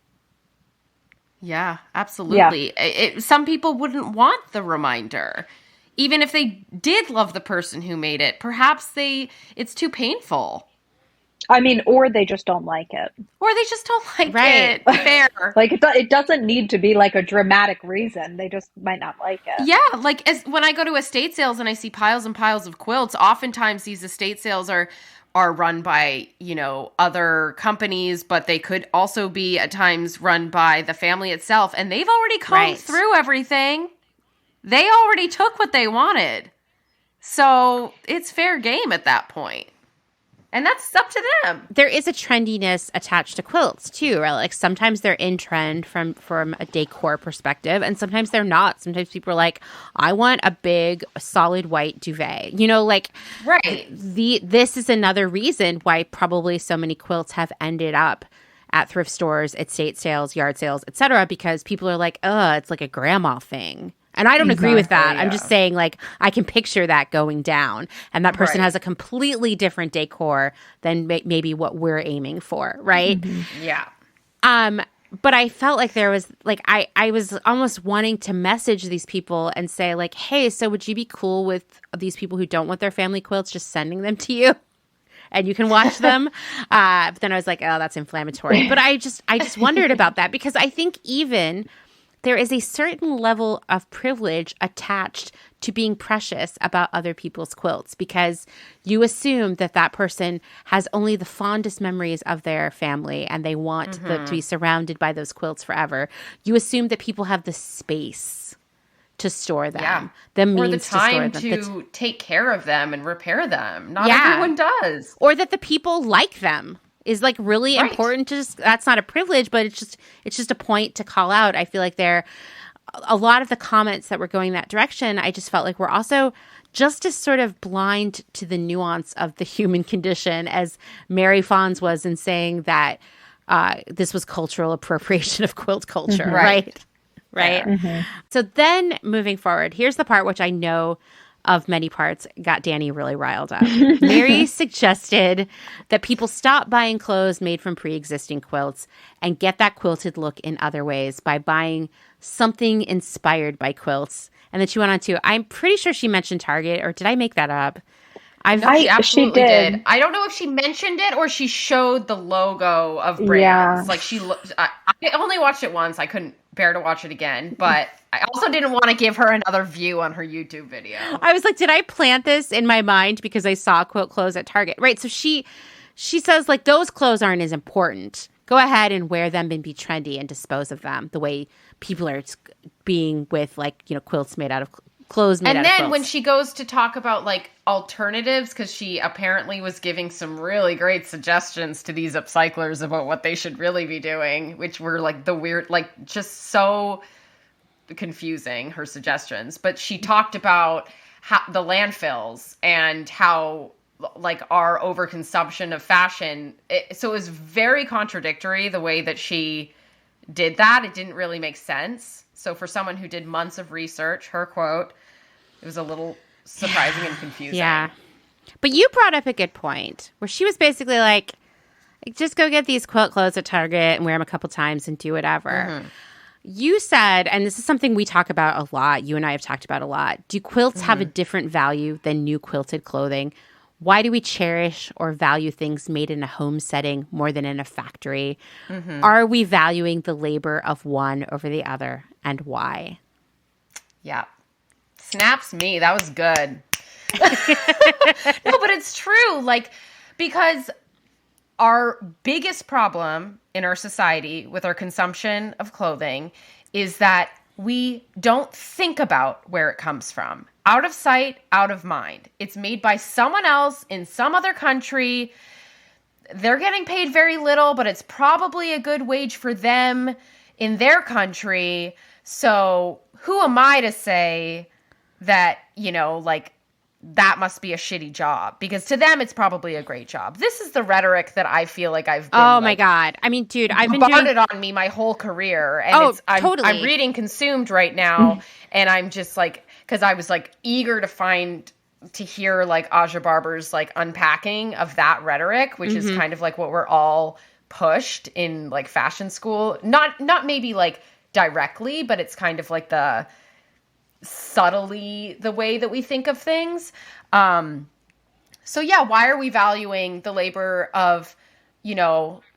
Yeah, absolutely. Yeah. Some people wouldn't want the reminder. Even if they did love the person who made it, perhaps it's too painful. I mean, or they just don't like it. Or they just don't like it. Fair. Like, it doesn't need to be like a dramatic reason. They just might not like it. Yeah, like when I go to estate sales and I see piles and piles of quilts, oftentimes these estate sales are are run by, other companies, but they could also be at times run by the family itself. And they've already combed through everything. They already took what they wanted. So it's fair game at that point. And that's up to them. There is a trendiness attached to quilts too, right? Like sometimes they're in trend from a decor perspective, and sometimes they're not. Sometimes people are like, I want a big solid white duvet. Right. This is another reason why probably so many quilts have ended up at thrift stores, estate sales, yard sales, etc., because people are like, it's like a grandma thing. And I don't agree with that. Yeah. I'm just saying, like, I can picture that going down. And that person has a completely different decor than maybe what we're aiming for, right? Mm-hmm. Yeah. But I felt like there was, like, I was almost wanting to message these people and say, like, hey, so would you be cool with these people who don't want their family quilts just sending them to you? And you can watch them. But then I was like, oh, that's inflammatory. But I just wondered about that, because I think even there is a certain level of privilege attached to being precious about other people's quilts, because you assume that person has only the fondest memories of their family and they want to be surrounded by those quilts forever. You assume that people have the space to store them, the means or the time to store them, to take care of them and repair them. Not everyone does. Or that the people like them is like really important to that's not a privilege, but it's just a point to call out. I feel like a lot of the comments that were going that direction, I just felt like we're also just as sort of blind to the nuance of the human condition as Mary Fons was in saying that this was cultural appropriation of quilt culture, right? Right. Mm-hmm. So then moving forward, here's the part which I know of many parts got Dani really riled up. Mary suggested that people stop buying clothes made from pre-existing quilts and get that quilted look in other ways by buying something inspired by quilts. And then she went on to, I'm pretty sure she mentioned Target, or did I make that up? She absolutely did. I don't know if she mentioned it or she showed the logo of brands. Like I only watched it once. I couldn't bear to watch it again, but I also didn't want to give her another view on her YouTube video. I was like, did I plant this in my mind because I saw quilt clothes at Target? Right. So she says, like, those clothes aren't as important. Go ahead and wear them and be trendy and dispose of them the way people are being with, like, quilts made out of clothes made out of quilts. And then when she goes to talk about, like, alternatives, because she apparently was giving some really great suggestions to these upcyclers about what they should really be doing, which were, like, the weird, like, just so confusing, her suggestions. But she talked about how the landfills and how, like, our overconsumption of fashion. So it was very contradictory the way that she did that. It didn't really make sense. So for someone who did months of research, her quote, it was a little surprising and confusing. Yeah. But you brought up a good point where she was basically like, just go get these quilt clothes at Target and wear them a couple times and do whatever. Mm-hmm. You said, and this is something we talk about a lot, you and I have talked about a lot, do quilts have a different value than new quilted clothing? Why do we cherish or value things made in a home setting more than in a factory? Mm-hmm. Are we valuing the labor of one over the other, and why? Yeah. Snaps me. That was good. No, but it's true. Like, because our biggest problem in our society with our consumption of clothing is that we don't think about where it comes from. Out of sight, out of mind. It's made by someone else in some other country. They're getting paid very little, but it's probably a good wage for them in their country. So who am I to say that, like, that must be a shitty job? Because to them, it's probably a great job. This is the rhetoric that I feel like I've been, my God. I mean, dude, I've been bombarded on me my whole career. And totally. I'm reading Consumed right now, and I'm just like, because I was, like, eager to hear, like, Aja Barber's, like, unpacking of that rhetoric, which is kind of like what we're all pushed in, like, fashion school. Not maybe, like, directly, but it's kind of like the subtly the way that we think of things. So yeah, why are we valuing the labor of,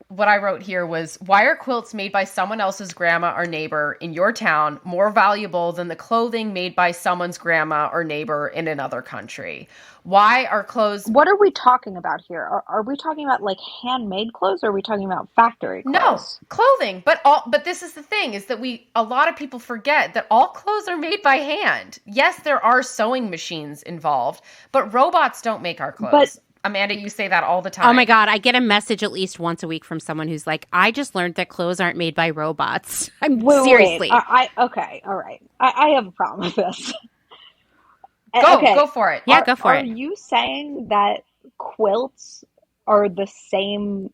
what I wrote here was, why are quilts made by someone else's grandma or neighbor in your town more valuable than the clothing made by someone's grandma or neighbor in another country? Why are clothes... What are we talking about here? Are we talking about like handmade clothes, or are we talking about factory clothes? No, clothing. But this is the thing, is that a lot of people forget that all clothes are made by hand. Yes, there are sewing machines involved, but robots don't make our clothes. But Amanda, you say that all the time. Oh my God, I get a message at least once a week from someone who's like, I just learned that clothes aren't made by robots. Seriously. Okay, all right. I have a problem with this. Go for it. Yeah, go for it. Are you saying that quilts are the same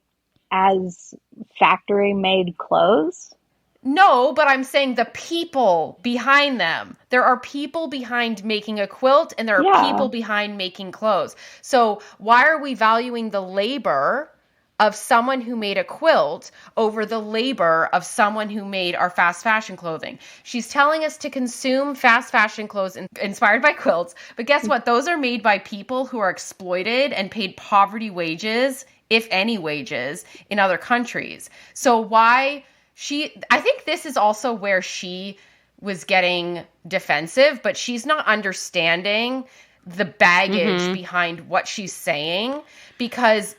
as factory-made clothes? No, but I'm saying the people behind them. There are people behind making a quilt, and there are people behind making clothes. So why are we valuing the labor of someone who made a quilt over the labor of someone who made our fast fashion clothing? She's telling us to consume fast fashion clothes inspired by quilts, but guess what? Those are made by people who are exploited and paid poverty wages, if any wages, in other countries. So why... I think this is also where she was getting defensive, but she's not understanding the baggage behind what she's saying, because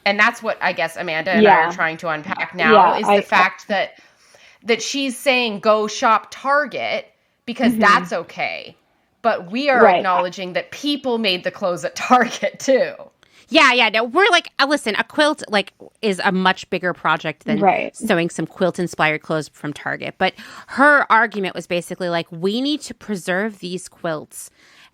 and that's what I guess Amanda and I are trying to unpack now, is the fact that she's saying go shop Target because that's okay. But we are acknowledging that people made the clothes at Target too. Yeah, no, we're like, listen, a quilt is a much bigger project than sewing some quilt-inspired clothes from Target. But her argument was basically like, we need to preserve these quilts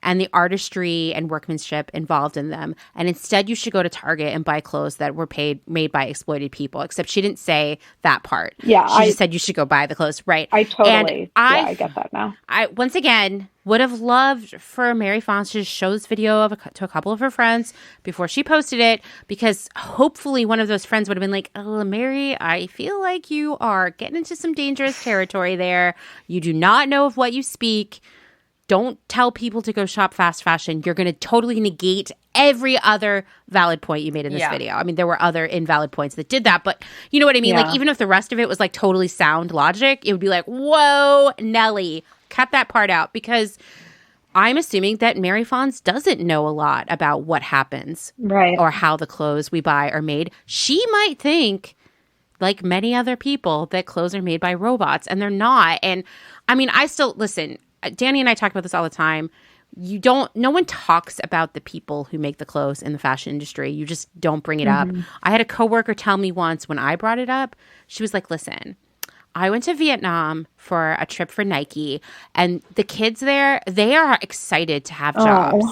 and the artistry and workmanship involved in them. And instead, you should go to Target and buy clothes that were made by exploited people. Except she didn't say that part. Yeah, she just said you should go buy the clothes, right? I totally, I get that now. I once again would have loved for Mary Fons to show this video to a couple of her friends before she posted it, because hopefully one of those friends would have been like, oh, Mary, I feel like you are getting into some dangerous territory there. You do not know of what you speak. Don't tell people to go shop fast fashion. You're going to totally negate every other valid point you made in this video. I mean, there were other invalid points that did that, but you know what I mean? Like, even if the rest of it was like totally sound logic, it would be like, whoa, Nelly, cut that part out, because I'm assuming that Mary Fons doesn't know a lot about what happens or how the clothes we buy are made. She might think, like many other people, that clothes are made by robots, and they're not. And I mean, listen, Dani and I talk about this all the time. No one talks about the people who make the clothes in the fashion industry. You just don't bring it up. I had a coworker tell me once when I brought it up, she was like, listen, I went to Vietnam for a trip for Nike, and the kids there, they are excited to have jobs.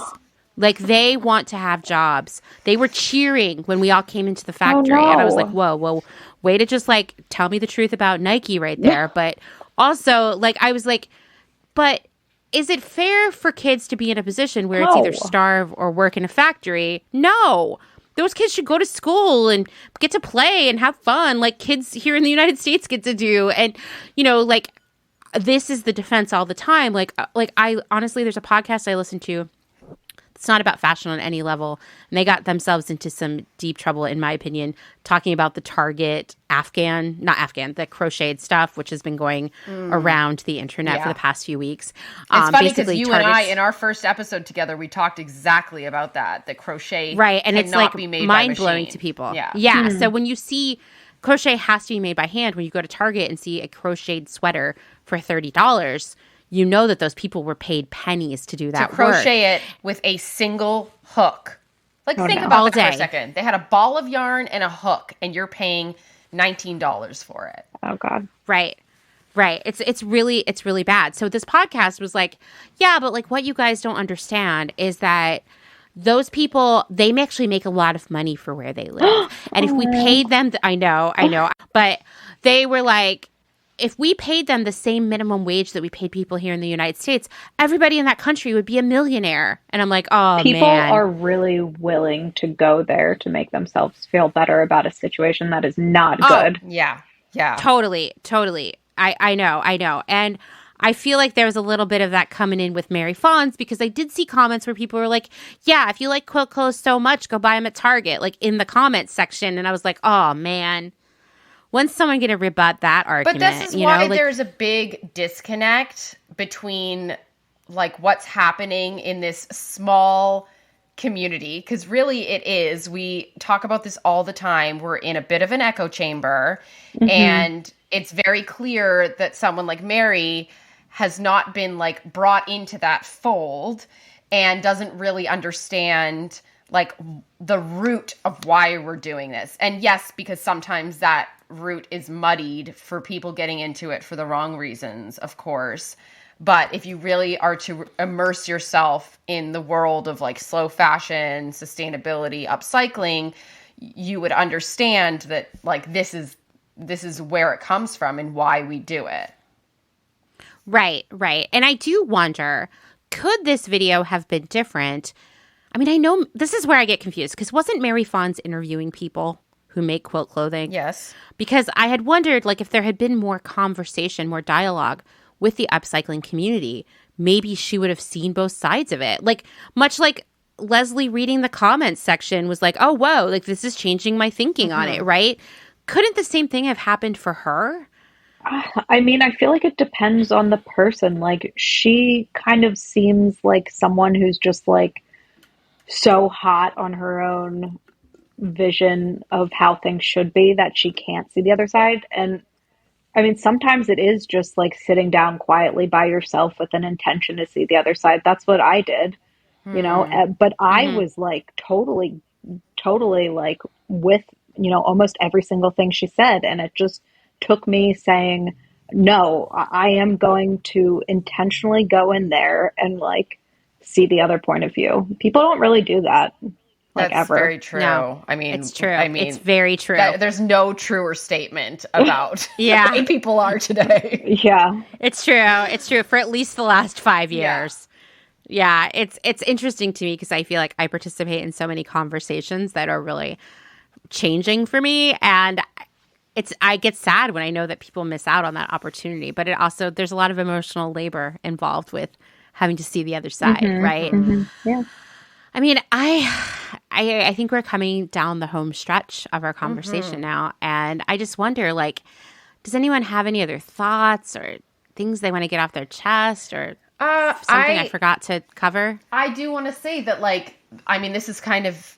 Like, they want to have jobs. They were cheering when we all came into the factory. And I was like, whoa, way to just like tell me the truth about Nike right there. But also, like, I was like, but is it fair for kids to be in a position where it's either starve or work in a factory? No. Those kids should go to school and get to play and have fun like kids here in the United States get to do. And, you know, like, this is the defense all the time. Like I honestly, there's a podcast I listen to. It's not about fashion on any level. And they got themselves into some deep trouble, in my opinion, talking about the Target the crocheted stuff, which has been going around the internet for the past few weeks. It's funny because you and I, in our first episode together, we talked exactly about that crochet and it's like mind-blowing to people. Yeah. So when you see crochet has to be made by hand, when you go to Target and see a crocheted sweater for $30, you know that those people were paid pennies to do that to crochet it with a single hook. Like, think about that for a second. They had a ball of yarn and a hook, and you're paying $19 for it. Oh, God. Right. It's really bad. So this podcast was like, yeah, but like what you guys don't understand is that those people, they actually make a lot of money for where they live. And if we paid them, I know, but they were like, if we paid them the same minimum wage that we paid people here in the United States, everybody in that country would be a millionaire. And I'm like, oh, people are really willing to go there to make themselves feel better about a situation that is not good. Yeah. Totally. I know. And I feel like there was a little bit of that coming in with Mary Fons, because I did see comments where people were like, yeah, if you like quilt clothes so much, go buy them at Target, like in the comments section. And I was like, oh, man. When's someone going to rebut that argument? But this is why there's a big disconnect between like what's happening in this small community, because really it is. We talk about this all the time. We're in a bit of an echo chamber, and it's very clear that someone like Mary has not been like brought into that fold and doesn't really understand like the root of why we're doing this. And yes, because sometimes that root is muddied for people getting into it for the wrong reasons, of course. But if you really are to immerse yourself in the world of like slow fashion, sustainability, upcycling, you would understand that like this is where it comes from and why we do it. Right. And I do wonder, could this video have been different? I mean, I know this is where I get confused, because wasn't Mary Fons interviewing people who make quilt clothing? Yes. Because I had wondered, like, if there had been more conversation, more dialogue with the upcycling community, maybe she would have seen both sides of it. Like, much like Lesley reading the comments section was like, oh, whoa, like, this is changing my thinking on it, right? Couldn't the same thing have happened for her? I mean, I feel like it depends on the person. Like, she kind of seems like someone who's just like so hot on her own vision of how things should be that she can't see the other side. And I mean, sometimes it is just like sitting down quietly by yourself with an intention to see the other side. That's what I did, you know, but I was like totally like with, you know, almost every single thing she said. And it just took me saying, no, I am going to intentionally go in there and like see the other point of view. People don't really do that. Like That's ever. very true. No, I mean, it's true. It's very true. There's no truer statement about Yeah. the way people are today. Yeah. It's true. It's true for at least the last 5 years. Yeah, it's interesting to me because I feel like I participate in so many conversations that are really changing for me, and I get sad when I know that people miss out on that opportunity. But it also, there's a lot of emotional labor involved with having to see the other side, right? Yeah. I mean, I think we're coming down the home stretch of our conversation now, and I just wonder, like, does anyone have any other thoughts or things they want to get off their chest, or something I forgot to cover? I do want to say that, like, I mean, this is kind of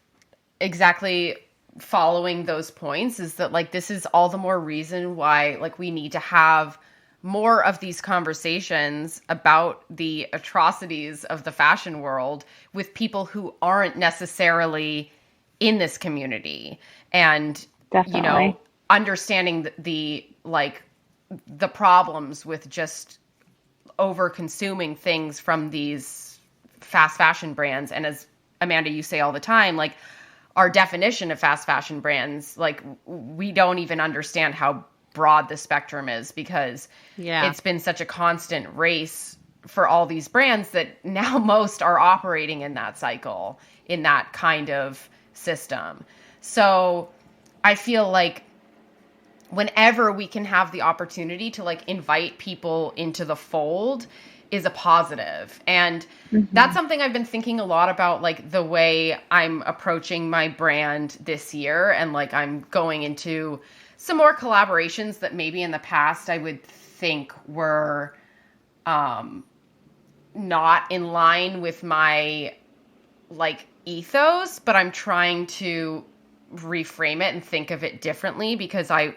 exactly following those points, is that, like, this is all the more reason why, like, we need to have more of these conversations about the atrocities of the fashion world with people who aren't necessarily in this community. And, Definitely. You know, understanding the problems with just over consuming things from these fast fashion brands. And as Amanda, you say all the time, like, our definition of fast fashion brands, like, we don't even understand how broad the spectrum is, because it's been such a constant race for all these brands that now most are operating in that cycle, in that kind of system. So I feel like whenever we can have the opportunity to, like, invite people into the fold is a positive. And that's something I've been thinking a lot about, like, the way I'm approaching my brand this year. And, like, I'm going into some more collaborations that maybe in the past I would think were not in line with my, like, ethos, but I'm trying to reframe it and think of it differently, because I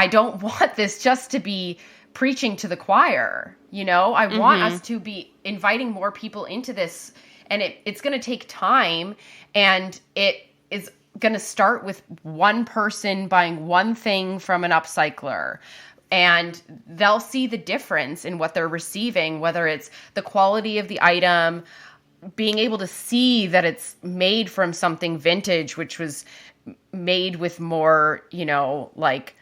don't want this just to be preaching to the choir, you know? I want us to be inviting more people into this, and it's going to take time, and it is going to start with one person buying one thing from an upcycler, and they'll see the difference in what they're receiving, whether it's the quality of the item, being able to see that it's made from something vintage, which was made with more, you know, like,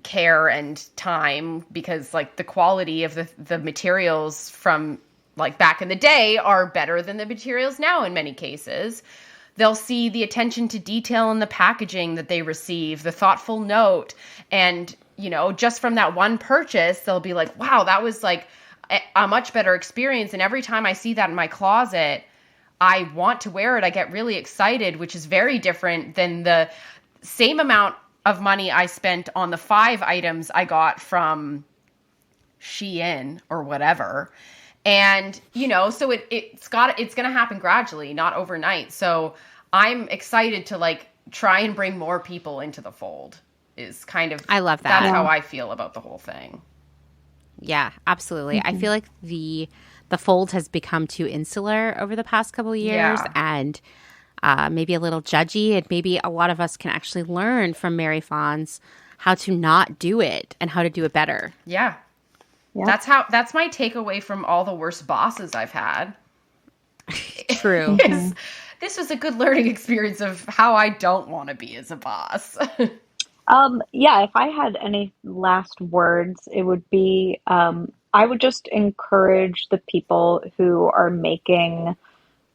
care and time, because, like, the quality of the materials from, like, back in the day are better than the materials now in many cases. They'll see the attention to detail in the packaging that they receive, the thoughtful note, and just from that one purchase, they'll be like, wow, that was like a much better experience. And every time I see that in my closet, I want to wear it. I get really excited, which is very different than the same amount of money I spent on the 5 items I got from Shein or whatever. And, so it's going to happen gradually, not overnight. So I'm excited to like try and bring more people into the fold is kind of, I love that. That's how I feel about the whole thing. Yeah, absolutely. I feel like the fold has become too insular over the past couple of years and maybe a little judgy. And maybe a lot of us can actually learn from Mary Fons how to not do it and how to do it better. Yeah. Yep. That's my takeaway from all the worst bosses I've had. True. This was a good learning experience of how I don't want to be as a boss. If I had any last words, it would be I would just encourage the people who are making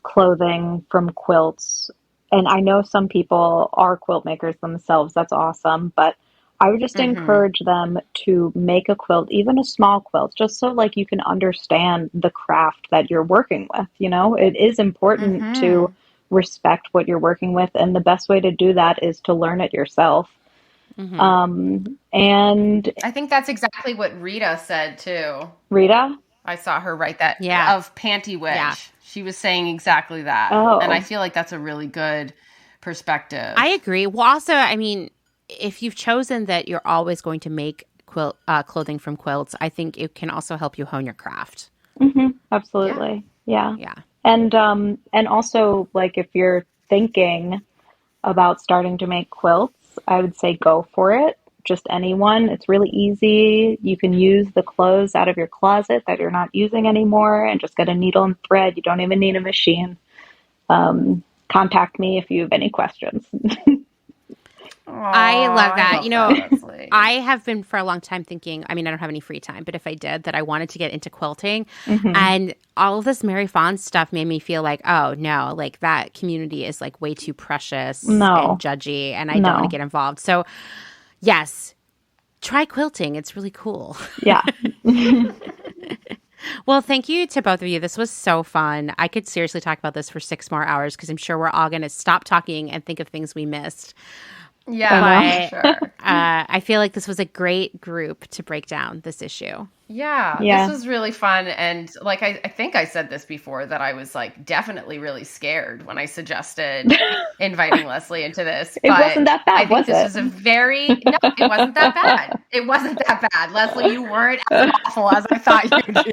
clothing from quilts. And I know some people are quilt makers themselves. That's awesome. But I would just encourage them to make a quilt, even a small quilt, just so like you can understand the craft that you're working with. It is important to respect what you're working with. And the best way to do that is to learn it yourself. And I think that's exactly what Rita said too. Rita? I saw her write that Yeah. of Panty Wedge. Yeah. She was saying exactly that. Oh. And I feel like that's a really good perspective. I agree. Well, also, I mean, if you've chosen that you're always going to make clothing from quilts, I think it can also help you hone your craft. Absolutely. Yeah. Yeah. And also, like, if you're thinking about starting to make quilts, I would say go for it. Just anyone. It's really easy. You can use the clothes out of your closet that you're not using anymore and just get a needle and thread. You don't even need a machine. Contact me if you have any questions. I love that. Leslie. I have been for a long time thinking, I mean, I don't have any free time, but if I did, that I wanted to get into quilting. And all of this Mary Fons stuff made me feel like, oh, no, like that community is like way too precious and judgy, and I don't want to get involved. So, yes, try quilting. It's really cool. Yeah. Well, thank you to both of you. This was so fun. I could seriously talk about this for 6 more hours because I'm sure we're all going to stop talking and think of things we missed. Yeah, sure. I feel like this was a great group to break down this issue. Yeah, this was really fun. And like, I think I said this before, that I was like definitely really scared when I suggested inviting Lesley into this. It wasn't that bad, I think this was a very, no, it wasn't that bad. It wasn't that bad. Lesley, you weren't as awful as I thought you'd be.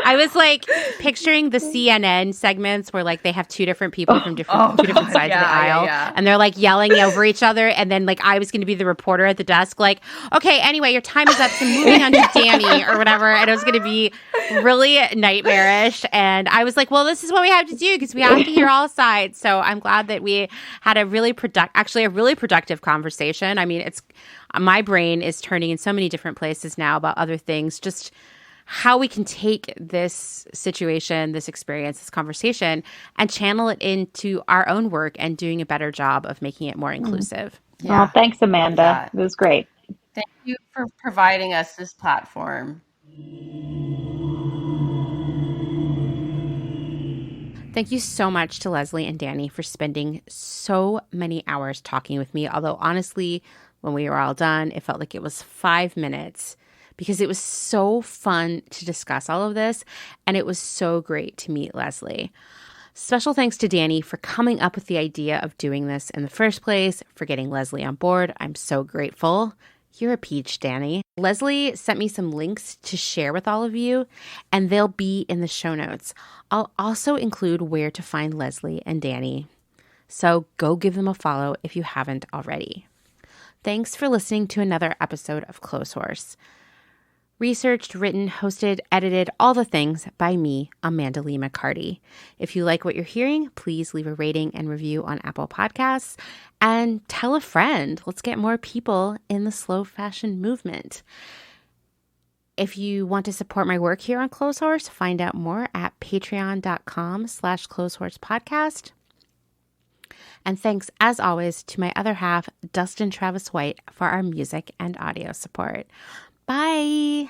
I was like picturing the CNN segments where like they have 2 different people from two different sides of the aisle, and they're like yelling over each other, and then like I was going to be the reporter at the desk, like, okay, anyway, your time is up, so moving on to Dani or whatever, and it was going to be really nightmarish. And I was like, well, this is what we have to do because we have to hear all sides. So I'm glad that we had a really productive conversation. I mean, it's my brain is turning in so many different places now about other things, just how we can take this situation, this experience, this conversation, and channel it into our own work and doing a better job of making it more inclusive. Yeah. Well, thanks, Amanda. It was great. Thank you for providing us this platform. Thank you so much to Lesley and Dani for spending so many hours talking with me. Although honestly, when we were all done, it felt like it was 5 minutes, because it was so fun to discuss all of this, and it was so great to meet Lesley. Special thanks to Dani for coming up with the idea of doing this in the first place, for getting Lesley on board. I'm so grateful. You're a peach, Dani. Lesley sent me some links to share with all of you, and they'll be in the show notes. I'll also include where to find Lesley and Dani. So go give them a follow if you haven't already. Thanks for listening to another episode of Clotheshorse. Researched, written, hosted, edited, all the things by me, Amanda Lee McCarty. If you like what you're hearing, please leave a rating and review on Apple Podcasts and tell a friend. Let's get more people in the slow fashion movement. If you want to support my work here on Clotheshorse, find out more at patreon.com/clotheshorsepodcast. And thanks, as always, to my other half, Dustin Travis White, for our music and audio support. Bye!